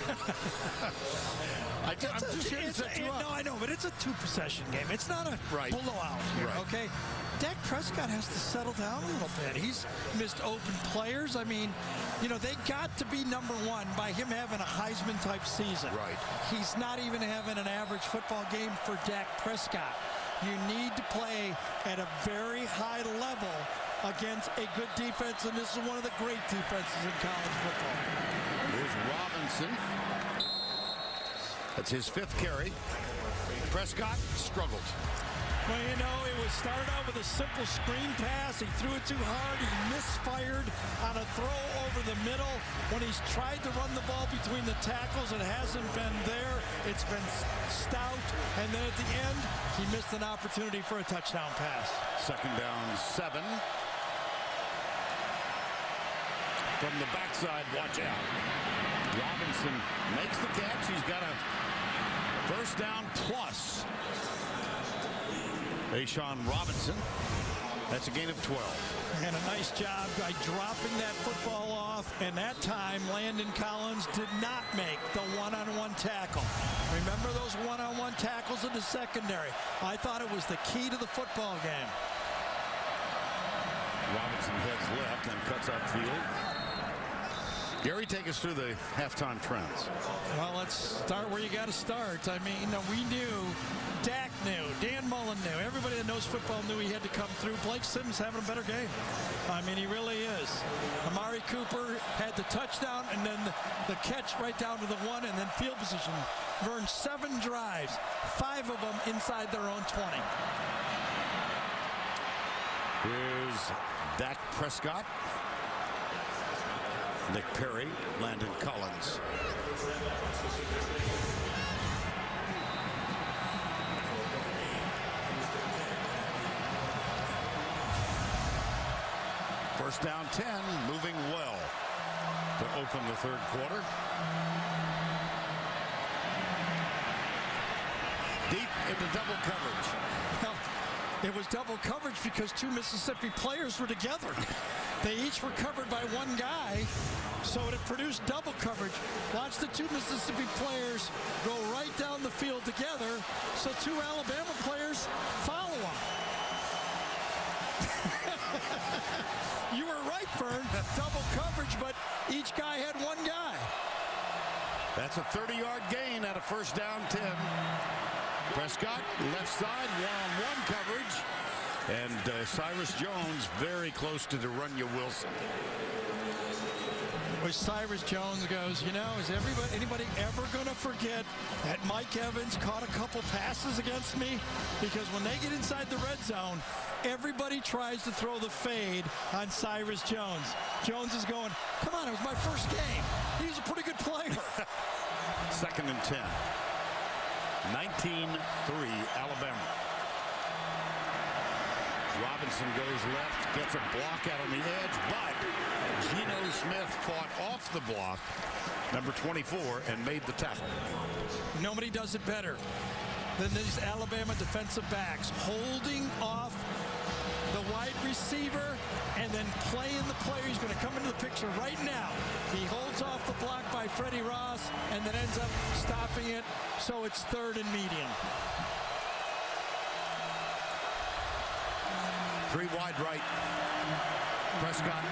I'm just here to set you up. No, I know, but it's a two-possession game. It's not a blowout here, okay? Dak Prescott has to settle down a little bit. He's missed open players. I mean, they got to be number one by him having a Heisman-type season. Right. He's not even having an average football game for Dak Prescott. You need to play at a very high level against a good defense, and this is one of the great defenses in college football. Here's Robinson. That's his fifth carry. Prescott struggled. Well, it was started out with a simple screen pass. He threw it too hard. He misfired on a throw over the middle. When he's tried to run the ball between the tackles, it hasn't been there. It's been stout. And then at the end, he missed an opportunity for a touchdown pass. Second down, 7. From the backside, watch out. Robinson makes the catch. He's got a first down plus. Ashawn Robinson. That's a gain of 12. And a nice job by dropping that football off. And that time, Landon Collins did not make the one-on-one tackle. Remember those one-on-one tackles in the secondary? I thought it was the key to the football game. Robinson heads left and cuts upfield. Gary, take us through the halftime trends. Well, let's start where you got to start. I mean, we knew, Dak knew, Dan Mullen knew, everybody that knows football knew he had to come through. Blake Sims having a better game. I mean, he really is. Amari Cooper had the touchdown and then the catch right down to the 1 and then field position. Vern, 7 drives, 5 of them inside their own 20. Here's Dak Prescott. Nick Perry, Landon Collins. First down 10, moving well to open the third quarter. Deep into double coverage. Well, it was double coverage because 2 Mississippi players were together. They each were covered by one guy, so it produced double coverage. Watch the 2 Mississippi players go right down the field together, so 2 Alabama players follow them. You were right, Fern. Double coverage, but each guy had one guy. That's a 30-yard gain at a first down 10. Prescott, left side, one-on-one coverage. And Cyrus Jones very close to the Runya Wilson. Where Cyrus Jones goes, is anybody ever going to forget that Mike Evans caught a couple passes against me? Because when they get inside the red zone, everybody tries to throw the fade on Cyrus Jones. Jones is going, come on, it was my first game. He's a pretty good player. Second and 10. 19-3 Alabama. Robinson goes left, gets a block out on the edge, but Geno Smith fought off the block, number 24, and made the tackle. Nobody does it better. than these Alabama defensive backs, holding off the wide receiver and then playing the player. He's going to come into the picture right now. He holds off the block by Freddie Ross and then ends up stopping it, so it's 3rd and medium. 3 wide right. Prescott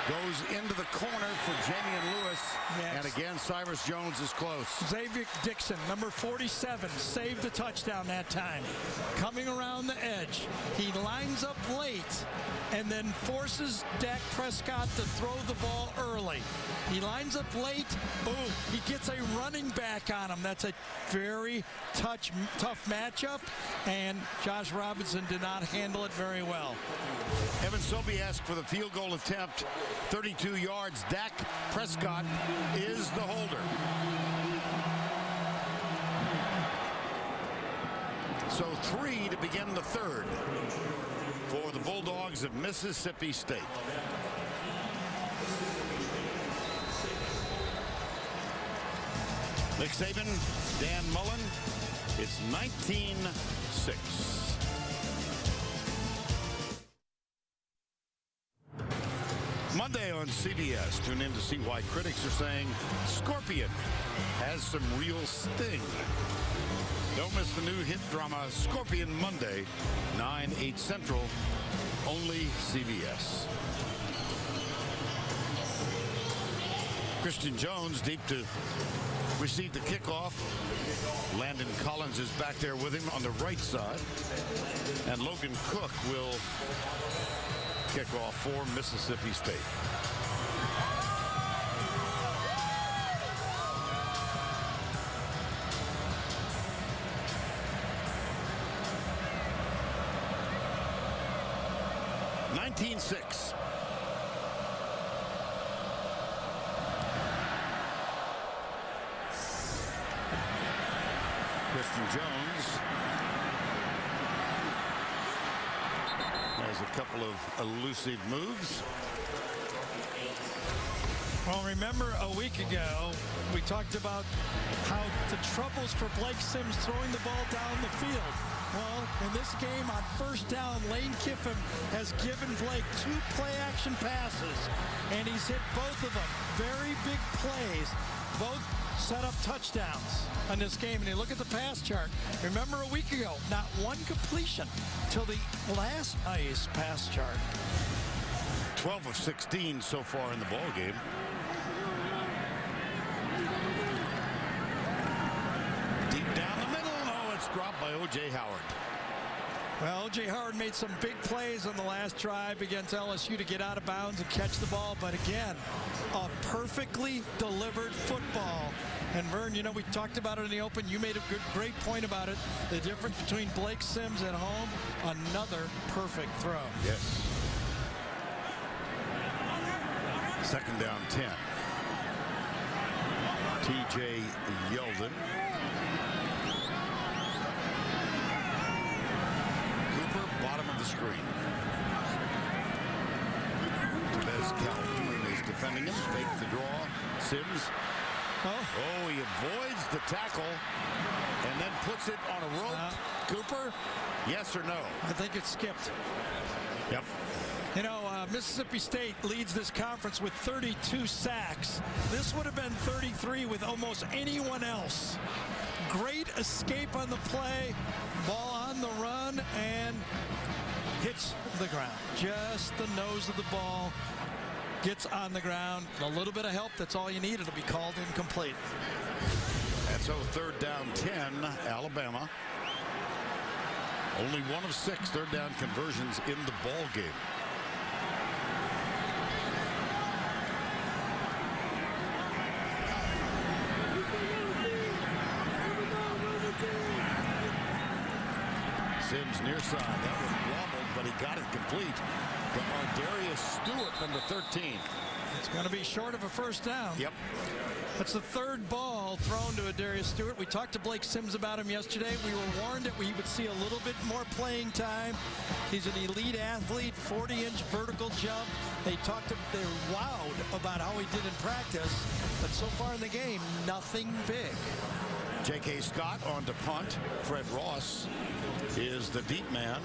goes into the corner for Jamian Lewis. Yes. And again, Cyrus Jones is close. Xavier Dixon, number 47, saved the touchdown that time. Coming around the edge, he lines up late and then forces Dak Prescott to throw the ball early. He lines up late, boom, he gets a running back on him. That's a very tough matchup, and Josh Robinson did not handle it very well. Evan Sobiesk for the field goal attempt, 32 yards. Dak Prescott is the holder. So 3 to begin the 3rd for the Bulldogs of Mississippi State. Nick Saban, Dan Mullen, it's 19-6. Monday on CBS. Tune in to see why critics are saying Scorpion has some real sting. Don't miss the new hit drama Scorpion Monday, 9, 8 Central, only CBS. Christian Jones deep to receive the kickoff. Landon Collins is back there with him on the right side. And Logan Cook will kick off for Mississippi State. (19-6). Christian Jones has a couple of elusive moves. Well, remember a week ago, we talked about how the troubles for Blake Sims throwing the ball down the field. Well, in this game on 1st down, Lane Kiffin has given Blake 2 play-action passes, and he's hit both of them. Very big plays. Both set up touchdowns on this game. And you look at the pass chart. Remember a week ago, not one completion till the last nice pass chart. 12 of 16 so far in the ball game. Deep down the middle. No, it's dropped by O.J. Howard. Well, O.J. Howard made some big plays on the last drive against LSU to get out of bounds and catch the ball. But again, a perfectly delivered football. And Vern, you know, we talked about it in the open. You made a great point about it. The difference between Blake Sims at home, another perfect throw. Yes. 2nd down 10. T.J. Yeldon. Cooper, bottom of the screen. Tevez Calhoun is defending him. Fake the draw. Sims. Oh, he avoids the tackle and then puts it on a rope. Cooper, yes or no? I think it's skipped. Yep. You know, Mississippi State leads this conference with 32 sacks. This would have been 33 with almost anyone else. Great escape on the play, ball on the run, and hits the ground. Just the nose of the ball gets on the ground. A little bit of help, that's all you need. It'll be called incomplete. And so 3rd down 10, Alabama. Only 1 of 6 3rd down conversions in the ball game. Sims near side. That was wobbled, but he got it complete to Ardarius Stewart, number 13. It's going to be short of a 1st down. Yep. That's the 3rd ball thrown to Ardarius Stewart. We talked to Blake Sims about him yesterday. We were warned that we would see a little bit more playing time. He's an elite athlete, 40-inch vertical jump. They were wowed about how he did in practice, but so far in the game, nothing big. J.K. Scott on to punt. Fred Ross is the deep man.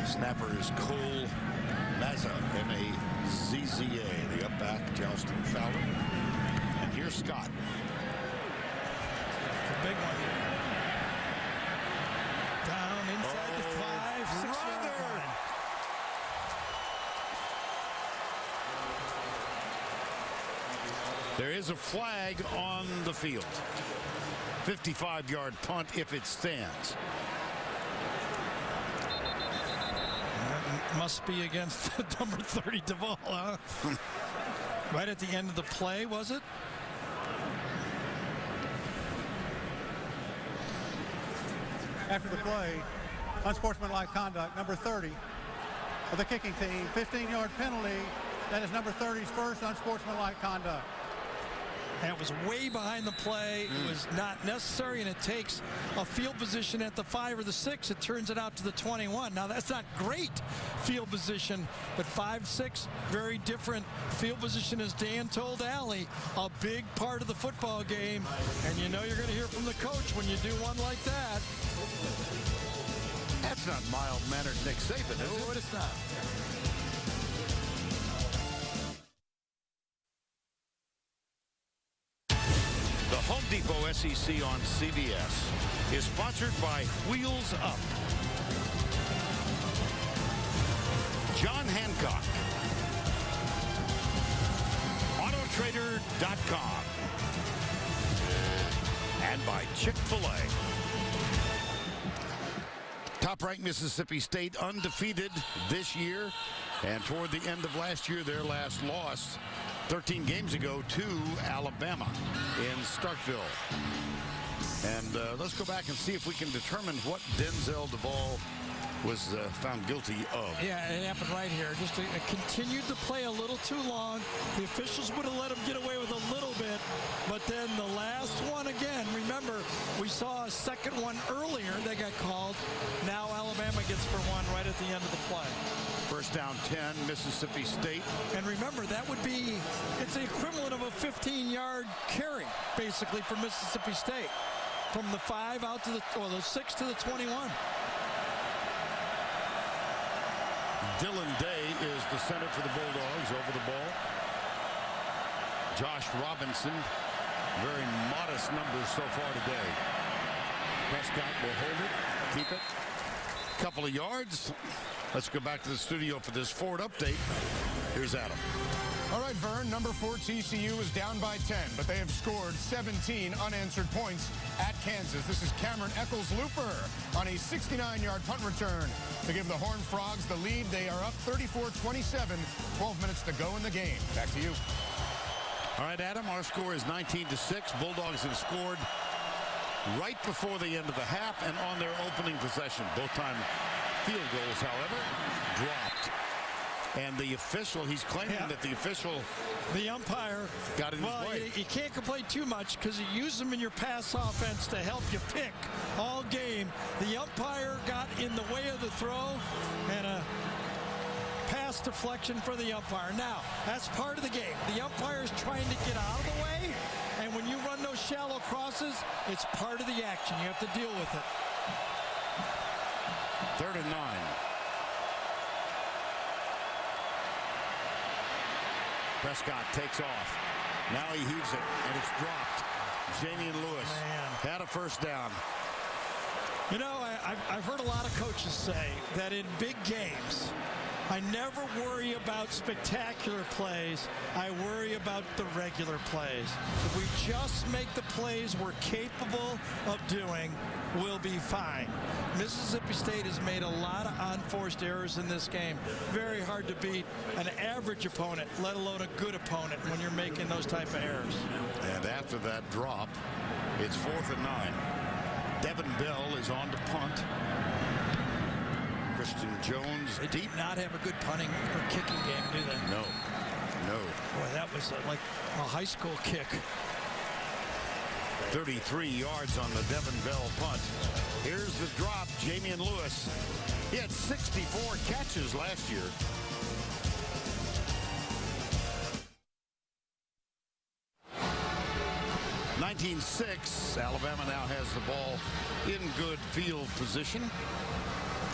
Snapper is Cole Mazza, M-A-Z-Z-A. The up back, Justin Fowler. And here's Scott. The big one. Down inside the 5, 6 yard line. There is a flag on the field. 55-yard punt if it stands. Must be against number 30 Duvall, huh? Right at the end of the play, was it? After the play, unsportsmanlike conduct, number 30 of the kicking team, 15-yard penalty. That is number 30's first unsportsmanlike conduct. And it was way behind the play. It was not necessary, and it takes a field position at the 5 or the 6. It turns it out to the 21. Now, that's not great field position, but 5-6, very different field position, as Dan told Allie, a big part of the football game. And you know you're going to hear from the coach when you do one like that. That's not mild-mannered Nick Saban, is it? No, it's not. The Home Depot SEC on CBS is sponsored by Wheels Up, John Hancock, Autotrader.com, and by Chick-fil-A. Top-ranked Mississippi State undefeated this year, and toward the end of last year, their last loss 13 games ago to Alabama in Starkville. And let's go back and see if we can determine what Denzel Duvall was found guilty of. Yeah, it happened right here. Just continued to play a little too long. The officials would have let him get away with a little bit, but then the last one again, remember, we saw a second one earlier that got called. Now Alabama gets for one right at the end of the play. First down 10, Mississippi State. And remember, that would be, it's the equivalent of a 15-yard carry, basically, for Mississippi State. From the 5 out to the 6 to the 21. Dylan Day is the center for the Bulldogs over the ball. Josh Robinson, very modest numbers so far today. Prescott will hold it, keep it. Couple of yards. Let's go back to the studio for this forward update. Here's Adam. All right, Vern, number 4 TCU is down by 10, but they have scored 17 unanswered points at Kansas. This is Cameron Eccles-Looper on a 69-yard punt return to give the Horned Frogs the lead. They are up 34-27, 12 minutes to go in the game. Back to you. All right, Adam, our score is 19-6. Bulldogs have scored right before the end of the half and on their opening possession. Both time field goals, however, dropped. And the official, he's claiming that the official, the umpire, got in his way. You can't complain too much because you use them in your pass offense to help you pick all game. The umpire got in the way of the throw, and a pass deflection for the umpire. Now, that's part of the game. The umpire is trying to get out of the way, and when you run those shallow crosses, it's part of the action. You have to deal with it. 3rd and 9. Prescott takes off. Now he heaves it, and it's dropped. Jamian Lewis had a first down. You know, I've heard a lot of coaches say that in big games, I never worry about spectacular plays. I worry about the regular plays. If we just make the plays we're capable of doing, we'll be fine. Mississippi State has made a lot of unforced errors in this game. Very hard to beat an average opponent, let alone a good opponent, when you're making those type of errors. And after that drop, it's 4th and 9. Devin Bell is on to punt. Christian Jones They deep. do not have a good punting or kicking game, do they? No. No. Boy, that was like a high school kick. 33 yards on the Devin Bell punt. Here's the drop, Jamian Lewis. He had 64 catches last year. Alabama now has the ball in good field position.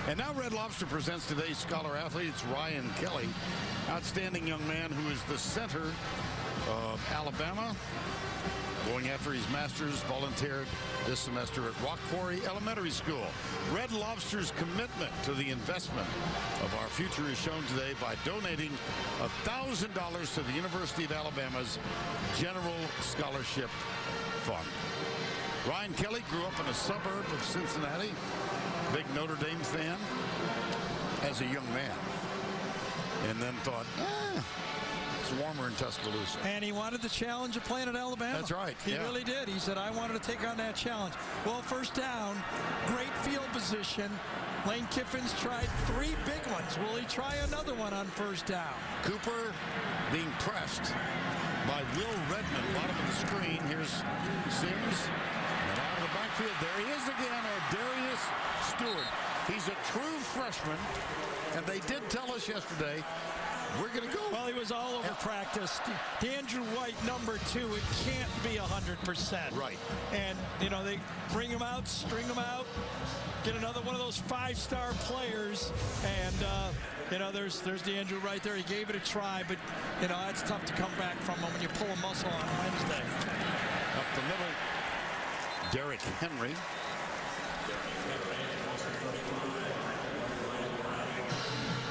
And now Red Lobster presents today's Scholar Athlete. It's Ryan Kelly, outstanding young man who is the center of Alabama. Going after his master's, volunteered this semester at Rock Quarry Elementary School. Red Lobster's commitment to the investment of our future is shown today by donating $1,000 to the University of Alabama's General Scholarship Fund. Ryan Kelly grew up in a suburb of Cincinnati, big Notre Dame fan as a young man, and then thought, it's warmer in Tuscaloosa. And he wanted the challenge of playing at Alabama. That's right. He really did. He said, I wanted to take on that challenge. Well, first down, great field position. Lane Kiffin's tried 3 big ones. Will he try another one on first down? Cooper being pressed by Will Redmond, bottom of the screen. Here's Sims. And out of the backfield, there he is again, Darius Stewart. He's a true freshman, and they did tell us yesterday, we're going to go. Well, he was all over practice. Andrew White, number 2, it can't be 100%. Right. And, you know, they bring him out, string him out, get another one of those 5-star players. And, you know, there's DeAndrew right there. He gave it a try, but, you know, it's tough to come back from him when you pull a muscle on Wednesday. Up the middle, Derrick Henry.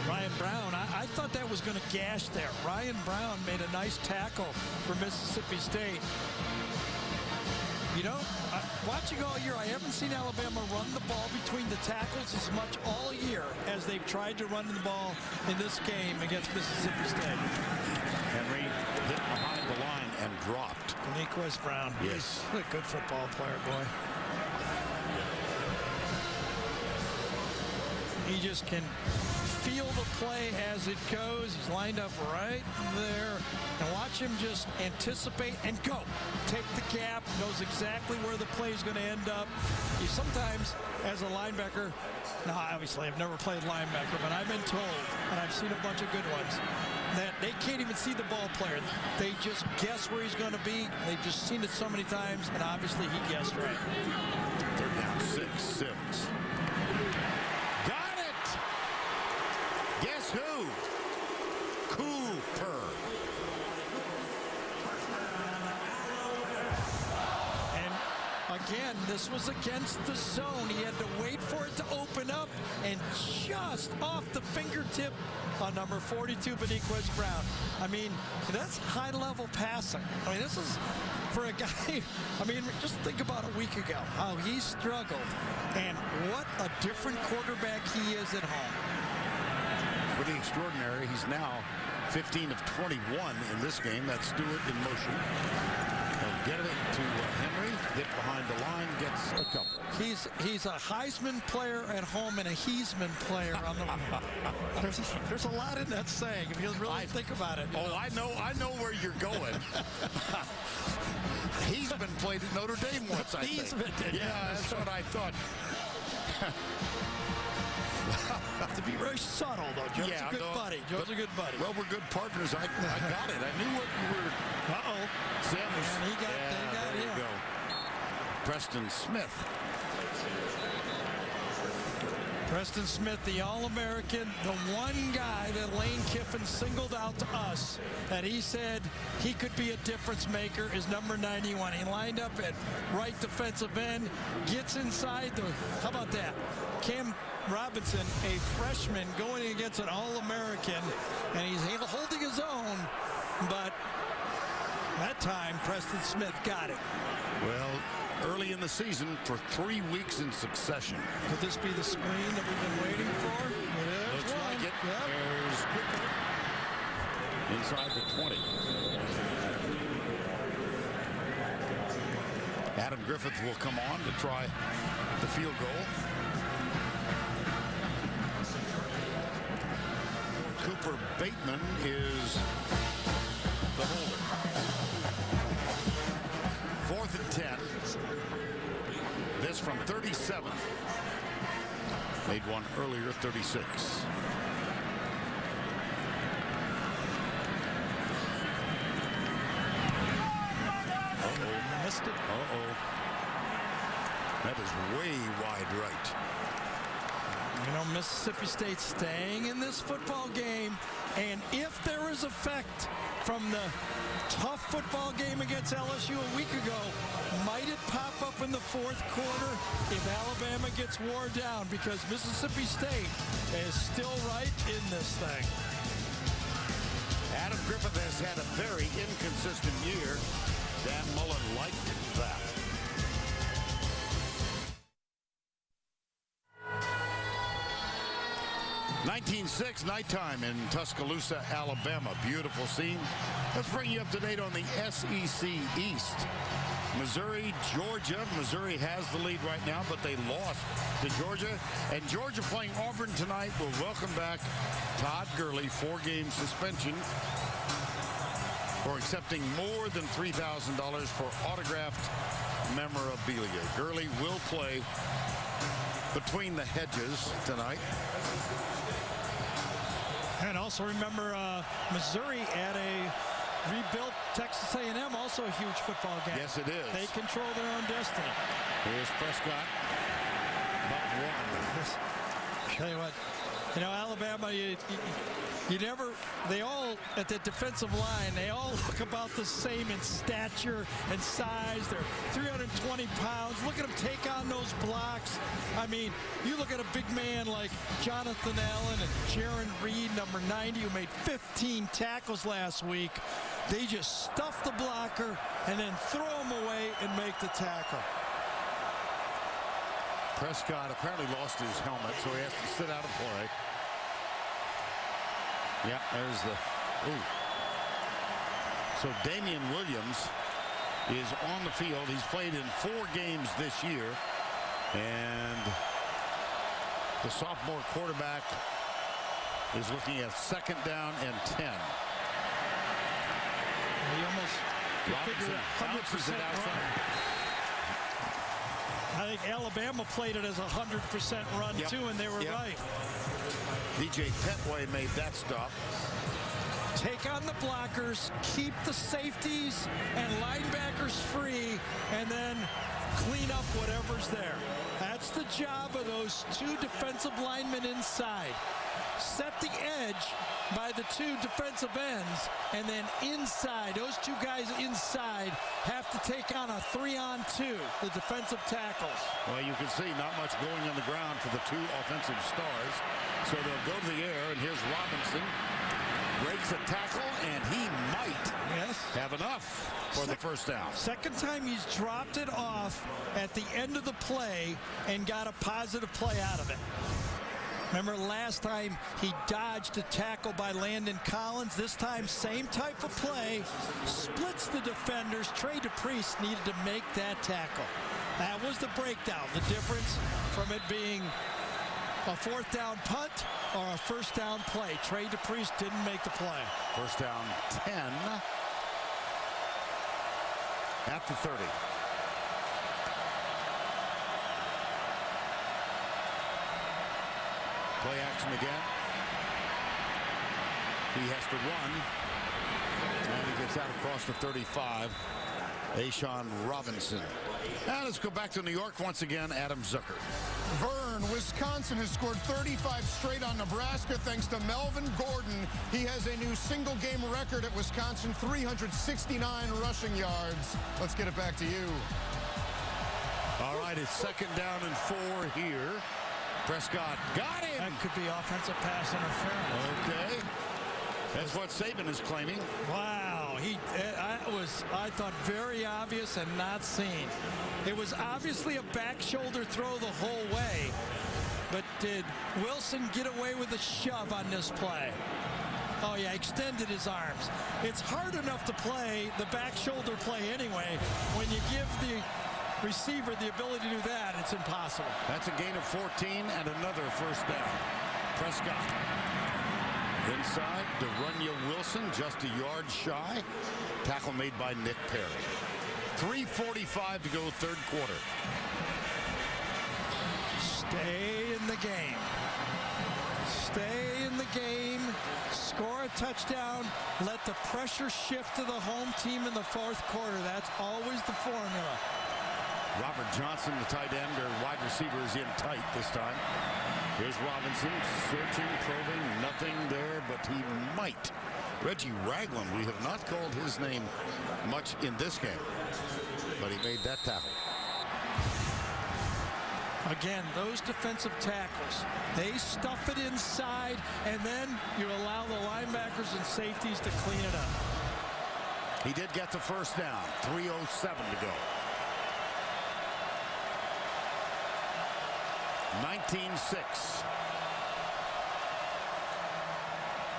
Ryan Brown, I thought that was going to gash there. Ryan Brown made a nice tackle for Mississippi State. You know, watching all year, I haven't seen Alabama run the ball between the tackles as much all year as they've tried to run the ball in this game against Mississippi State. Henry hit behind the line and dropped. Niquez Brown. Yes. He's a good football player, boy. He just can feel the play as it goes. He's lined up right there. And watch him just anticipate and go. Take the gap, knows exactly where the play is going to end up. You sometimes, as a linebacker, now obviously I've never played linebacker, but I've been told, and I've seen a bunch of good ones, that they can't even see the ball player. They just guess where he's going to be. They've just seen it so many times, and obviously he guessed right. They're down 6-6. Got it! Guess who? Cooper. And again, this was against the zone. He had to wait for it to open up, and just off the fingertip on number 42, Beniquez Brown. I mean, that's high-level passing. I mean, this is for a guy, I mean, just think about a week ago, how he struggled, and what a different quarterback he is at home. Pretty extraordinary. He's now 15 of 21 in this game. That's Stewart in motion. He'll get it to Henry. Get behind the line. Gets a couple. He's a Heisman player at home and a Heisman player on the. There's a lot in that saying if you really think about it. Oh, I know where you're going. He's been played at Notre Dame once, I think. Heisman did. Yeah, that's what I thought. To be very subtle, though. Joe's a good buddy. Joe's a good buddy. Well, we're good partners. I got it. I knew what you were. Uh-oh. Sims. And they got there him. you go. Preston Smith. Preston Smith, the All-American, the one guy that Lane Kiffin singled out to us that he said he could be a difference maker is number 91. He lined up at right defensive end, gets inside the, how about that? Cam Robinson, a freshman going against an All-American, and he's holding his own, but that time Preston Smith got it. Well, early in the season for 3 weeks in succession. Could this be the screen that we've been waiting for? Looks like it. Yep. There's Cooper inside the 20. Adam Griffith will come on to try the field goal. Cooper Bateman is the holder. 4th and 10. 37. Made one earlier, 36. Missed it. That is way wide right. You know, Mississippi State staying in this football game, and if there is effect from the tough football game against LSU a week ago, might it pop up in the fourth quarter if Alabama gets wore down, because Mississippi State is still right in this thing. Adam Griffith has had a very inconsistent year. Dan Mullen liked that. (1906) nighttime in Tuscaloosa, Alabama. Beautiful scene. Let's bring you up to date on the SEC East. Missouri, Georgia. Missouri has the lead right now, but they lost to Georgia. And Georgia playing Auburn tonight will welcome back Todd Gurley, 4-game suspension for accepting more than $3,000 for autographed memorabilia. Gurley will play between the hedges tonight. And also remember, Missouri at a rebuilt Texas A&M, also a huge football game. Yes, it is. They control their own destiny. Here's Prescott. But one. Tell you what, you know, Alabama, you never, they all, at the defensive line, they all look about the same in stature and size. They're 320 pounds. Look at them take on those blocks. I mean, you look at a big man like Jonathan Allen and Jaron Reed, number 90, who made 15 tackles last week. They just stuff the blocker and then throw him away and make the tackle. Prescott apparently lost his helmet, so he has to sit out of play. Yeah, there's the... Ooh. So Damian Williams is on the field. He's played in 4 games this year. And the sophomore quarterback is looking at 2nd down and 10. He almost figured 100% run. I think Alabama played it as a 100% run, too, and they were right. DJ Petway made that stop. Take on the blockers, keep the safeties and linebackers free, and then clean up whatever's there. That's the job of those 2 defensive linemen inside. Set the edge by the 2 defensive ends, and then inside, those 2 guys inside have to take on a 3-on-2, the defensive tackles. Well, you can see not much going on the ground for the 2 offensive stars. So they'll go to the air, and here's Robinson. Breaks a tackle, and he might have enough for the first down. Second time he's dropped it off at the end of the play and got a positive play out of it. Remember last time he dodged a tackle by Landon Collins. This time, same type of play. Splits the defenders. Trey DePriest needed to make that tackle. That was the breakdown. The difference from it being a 4th down punt or a 1st down play. Trey DePriest didn't make the play. 1st down 10 at the 30. Play action again. He has to run. And he gets out across the 35. A'Shawn Robinson. Now let's go back to New York once again. Adam Zucker. Vern, Wisconsin has scored 35 straight on Nebraska thanks to Melvin Gordon. He has a new single-game record at Wisconsin, 369 rushing yards. Let's get it back to you. All right, it's 2nd down and 4 here. Prescott got him. That could be offensive pass interference. Okay. That's what Saban is claiming. Wow, I thought very obvious and not seen. It was obviously a back shoulder throw the whole way, but did Wilson get away with a shove on this play? Oh yeah, extended his arms. It's hard enough to play the back shoulder play anyway. When you give the receiver the ability to do that, it's impossible. That's a gain of 14 and another 1st down. Prescott. Inside, De'Runnya Wilson, just a yard shy. Tackle made by Nick Perry. 3:45 to go, 3rd quarter. Stay in the game. Stay in the game. Score a touchdown. Let the pressure shift to the home team in the fourth quarter. That's always the formula. Robert Johnson, the tight end or wide receiver, is in tight this time. Here's Robinson searching, probing, nothing there, but he might. Reggie Ragland, we have not called his name much in this game, but he made that tackle. Again, those defensive tackles, they stuff it inside, and then you allow the linebackers and safeties to clean it up. He did get the first down. 3:07 to go. 19-6.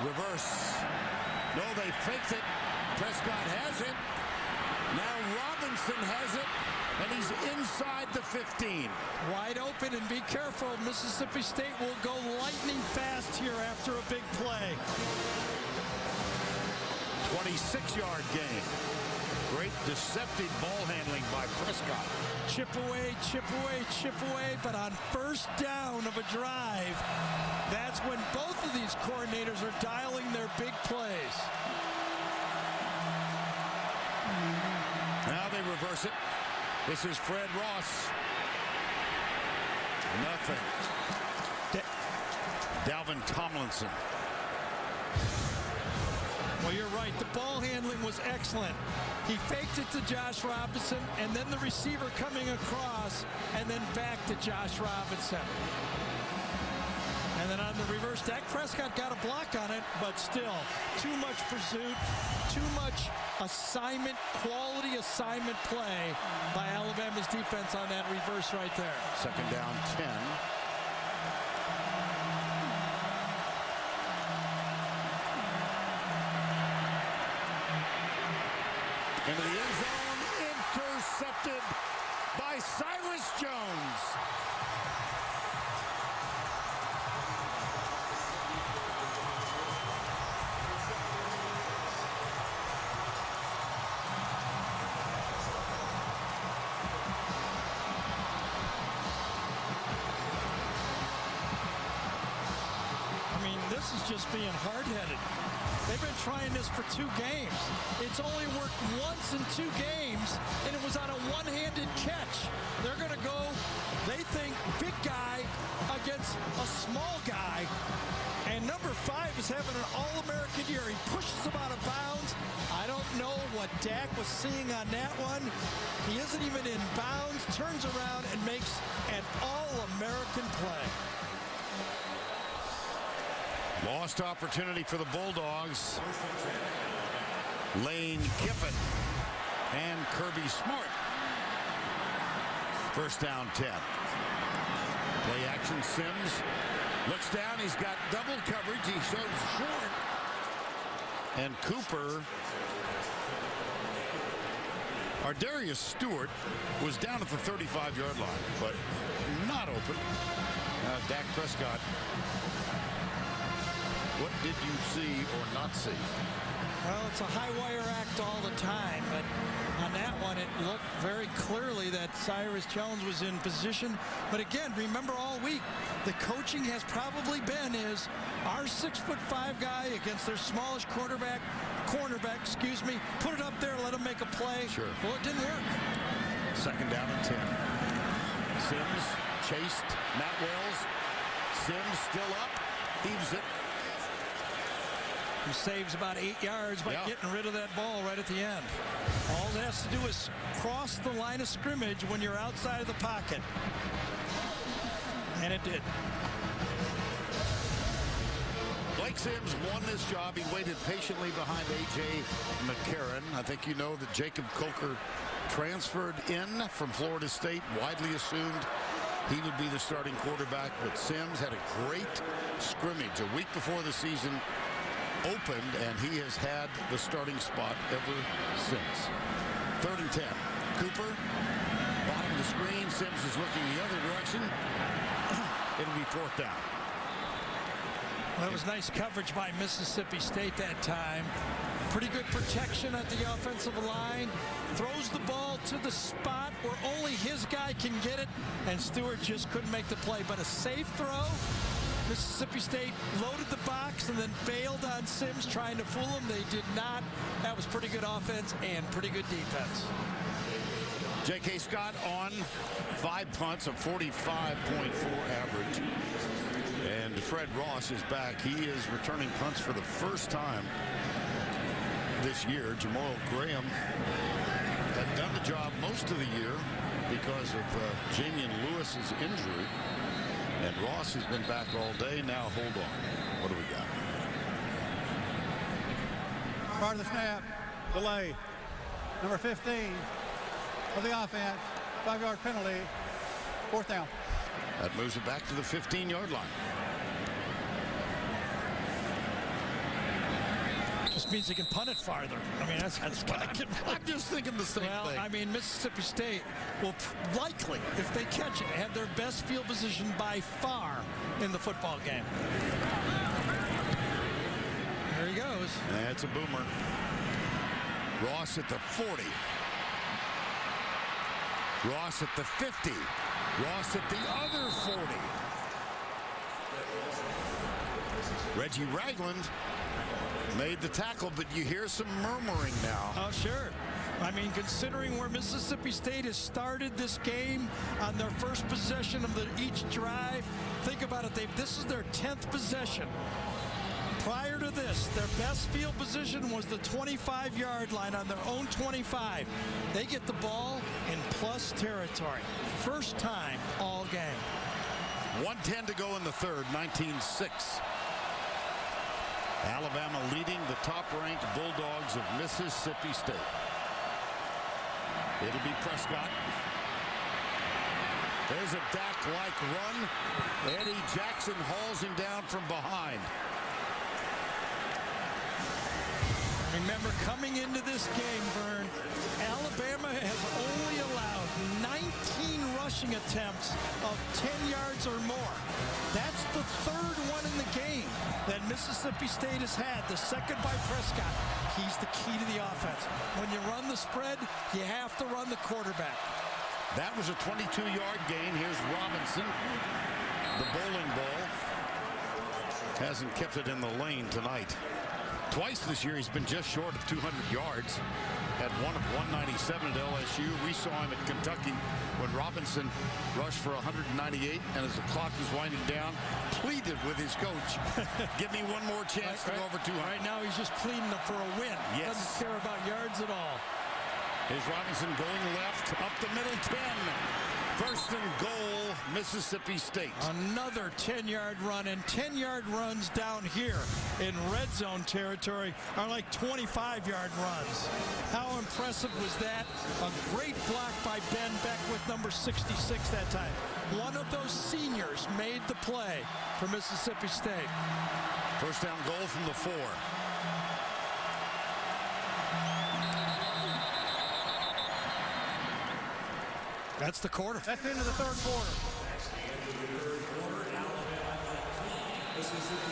Reverse. No, they faked it. Prescott has it. Now Robinson has it, and he's inside the 15. Wide open, and be careful. Mississippi State will go lightning fast here after a big play. 26-yard gain. Great deceptive ball handling by Prescott. Chip away, chip away, chip away, but on first down of a drive, that's when both of these coordinators are dialing their big plays. Now they reverse it. This is Fred Ross. Nothing. Dalvin Tomlinson. Well, you're right. The ball handling was excellent. He faked it to Josh Robinson, and then the receiver coming across, and then back to Josh Robinson. And then on the reverse, Dak Prescott got a block on it, but still, too much pursuit, too much assignment, quality assignment play by Alabama's defense on that reverse right there. Second down, 10. Into the end zone, intercepted by Cyrus Jones. I mean, this is just being hard-headed. They've been trying this for 2 games. It's only worked once in 2 games, and it was on a one-handed catch. They're going to go, they think, big guy against a small guy. And number 5 is having an All-American year. He pushes him out of bounds. I don't know what Dak was seeing on that one. He isn't even in bounds, turns around and makes an All-American play. Lost opportunity for the Bulldogs. Lane Kiffin and Kirby Smart. First down, 10. Play action, Sims looks down. He's got double coverage. He shows short. And Cooper, Ardarius Stewart, was down at the 35-yard line, but not open. Dak Prescott. What did you see or not see? Well, it's a high wire act all the time, but on that one, it looked very clearly that Cyrus Jones was in position. But again, remember all week, the coaching has probably been is our 6'5" guy against their smallest cornerback, excuse me, put it up there, let him make a play. Sure. Well, it didn't work. Second down and 10. Sims chased Matt Wells. Sims still up, heaves it. He saves about 8 yards by getting rid of that ball right at the end. All it has to do is cross the line of scrimmage when you're outside of the pocket. And it did. Blake Sims won this job. He waited patiently behind A.J. McCarron. I think you know that Jacob Coker transferred in from Florida State, widely assumed he would be the starting quarterback, but Sims had a great scrimmage a week before the season opened, and he has had the starting spot ever since. 3rd and 10. Cooper, bottom of the screen. Sims is looking the other direction. It'll be 4th down. Well, that was nice coverage by Mississippi State that time. Pretty good protection at the offensive line. Throws the ball to the spot where only his guy can get it, and Stewart just couldn't make the play. But a safe throw. Mississippi State loaded the box and then bailed on Sims trying to fool him. They did not. That was pretty good offense and pretty good defense. J.K. Scott on 5 punts, a 45.4 average. And Fred Ross is back. He is returning punts for the first time this year. Jamal Graham had done the job most of the year because of Jamian Lewis's injury. And Ross has been back all day. Now, hold on. What do we got? Part of the snap, delay. Number 15 of the offense, 5-yard penalty, 4th down. That moves it back to the 15-yard line. This means they can punt it farther. I mean, that's what I can. I'm just thinking the same thing. I mean, Mississippi State will likely, if they catch it, have their best field position by far in the football game. There he goes. That's a boomer. Ross at the 40. Ross at the 50. Ross at the other 40. Reggie Ragland made the tackle, but you hear some murmuring now. Oh, sure. I mean, considering where Mississippi State has started this game on their first possession of each drive, think about it. This is their 10th possession. Prior to this, their best field position was the 25-yard line on their own 25. They get the ball in plus territory. First time all game. 1:10 to go in the third, 19-6. Alabama leading the top-ranked Bulldogs of Mississippi State. It'll be Prescott. There's a Dak-like run. Eddie Jackson hauls him down from behind. Remember, coming into this game, Vern, Alabama has only allowed 19 rushing attempts of 10 yards or more. That's the third one in the game that Mississippi State has had, the second by Prescott. He's the key to the offense. When you run the spread, you have to run the quarterback. That was a 22-yard gain. Here's Robinson. The bowling ball hasn't kept it in the lane tonight. Twice this year he's been just short of 200 yards. Had one of 197 at LSU. We saw him at Kentucky when Robinson rushed for 198, and as the clock was winding down, pleaded with his coach, give me one more chance to go over 200. Right now he's just pleading for a win. Yes. Doesn't care about yards at all. Here's Robinson going left, up the middle, 10. First and goal, Mississippi State. Another 10-yard run, and 10-yard runs down here in red zone territory are like 25-yard runs. How impressive was that? A great block by Ben Beckwith, number 66 that time. One of those seniors made the play for Mississippi State. First down goal from the 4. That's the quarter. That's into the third quarter.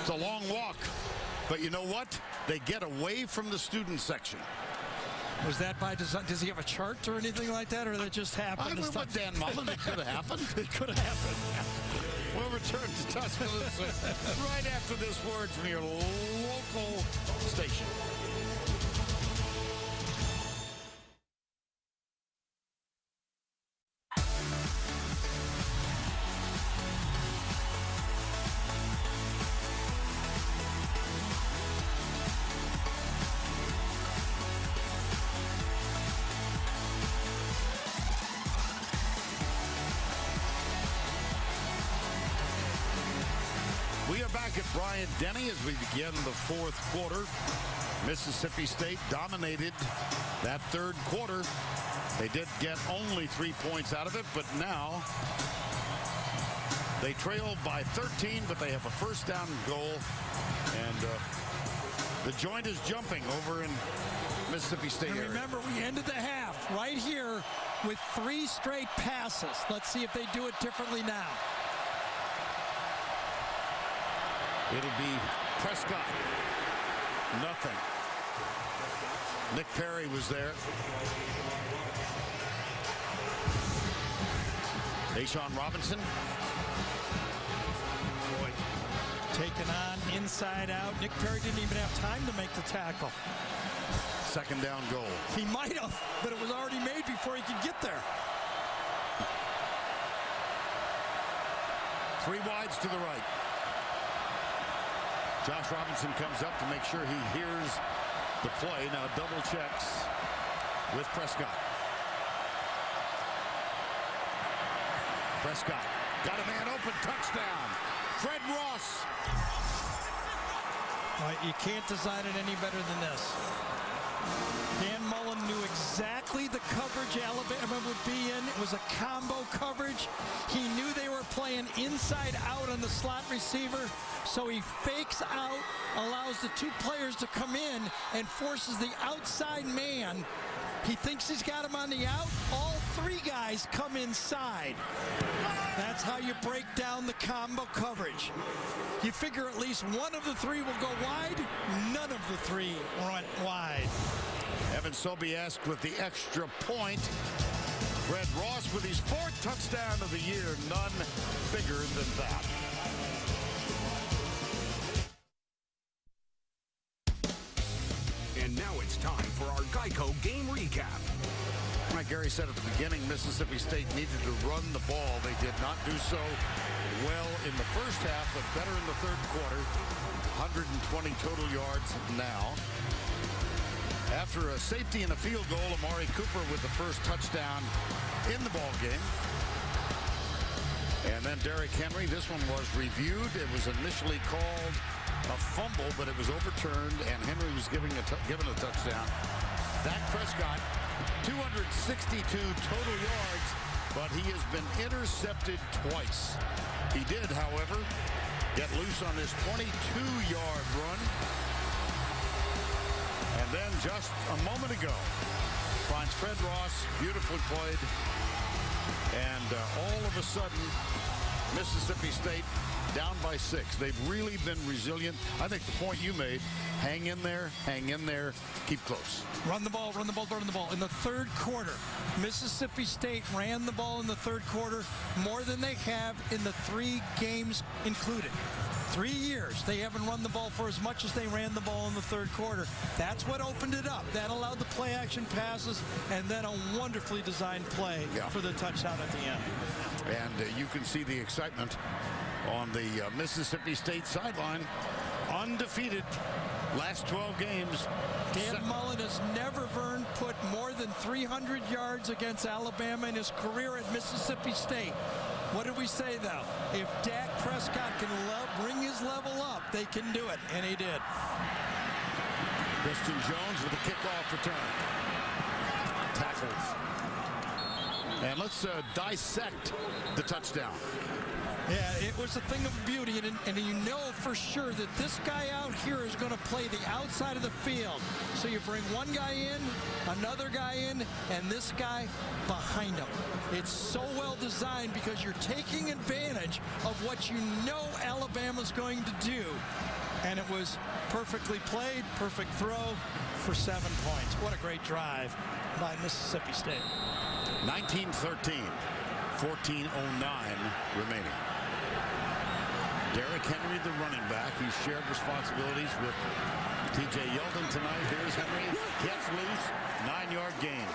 It's a long walk, but you know what? They get away from the student section. Was that by design? Does he have a chart or anything like that, or did it just happen? I went with Dan Mullen. It could have happened. It could have happened. We'll return to Tuscaloosa right after this word from your local station. We are back at Bryant-Denny as we begin the fourth quarter. Mississippi State dominated that third quarter. They did get only 3 points out of it, but now they trail by 13, but they have a first down goal. And the joint is jumping over in Mississippi State And area. remember, we ended the half right here with 3 straight passes. Let's see if they do it differently now. It'll be Prescott. Nothing. Nick Perry was there. Deshaun Robinson. Taken on inside out. Nick Perry didn't even have time to make the tackle. Second down goal. He might have, but it was already made before he could get there. 3 wides to the right. Josh Robinson comes up to make sure he hears the play. Now double checks with Prescott. Prescott got a man open, touchdown. Fred Ross. You can't design it any better than this. Dan Mullen knew exactly the coverage Alabama would be in. It was a combo coverage. He knew they were playing inside out on the slot receiver, so he fakes out, allows the 2 players to come in, and forces the outside man. He thinks he's got him on the out. All 3 guys come inside. That's how you break down the combo coverage. You figure at least one of the 3 will go wide. None of the 3 went wide. Evan Sobiesk with the extra point. Fred Ross with his 4th touchdown of the year. None bigger than that. And now it's time for our Geico game recap. Like Gary said at the beginning, Mississippi State needed to run the ball. They did not do so well in the first half, but better in the third quarter. 120 total yards now. After a safety and a field goal, Amari Cooper with the first touchdown in the ball game. And then Derrick Henry, this one was reviewed. It was initially called a fumble, but it was overturned, and Henry was given a touchdown. Dak Prescott, 262 total yards, but he has been intercepted twice. He did, however, get loose on this 22-yard run. And then just a moment ago, finds Fred Ross, beautifully played. And all of a sudden, Mississippi State down by 6. They've really been resilient. I think the point you made, hang in there, keep close. Run the ball, run the ball, run the ball. In the third quarter, Mississippi State ran the ball in the third quarter more than they have in the 3 games included. 3 years, they haven't run the ball for as much as they ran the ball in the third quarter. That's what opened it up. That allowed the play action passes and then a wonderfully designed play for the touchdown at the end. And you can see the excitement on the Mississippi State sideline. Undefeated last 12 games. Dan Mullen has never put more than 300 yards against Alabama in his career at Mississippi State. What did we say, though? If Dak Prescott can bring his level up, they can do it, and he did. Christian Jones with a kickoff return. Tackles. And let's dissect the touchdown. Yeah, it was a thing of beauty, and you know for sure that this guy out here is going to play the outside of the field. So you bring one guy in, another guy in, and this guy behind him. It's so well designed because you're taking advantage of what you know Alabama's going to do. And it was perfectly played, perfect throw for 7 points. What a great drive by Mississippi State. 19-13, 14:09 remaining. Derrick Henry, the running back, who shared responsibilities with T.J. Yeldon tonight. Here's Henry, gets loose, 9-yard gain.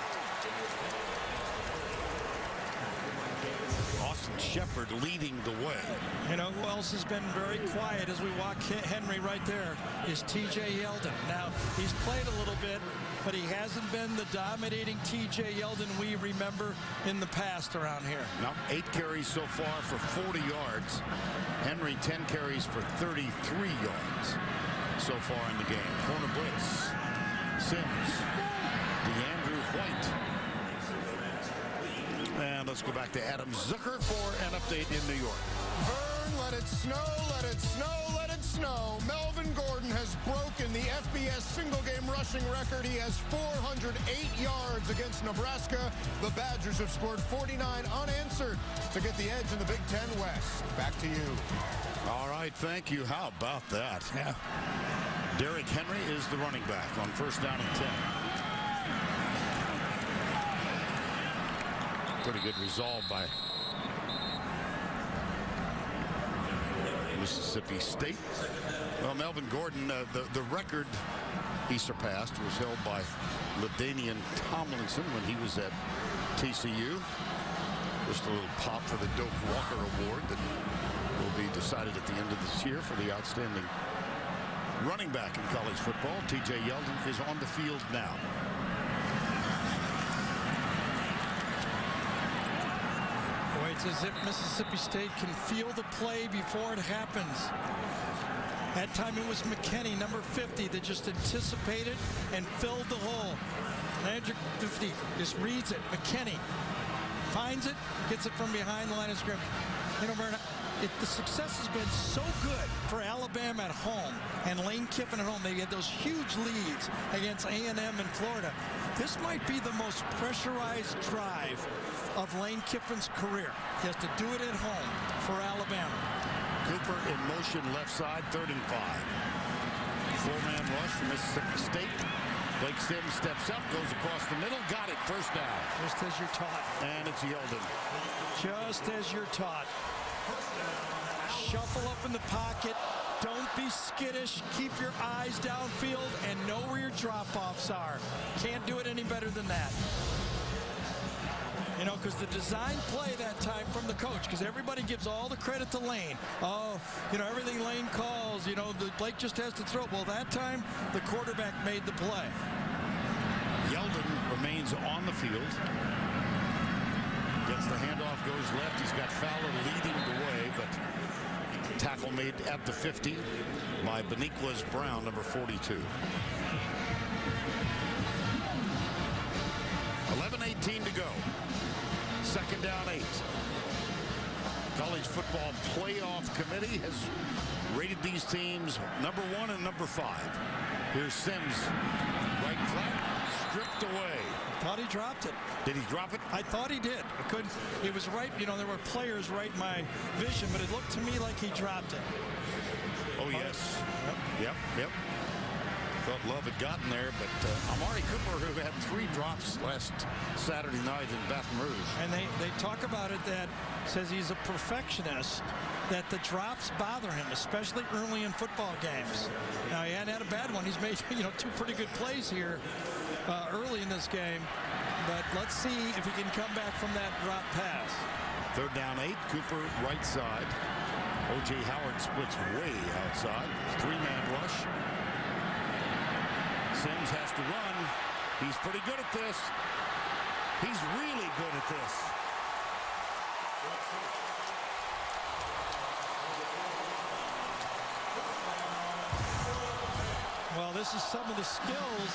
Austin Shepard leading the way. You know who else has been very quiet as we walk Henry right there is T.J. Yeldon. Now, he's played a little bit, but he hasn't been the dominating T.J. Yeldon we remember in the past around here. Now, 8 carries so far for 40 yards. Henry, 10 carries for 33 yards so far in the game. Corner blitz. Sims. DeAndrew White. And let's go back to Adam Zucker for an update in New York. Vern, let it snow, let it snow, let it snow. Melvin Gordon has broken the FBS single-game rushing record. He has 408 yards against Nebraska. The Badgers have scored 49 unanswered to get the edge in the Big Ten West. Back to you. All right, thank you. How about that? Yeah. Derrick Henry is the running back on first down and 10. Pretty good resolve by Mississippi State. Well, Melvin Gordon, the record he surpassed was held by LaDainian Tomlinson when he was at TCU. Just a little pop for the Doak Walker Award that will be decided at the end of this year for the outstanding running back in college football. TJ Yeldon is on the field now. Boy, it's as if Mississippi State can feel the play before it happens. That time it was McKinney, number 50, that just anticipated and filled the hole. Landry 50 just reads it. McKinney finds it, gets it from behind the line of scrimmage. You know, Bernard, the success has been so good for Alabama at home and Lane Kiffin at home. They had those huge leads against A&M in Florida. This might be the most pressurized drive of Lane Kiffin's career. He has to do it at home for Alabama. Cooper in motion left side, 3rd and 5. 4-man rush for Mississippi State. Blake Sims steps up, goes across the middle, got it, 1st down. Just as you're taught. And it's Yeldon. Just as you're taught. Shuffle up in the pocket. Don't be skittish. Keep your eyes downfield and know where your drop-offs are. Can't do it any better than that. You know, because the design play that time from the coach, because everybody gives all the credit to Lane. Oh, you know, everything Lane calls, you know, Blake just has to throw. Well, that time, the quarterback made the play. Yeldon remains on the field. Gets the handoff, goes left. He's got Fowler leading the way, but tackle made at the 50 by Beniquez Brown, number 42. 11:18 to go. 2nd down 8. College Football Playoff Committee has rated these teams number 1 and number 5. Here's Sims, right flat, stripped away. Thought he dropped it. Did he drop it? I thought he did. I couldn't. It was right. You know, there were players right in my vision, but it looked to me like he dropped it. Oh, yes. Yep. Thought Love had gotten there, but Amari Cooper, who had 3 drops last Saturday night in Baton Rouge. And they talk about it, that says he's a perfectionist, that the drops bother him, especially early in football games. Now, he hadn't had a bad one. He's made, you know, 2 pretty good plays here early in this game. But let's see if he can come back from that drop pass. 3rd down 8. Cooper right side. O.J. Howard splits way outside. 3-man rush. Sims has to run. He's pretty good at this. He's really good at this. Well, this is some of the skills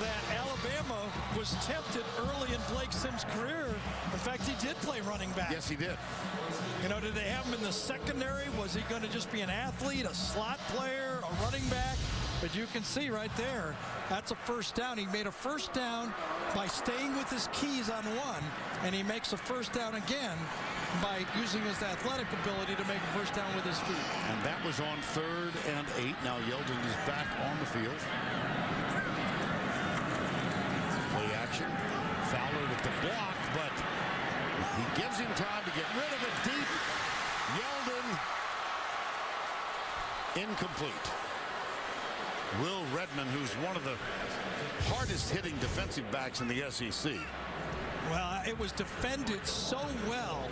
that Alabama was tempted early in Blake Sims' career. In fact, he did play running back. Yes, he did. You know, did they have him in the secondary? Was he going to just be an athlete, a slot player, a running back? But you can see right there, that's a 1st down. He made a 1st down by staying with his keys on 1, and he makes a 1st down again by using his athletic ability to make a 1st down with his feet. And that was on 3rd and 8. Now Yeldon is back on the field. Play action. Fowler with the block, but he gives him time to get rid of it deep. Yeldon incomplete. Will Redmond, who's one of the hardest hitting defensive backs in the SEC. Well, it was defended so well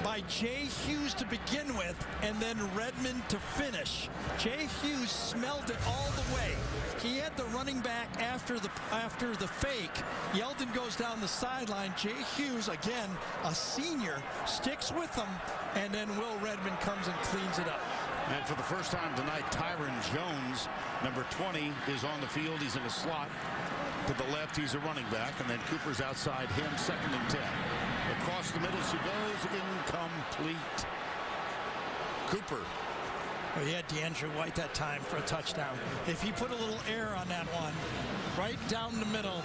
by Jay Hughes to begin with, and then Redmond to finish. Jay Hughes smelled it all the way. He had the running back after the fake. Yeldon goes down the sideline. Jay Hughes, again, a senior, sticks with him, and then Will Redmond comes and cleans it up. And for the first time tonight, Tyron Jones, number 20, is on the field. He's in a slot. To the left, he's a running back, and then Cooper's outside him, 2nd and 10. Across the middle she goes, incomplete. Cooper. Well, he had DeAndre White that time for a touchdown. If he put a little air on that one, right down the middle,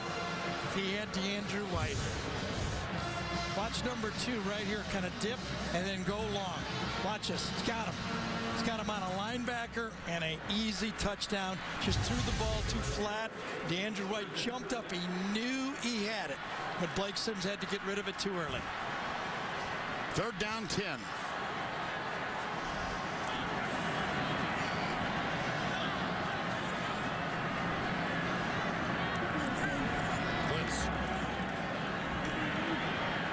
he had DeAndre White. Watch number 2 right here, kind of dip and then go long. Watch this. He's got him. He's got him on a linebacker and an easy touchdown. Just threw the ball too flat. DeAndre White jumped up. He knew he had it, but Blake Sims had to get rid of it too early. 3rd down 10. Blitz.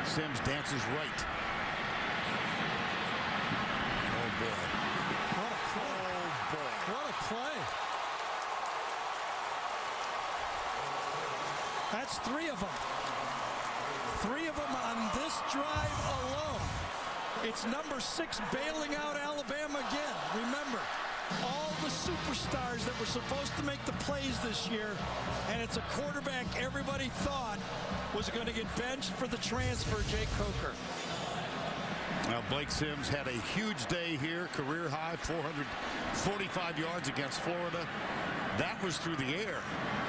Sims dances right. Oh boy. What a play. Oh boy. What a play. That's 3 of them. 3 of them on this drive alone. It's number 6 bailing out Alabama again. Remember, all the superstars that were supposed to make the plays this year, and it's a quarterback everybody thought was going to get benched for the transfer, Jake Coker. Now, Blake Sims had a huge day here, career high, 445 yards against Florida. That was through the air,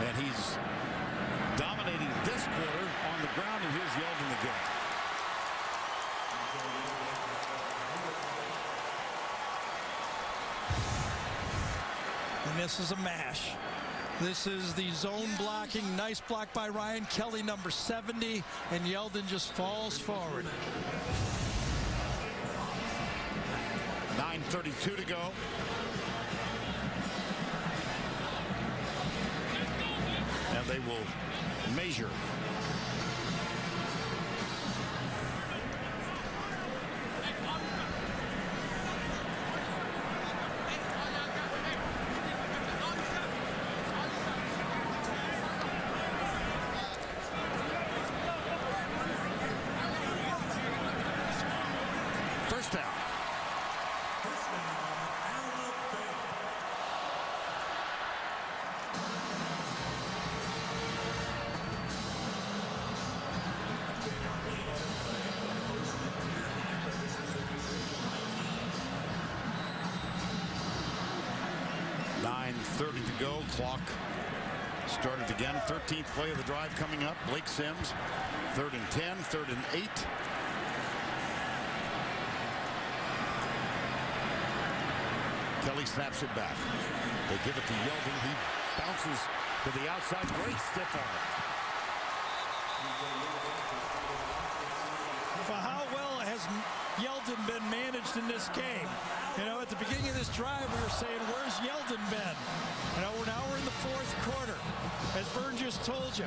and he's dominating this quarter on the ground, and here's Yeldon again. And this is a mash. This is the zone blocking. Nice block by Ryan Kelly, number 70, and Yeldon just falls forward. 9:32 to go. And they will measure. First down. .30 to go. Clock started again. 13th play of the drive coming up. Blake Sims. 3rd and 10. 3rd and 8. Kelly snaps it back. They give it to Yeldon. He bounces to the outside. Great stiff arm. Well, how well has Yeldon been managed in this game? You know, at the beginning of this drive, we were saying, where's Yeldon been? You know, now we're in the 4th quarter. As Vern just told you,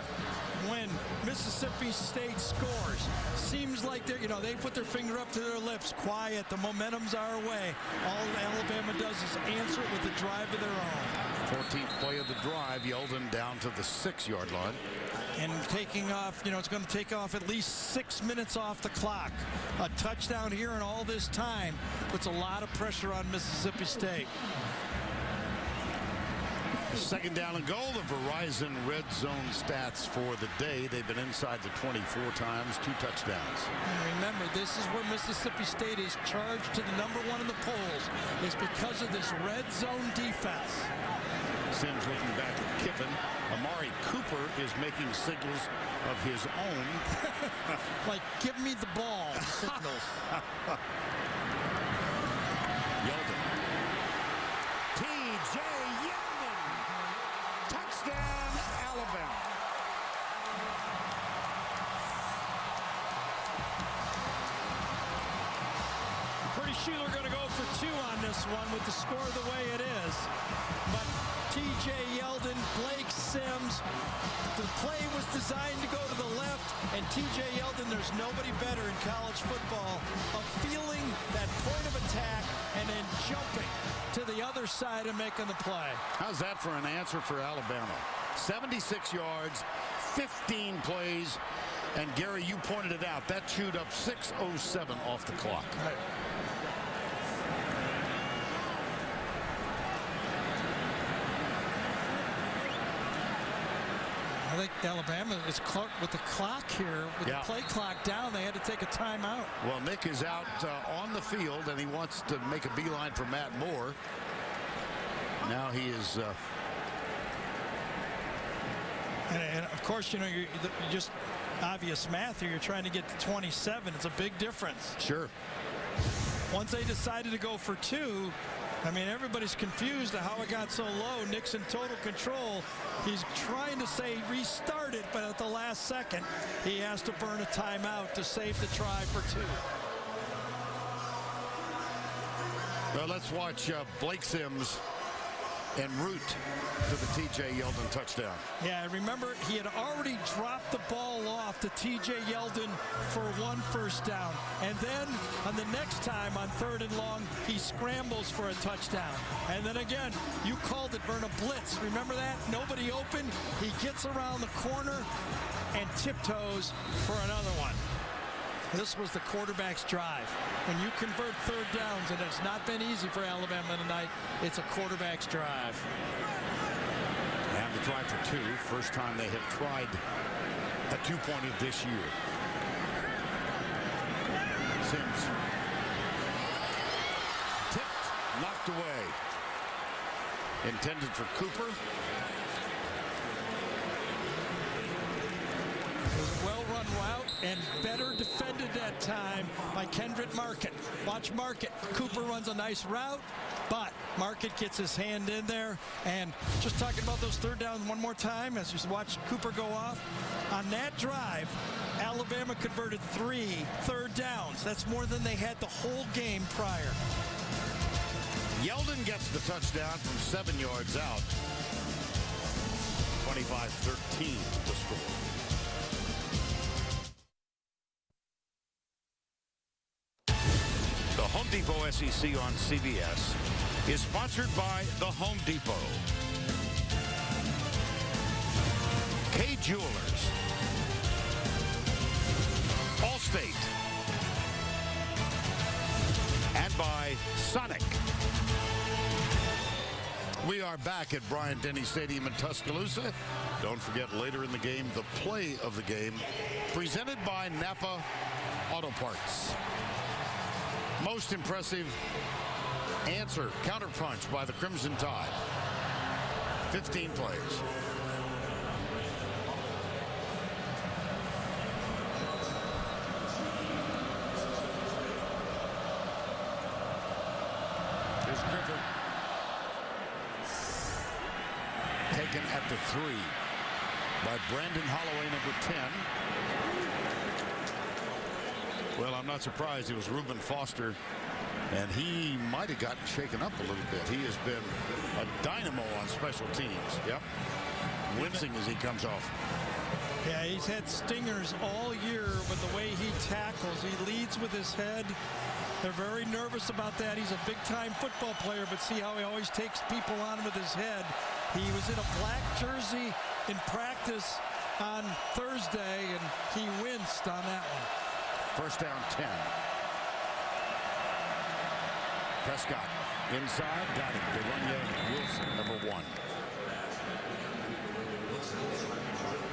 when Mississippi State scores, seems like they're, you know, they put their finger up to their lips. Quiet, the momentum's our way. All Alabama does is answer it with a drive of their own. 14th play of the drive. Yeldon down to the 6-yard line. And taking off, you know, it's going to take off at least 6 minutes off the clock. A touchdown here in all this time puts a lot of pressure on Mississippi State. 2nd down and goal. The Verizon red zone stats for the day. They've been inside the 24 times, 2 touchdowns. And remember, this is where Mississippi State is charged to the number 1 in the polls. It's because of this red zone defense. Sims looking back at Kiffin. Amari Cooper is making signals of his own. Like, give me the ball signals. Yeldon. T.J. Yeldon. Touchdown, Alabama. Pretty sure they're going to go for 2 on this one with the score the way it is. But T.J. Yeldon, Blake Sims, the play was designed to go to the left, and T.J. Yeldon, there's nobody better in college football of feeling that point of attack and then jumping to the other side and making the play. How's that for an answer for Alabama? 76 yards, 15 plays, and Gary, you pointed it out. That chewed up 6:07 off the clock. Right. I think Alabama is with the clock here, with the play clock down. They had to take a timeout. Well, Nick is out on the field, and he wants to make a beeline for Matt Moore. Now he is... And of course, you know, you just obvious math here. You're trying to get to 27. It's a big difference. Sure. Once they decided to go for 2, I mean, everybody's confused at how it got so low. Nick's in total control. He's trying to say restart it, but at the last second, he has to burn a timeout to save the try for 2. Well, let's watch Blake Sims en route to the T.J. Yeldon touchdown. Yeah, remember, he had already dropped the ball off to T.J. Yeldon for 1 first down. And then on the next time on 3rd and long, he scrambles for a touchdown. And then again, you called it, Verna, blitz. Remember that? Nobody open. He gets around the corner and tiptoes for another one. This was the quarterback's drive. When you convert 3rd downs, and it's not been easy for Alabama tonight, it's a quarterback's drive. And the try for 2. First time they have tried a 2-pointer this year. Sims. Tipped, knocked away. Intended for Cooper. Well-run route and better defended that time by Kendrick Market. Watch Market. Cooper runs a nice route, but Market gets his hand in there. And just talking about those 3rd downs one more time as you watch Cooper go off. On that drive, Alabama converted 3 3rd downs. That's more than they had the whole game prior. Yeldon gets the touchdown from 7 yards out. 25-13 the score. The Home Depot SEC on CBS is sponsored by the Home Depot. Kay Jewelers. Allstate. And by Sonic. We are back at Bryant-Denny Stadium in Tuscaloosa. Don't forget, later in the game, the play of the game, presented by Napa Auto Parts. Most impressive answer, counterpunch by the Crimson Tide. 15 players. Here's Griffin. Taken at the 3 by Brandon Holloway, number 10. Well, I'm not surprised. It was Reuben Foster, and he might have gotten shaken up a little bit. He has been a dynamo on special teams. Yep. Wincing as he comes off. Yeah, he's had stingers all year with the way he tackles. He leads with his head. They're very nervous about that. He's a big-time football player, but see how he always takes people on with his head. He was in a black jersey in practice on Thursday, and he winced on that one. First down, 10. Prescott inside, got him. De'Runnya Wilson, number 1.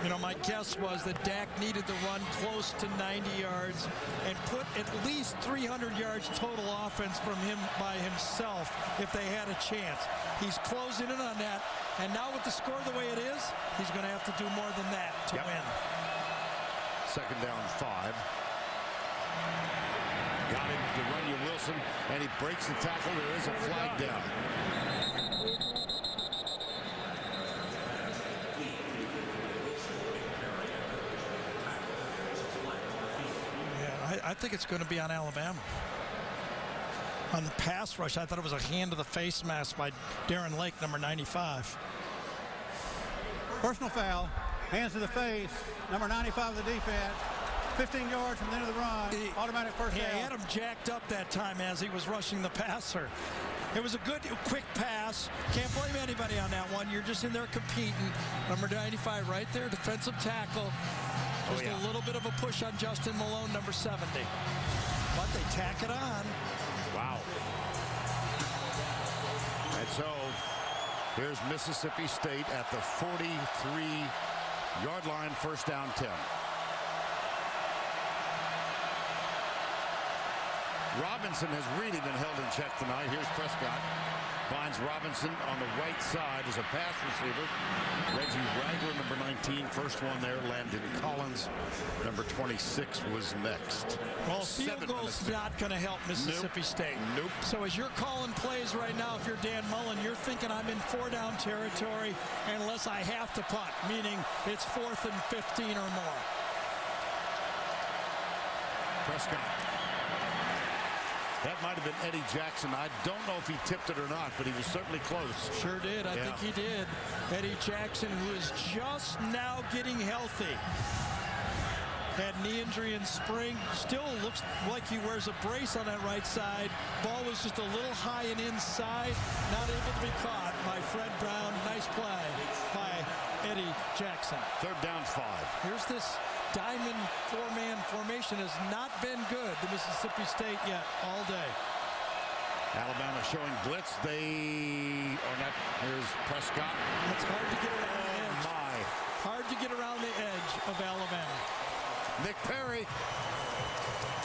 You know, my guess was that Dak needed to run close to 90 yards and put at least 300 yards total offense from him by himself if they had a chance. He's closing in on that, and now with the score the way it is, he's going to have to do more than that to win. Second down, 5. Got him, De'Runnya Wilson, and he breaks the tackle. There is a flag down. Yeah, I think it's going to be on Alabama. On the pass rush, I thought it was a hand to the face mask by Darren Lake, number 95. Personal foul, hands to the face, number 95 of the defense. 15 yards from the end of the run, automatic first down. He had him jacked up that time as he was rushing the passer. It was a good, quick pass. Can't blame anybody on that one. You're just in there competing. Number 95 right there, defensive tackle. Just a little bit of a push on Justin Malone, number 70. But they tack it on. Wow. And so here's Mississippi State at the 43-yard line, first down, 10. Robinson has really been held in check tonight. Here's Prescott. Finds Robinson on the right side as a pass receiver. Reggie Ragler, number 19. First one there. Landon Collins, number 26, was next. Well, field goal's not going to help Mississippi State. Nope. So as you're calling plays right now, if you're Dan Mullen, you're thinking I'm in 4-down territory unless I have to punt, meaning it's 4th and 15 or more. Prescott. That might have been Eddie Jackson. I don't know if he tipped it or not, but he was certainly close. Sure did. I think he did. Eddie Jackson, who is just now getting healthy. Had knee injury in spring. Still looks like he wears a brace on that right side. Ball was just a little high and inside. Not able to be caught by Fred Brown. Nice play by Eddie Jackson. 3rd down 5. Here's this diamond 4-man formation. Has not been good to Mississippi State yet all day. Alabama showing blitz. They are not. Here's Prescott. It's hard to get around the edge. My. Hard to get around the edge of Alabama. Nick Perry.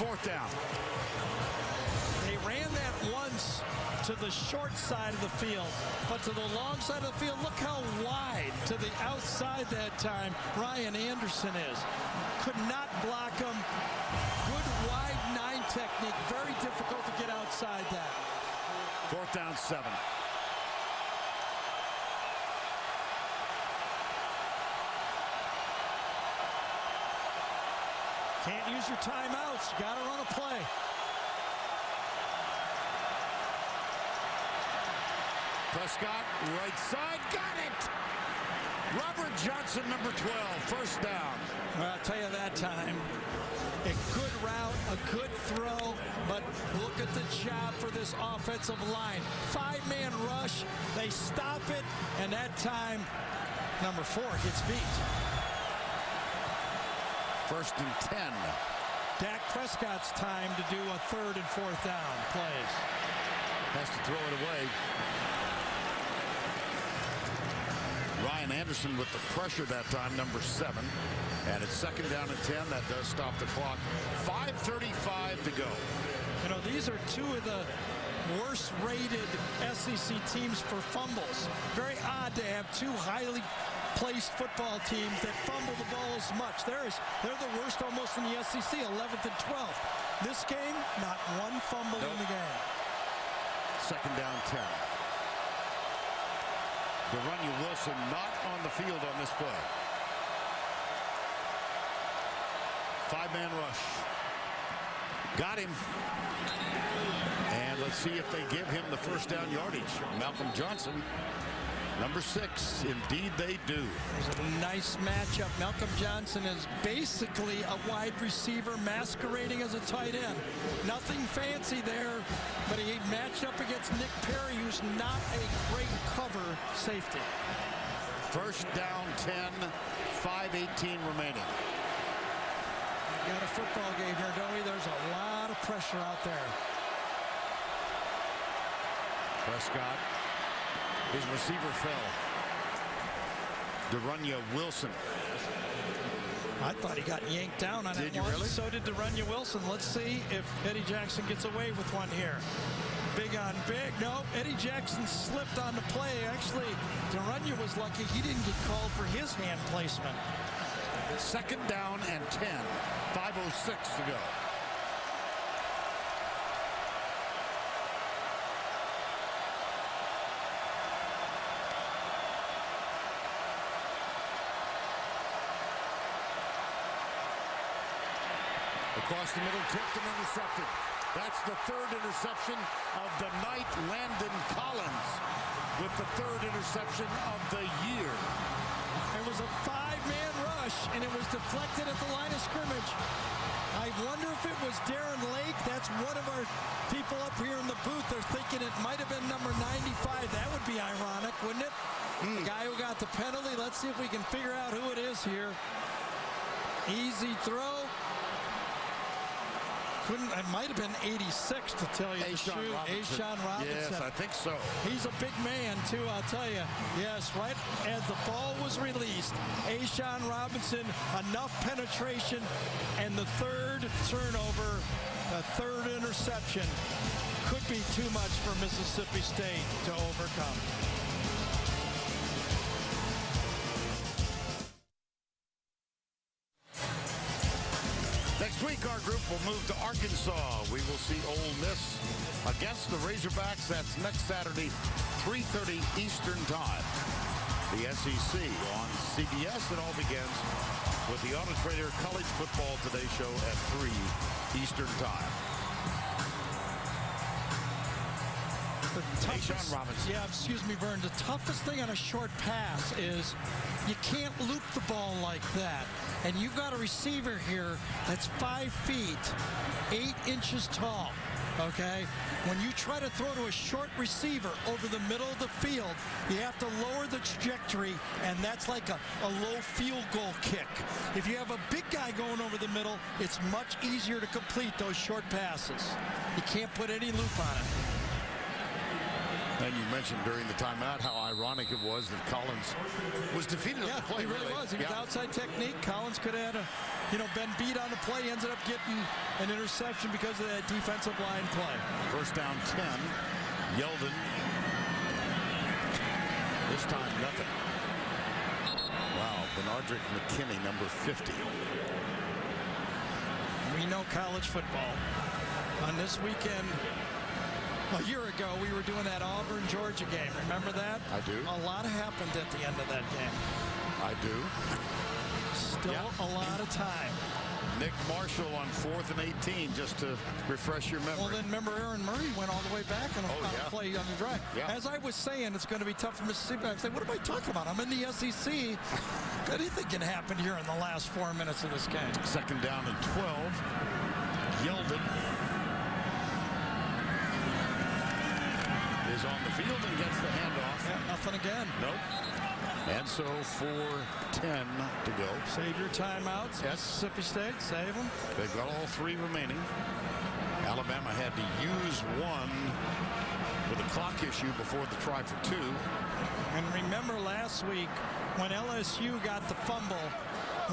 4th down. They ran that once to the short side of the field, but to the long side of the field, look how wide to the outside that time Ryan Anderson is. Could not block him. Good wide 9 technique. Very difficult to get outside that. 4th down 7. Can't use your timeouts. You got to run a play. Prescott, right side, got it! Robert Johnson, number 12, 1st down. Well, I'll tell you that time, a good route, a good throw, but look at the job for this offensive line. 5-man rush, they stop it, and that time, number 4 gets beat. 1st and 10. Dak Prescott's time to do a 3rd and 4th down plays. Has to throw it away. Ryan Anderson with the pressure that time, number 7. And it's 2nd down and 10. That does stop the clock. 5:35 to go. You know, these are 2 of the worst rated SEC teams for fumbles. Very odd to have 2 highly placed football teams that fumble the ball as much. They're the worst almost in the SEC, 11th and 12th. This game, not 1 fumble in the game. 2nd down 10. De'Runnya Wilson not on the field on this play. 5-man rush. Got him. And let's see if they give him the 1st down yardage. Malcolm Johnson, number 6. Indeed they do. It's a nice matchup. Malcolm Johnson is basically a wide receiver masquerading as a tight end. Nothing fancy there, but he matched up against Nick Perry, who's not a great cover safety. 1st down 10, 5:18 remaining. We got a football game here, don't we? There's a lot of pressure out there. Prescott. His receiver fell. De'Runnya Wilson. I thought he got yanked down on Did that you one. really? So did De'Runnya Wilson. Let's see if Eddie Jackson gets away with one here. Big on big. No, Eddie Jackson slipped on the play. Actually, De'Runnya was lucky he didn't get called for his hand placement. 2nd down and 10. 5:06 to go. Across the middle, tipped and intercepted. That's the 3rd interception of the night. Landon Collins with the 3rd interception of the year. It was a 5-man rush, and it was deflected at the line of scrimmage. I wonder if it was Darren Lake. That's one of our people up here in the booth. They're thinking it might have been number 95. That would be ironic, wouldn't it? The guy who got the penalty. Let's see if we can figure out who it is here. Easy throw. It might have been 86 to tell you the truth. A'Shawn Robinson. Yes, I think so. He's a big man, too, I'll tell you. Yes, right as the ball was released, A'Shawn Robinson, enough penetration, and the third turnover, the third interception, could be too much for Mississippi State to overcome. Next week, our group will move to Arkansas. We will see Ole Miss against the Razorbacks. That's next Saturday, 3:30 Eastern Time. The SEC on CBS. It all begins with the Auto Trader College Football Today show at 3 Eastern Time. A'Shawn Robinson. Yeah, excuse me, Vern. The toughest thing on a short pass is you can't loop the ball like that. And you've got a receiver here that's 5 feet, 8 inches tall. Okay? When you try to throw to a short receiver over the middle of the field, you have to lower the trajectory, and that's like a low field goal kick. If you have a big guy going over the middle, it's much easier to complete those short passes. You can't put any loop on it. And you mentioned during the timeout how ironic it was that Collins was defeated on the play. He really was. He was outside technique. Collins could have had been beat on the play. He ended up getting an interception because of that defensive line play. First down 10. Yeldon. This time nothing. Wow. Benardrick McKinney, number 50. We know college football. On this weekend, a year ago, we were doing that Auburn-Georgia game. Remember that? I do. A lot happened at the end of that game. I do. Still a lot of time. Nick Marshall on 4th and 18, just to refresh your memory. Well, then remember Aaron Murray went all the way back on a play on the drive. Yeah. As I was saying, it's going to be tough for Mississippi. I say, what am I talking about? I'm in the SEC. Anything can happen here in the last 4 minutes of this game. Second down and 12. Yeldon is on the field and gets the handoff. Yeah, nothing again. Nope. And so 4:10 to go. Save your timeouts. Yes. Mississippi State, save them. They've got all 3 remaining. Alabama had to use one with a clock issue before the try for 2. And remember last week when LSU got the fumble,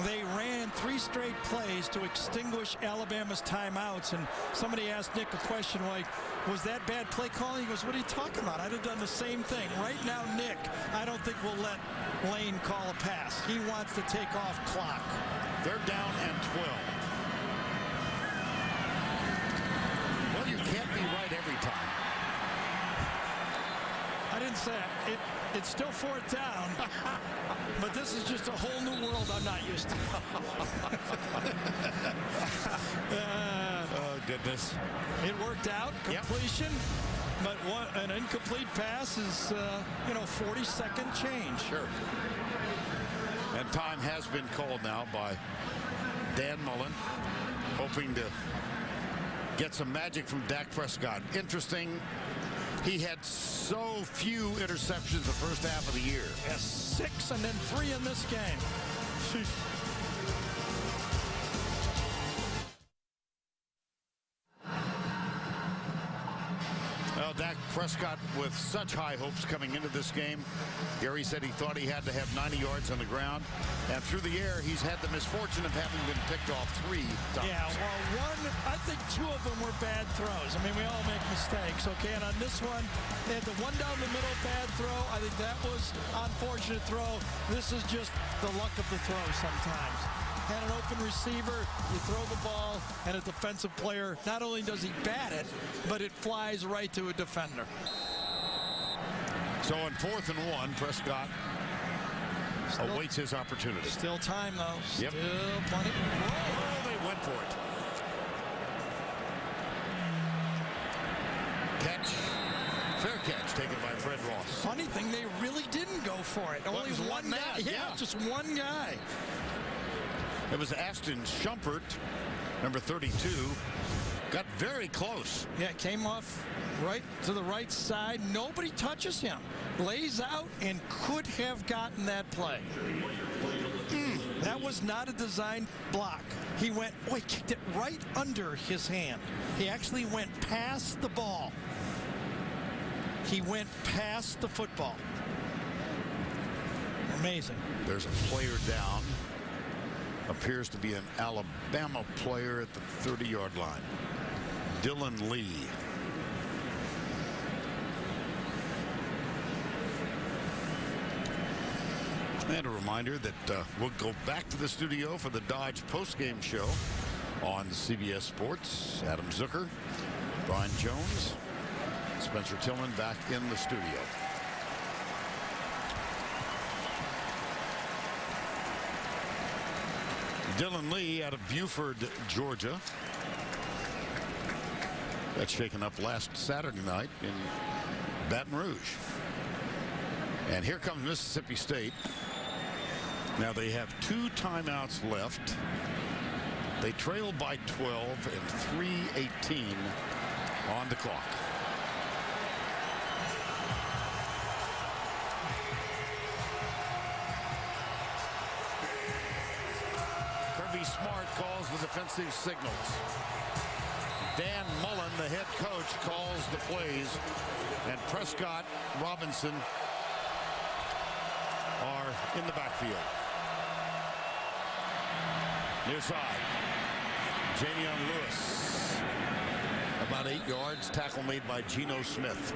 they ran 3 straight plays to extinguish Alabama's timeouts. And somebody asked Nick a question like, was that bad play calling? He goes, what are you talking about? I'd have done the same thing. Right now, Nick, I don't think we'll let Lane call a pass. He wants to take off clock. They're down and 12. Well, you can't be right every time. I didn't say it. It's still 4th down, but this is just a whole new world I'm not used to. Oh, goodness. It worked out. Completion. But an incomplete pass is, 40-second change. Sure. And time has been called now by Dan Mullen, hoping to get some magic from Dak Prescott. Interesting. He had so few interceptions the first half of the year. Yes, 6 and then 3 in this game. Well, Dak Prescott with such high hopes coming into this game. Gary said he thought he had to have 90 yards on the ground. And through the air, he's had the misfortune of having been picked off 3 times. Yeah, well, I think 2 of them were bad throws. I mean, we all make mistakes, okay? And on this one, they had the one down the middle bad throw. I think that was unfortunate throw. This is just the luck of the throw sometimes. Had an open receiver, you throw the ball, and a defensive player, not only does he bat it, but it flies right to a defender. So on 4th and 1, Prescott awaits his opportunity. Still time, though. Yep. Still plenty. Oh, they went for it. Catch. Fair catch taken by Fred Ross. Funny thing, they really didn't go for it. Only one guy. Yeah, just one guy. It was Ashton Shumpert, number 32. Got very close. Yeah, came off right to the right side. Nobody touches him. Lays out and could have gotten that play. That was not a design block. He kicked it right under his hand. He actually went past the ball. He went past the football. Amazing. There's a player down. Appears to be an Alabama player at the 30-yard line. Dylan Lee. And a reminder that we'll go back to the studio for the Dodge postgame show on CBS Sports. Adam Zucker, Brian Jones, Spencer Tillman back in the studio. Dylan Lee out of Buford, Georgia. Got shaken up last Saturday night in Baton Rouge. And here comes Mississippi State. Now they have 2 timeouts left. They trail by 12 and 3:18 on the clock. Kirby Smart calls the defensive signals. Dan Mullen, the head coach, calls the plays. And Prescott, Robinson are in the backfield. Near side. Jamion Lewis. About 8 yards. Tackle made by Geno Smith.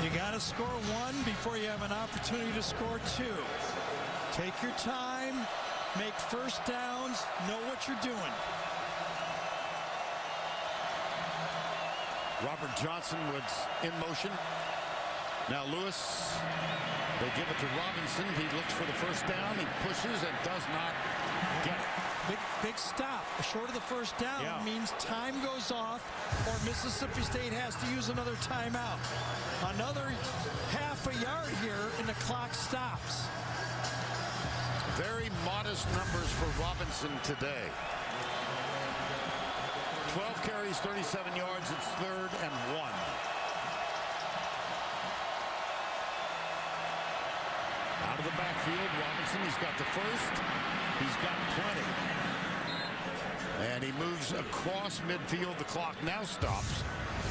You got to score 1 before you have an opportunity to score 2. Take your time. Make first downs. Know what you're doing. Robert Johnson was in motion. Now Lewis, they give it to Robinson. He looks for the first down. He pushes and does not get it. Big stop. Short of the first down means time goes off or Mississippi State has to use another timeout. Another half a yard here and the clock stops. Very modest numbers for Robinson today. 12 carries, 37 yards. It's 3rd and 1. Out of the backfield, Robinson. He's got the first. He's got plenty. And he moves across midfield. The clock now stops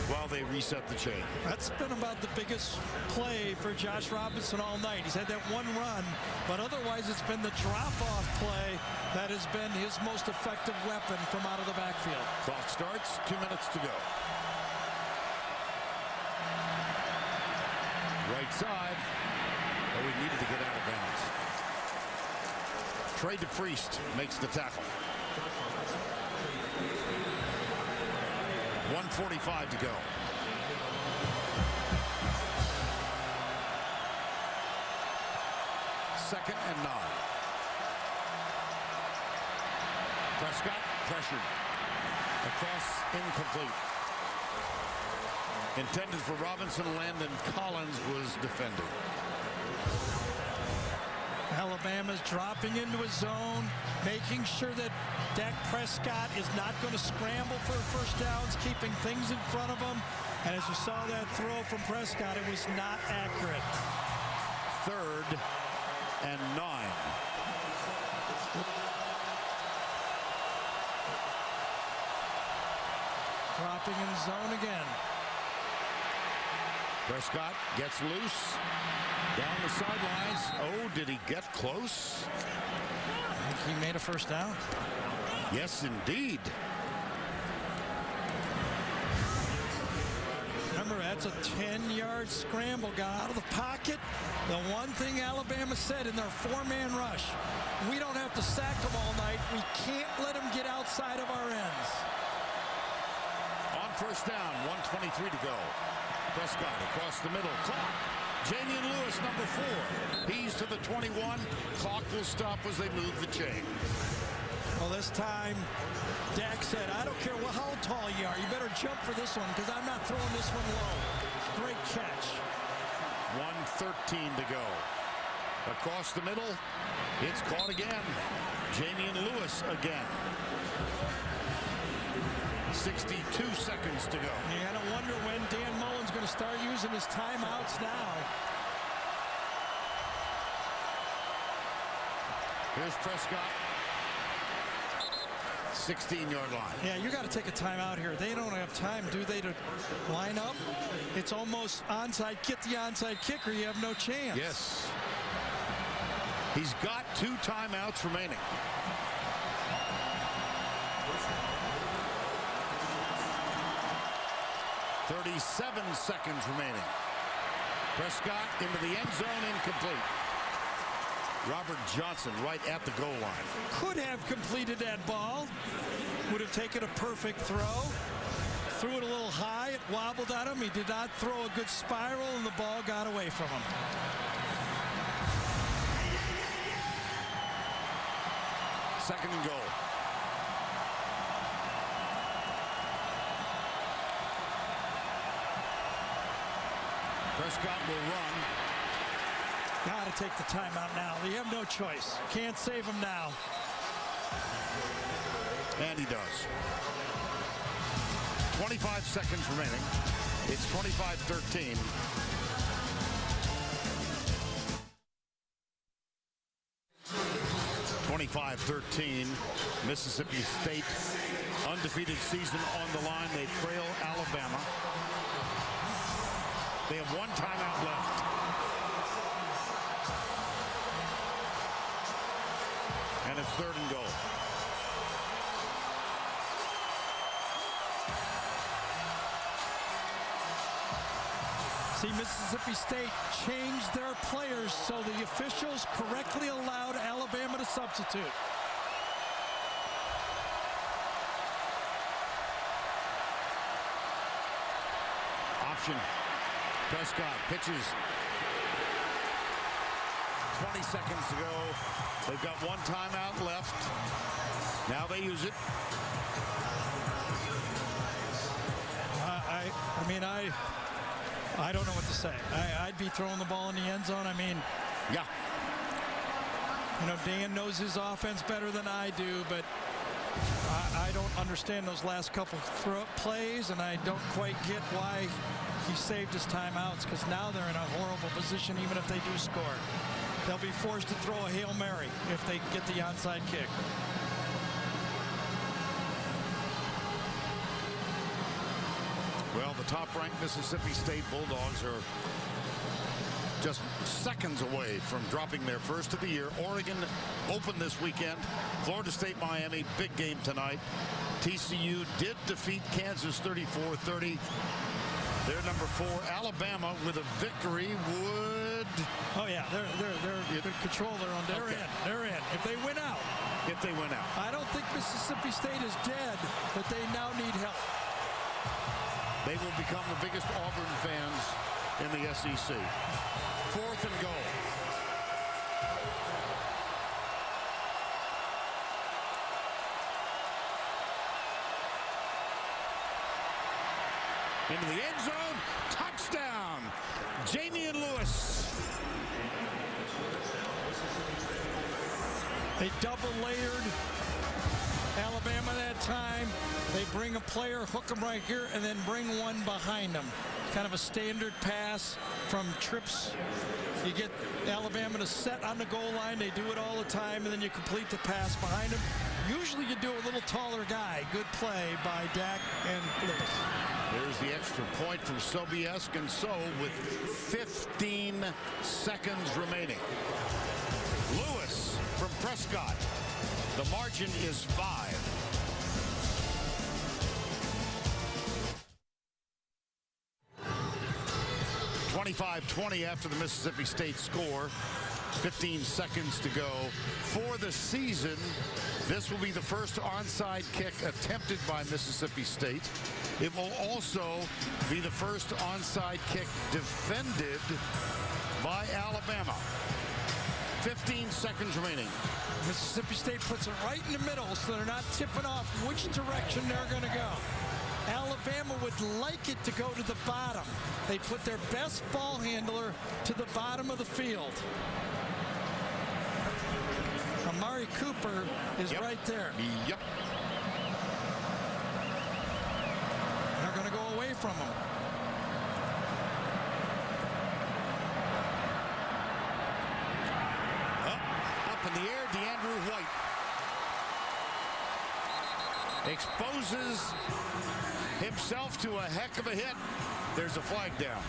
while they reset the chain. That's been about the biggest play for Josh Robinson all night. He's had that one run, but otherwise it's been the drop-off play that has been his most effective weapon from out of the backfield. Clock starts, 2 minutes to go. Right side. Oh, we needed to get out of bounds. Trey DePriest makes the tackle. 1:45 to go. Second and 9. Prescott pressured. Across, incomplete. Intended for Robinson. Landon Collins was defended. Alabama's dropping into a zone, making sure that Dak Prescott is not going to scramble for first downs, keeping things in front of him. And as you saw that throw from Prescott, it was not accurate. 3rd and 9. Dropping in zone again. Prescott gets loose. Down the sidelines. Oh, did he get close? I think he made a first down. Yes, indeed. Remember, that's a 10-yard scramble. Got out of the pocket. The one thing Alabama said in their 4-man rush, we don't have to sack them all night. We can't let them get outside of our ends. On first down, 1:23 to go. Prescott across the middle. Clock. Jamion Lewis, number 4. He's to the 21. Clock will stop as they move the chain. Well, this time, Dak said, I don't care how tall you are. You better jump for this one because I'm not throwing this one low. Great catch. 1:13 to go. Across the middle. It's caught again. Jamion Lewis again. 62 seconds to go. You gotta wonder when Dan Mullen's going to start using his timeouts now. Here's Prescott. 16-yard line. Yeah, you got to take a timeout here. They don't have time, do they, to line up? It's almost onside. Get the onside kicker. You have no chance. Yes. He's got 2 timeouts remaining. .37 seconds remaining. Prescott into the end zone, incomplete. Robert Johnson right at the goal line. Could have completed that ball. Would have taken a perfect throw. Threw it a little high. It wobbled at him. He did not throw a good spiral, and the ball got away from him. Second and goal. Prescott will run. Got to take the timeout now. You have no choice. Can't save him now. And he does. 25 seconds remaining. It's 25-13. Mississippi State, undefeated season on the line. They trail Alabama. They have 1 timeout left. And it's 3rd and goal. See, Mississippi State changed their players so the officials correctly allowed Alabama to substitute. Option. Prescott pitches. 20 seconds to go. They've got 1 timeout left. Now they use it. I don't know what to say. I'd be throwing the ball in the end zone. I mean, yeah. You know, Dan knows his offense better than I do, but I don't understand those last couple plays, and I don't quite get why he saved his timeouts, because now they're in a horrible position even if they do score. They'll be forced to throw a Hail Mary if they get the onside kick. Well, the top-ranked Mississippi State Bulldogs are just seconds away from dropping their first of the year. Oregon open this weekend. Florida State, Miami, big game tonight. TCU did defeat Kansas 34-30. They're number 4. Alabama with a victory would. Oh yeah, they're in control. They're in. They're in. If they win out. If they win out. I don't think Mississippi State is dead, but they now need help. They will become the biggest Auburn fans in the SEC. 4th and goal. Into the end zone. Touchdown. Jamian Lewis. They double-layered Alabama that time. They bring a player, hook him right here, and then bring one behind him. Kind of a standard pass from trips. You get Alabama to set on the goal line. They do it all the time, and then you complete the pass behind him. Usually you do a little taller guy. Good play by Dak and Lewis. There's the extra point from Sobiesk, and so with 15 seconds remaining. Lewis from Prescott. The margin is 5. .25-20 after the Mississippi State score. 15 seconds to go for the season. This will be the first onside kick attempted by Mississippi State. It will also be the first onside kick defended by Alabama. 15 seconds remaining. Mississippi State puts it right in the middle, so they're not tipping off which direction they're going to go. Alabama would like it to go to the bottom. They put their best ball handler to the bottom of the field. Amari Cooper is right there. Yep. They're going to go away from him. Up in the air, DeAndre exposes himself to a heck of a hit. There's a flag down.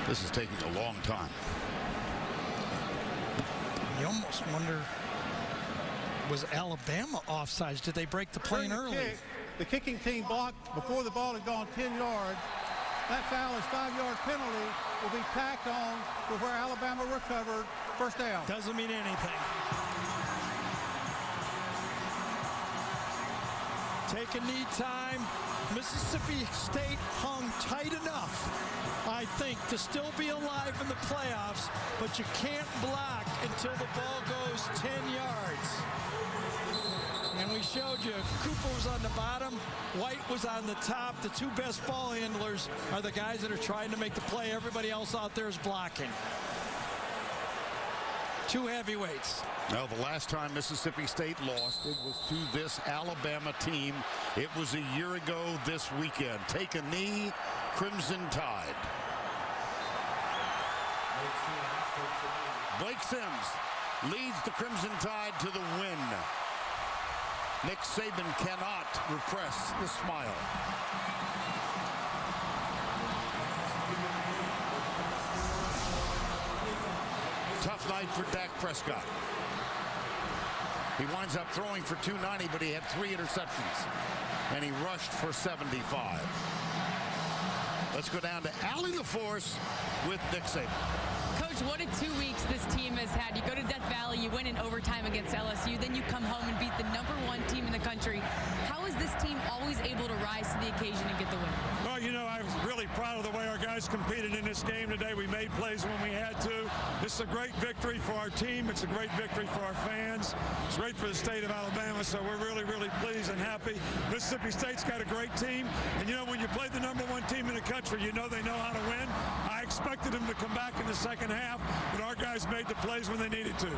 This is taking a long time. You almost wonder, was Alabama offsides? Did they break the plane During the early? kick, the kicking team blocked before the ball had gone 10 yards. That foul is 5-yard penalty will be tacked on to where Alabama recovered. First down. Doesn't mean anything. Take a knee time. Mississippi State hung tight enough, I think, to still be alive in the playoffs, but you can't block until the ball goes 10 yards. And we showed you, Cooper was on the bottom, White was on the top. The two best ball handlers are the guys that are trying to make the play. Everybody else out there is blocking. Two heavyweights. Now, the last time Mississippi State lost, it was to this Alabama team. It was a year ago this weekend. Take a knee, Crimson Tide. Blake Sims leads the Crimson Tide to the win. Nick Saban cannot repress the smile. Tough night for Dak Prescott. He winds up throwing for 290, but he had 3 interceptions, and he rushed for 75. Let's go down to Allie LaForce with Nick Saban. Coach, what a 2 weeks this team has had. You go to Death Valley, you win in overtime against LSU, then you come home and beat the #1 team in the country. How is this team always able to rise to the occasion and get the win? Well, you know, I was really proud of the way our guys competed in this game today. We made plays when we had to. This is a great victory for our team. It's a great victory for our fans. It's great for the state of Alabama, so we're really, really pleased and happy. Mississippi State's got a great team, and you know, when you play the #1 team in the country, you know they know how to win. I expected them to come back in the second half, but our guys made the plays when they needed to.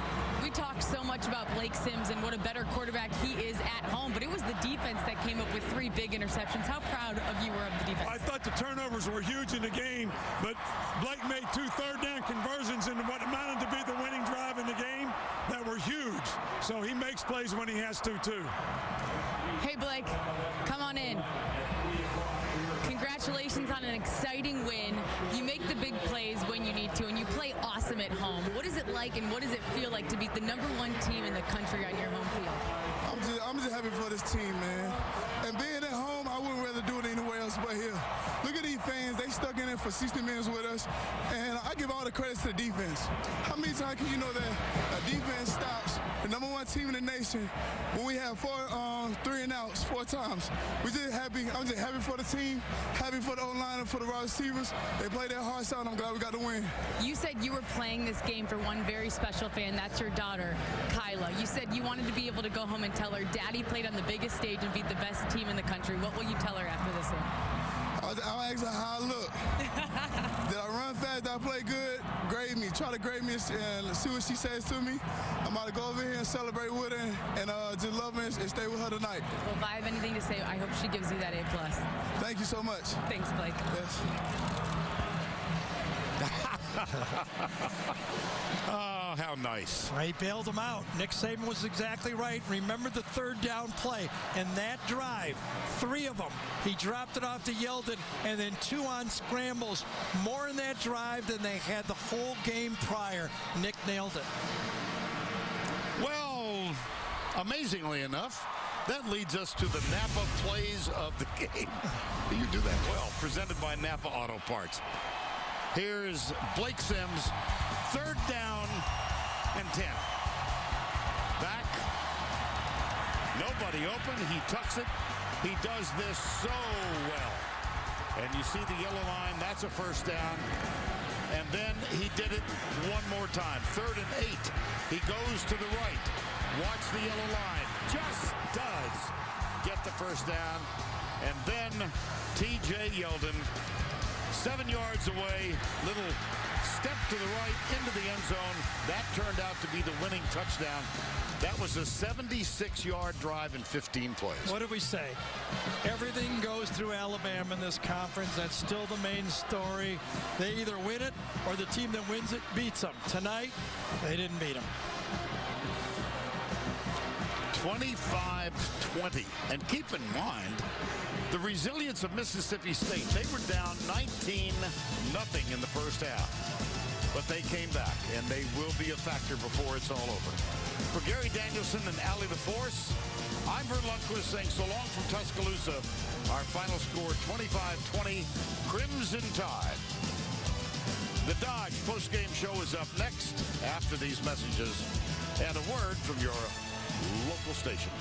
We talked so much about Blake Sims and what a better quarterback he is at home, but it was the defense that came up with 3 big interceptions. How proud of you were of the defense? I thought the turnovers were huge in the game, but Blake made 2 third-down conversions into what amounted to be the winning drive in the game that were huge. So he makes plays when he has to, too. Hey, Blake, come on in. Congratulations on an exciting win. You make the big plays when you need to, and you play awesome at home. What is it like, and what does it feel like to beat the #1 team in the country on your home field? I'm just happy for this team, man. And being at home, I wouldn't rather do it anywhere else but here. Look at these fans. They stuck in it for 60 minutes with us, and I give all the credits to the defense. How many times can you know that a defense stops the #1 team in the nation when we have 4 3 and outs 4 times? We're just happy. I'm just happy for the team, happy for the O-line and for the wide receivers. They played their hearts out. I'm glad we got the win. You said you were playing this game for one very special fan. That's your daughter, Kyla. You said you wanted to be able to go home and tell her Daddy played on the biggest stage and beat the best team in the country. What will you tell her after this one? I'll ask her how I look. Did I run fast? Did I play good? Grade me. Try to grade me and see what she says to me. I'm about to go over here and celebrate with her and just love her and stay with her tonight. Well, if I have anything to say, I hope she gives you that A+. Thank you so much. Thanks, Blake. Yes. Oh, how nice. He bailed him out. Nick Saban was exactly right. Remember the 3rd down play. And that drive, 3 of them, he dropped it off to Yeldon, and then 2 on scrambles. More in that drive than they had the whole game prior. Nick nailed it. Well, amazingly enough, that leads us to the Napa plays of the game. You do that well. Presented by Napa Auto Parts. Here's Blake Sims, 3rd down and 10. Back. Nobody open. He tucks it. He does this so well. And you see the yellow line. That's a 1st down. And then he did it one more time. 3rd and 8. He goes to the right. Watch the yellow line. Just does get the first down. And then T.J. Yeldon, 7 yards away, little step to the right into the end zone. That turned out to be the winning touchdown. That was a 76-yard drive in 15 plays. What did we say? Everything goes through Alabama in this conference. That's still the main story. They either win it or the team that wins it beats them. Tonight, they didn't beat them. 25-20. And keep in mind the resilience of Mississippi State. They were down 19-0 in the first half. But they came back, and they will be a factor before it's all over. For Gary Danielson and Allie LaForce, I'm Vern Lundquist saying so long from Tuscaloosa. Our final score, 25-20, Crimson Tide. The Dodge postgame show is up next after these messages and a word from your local station.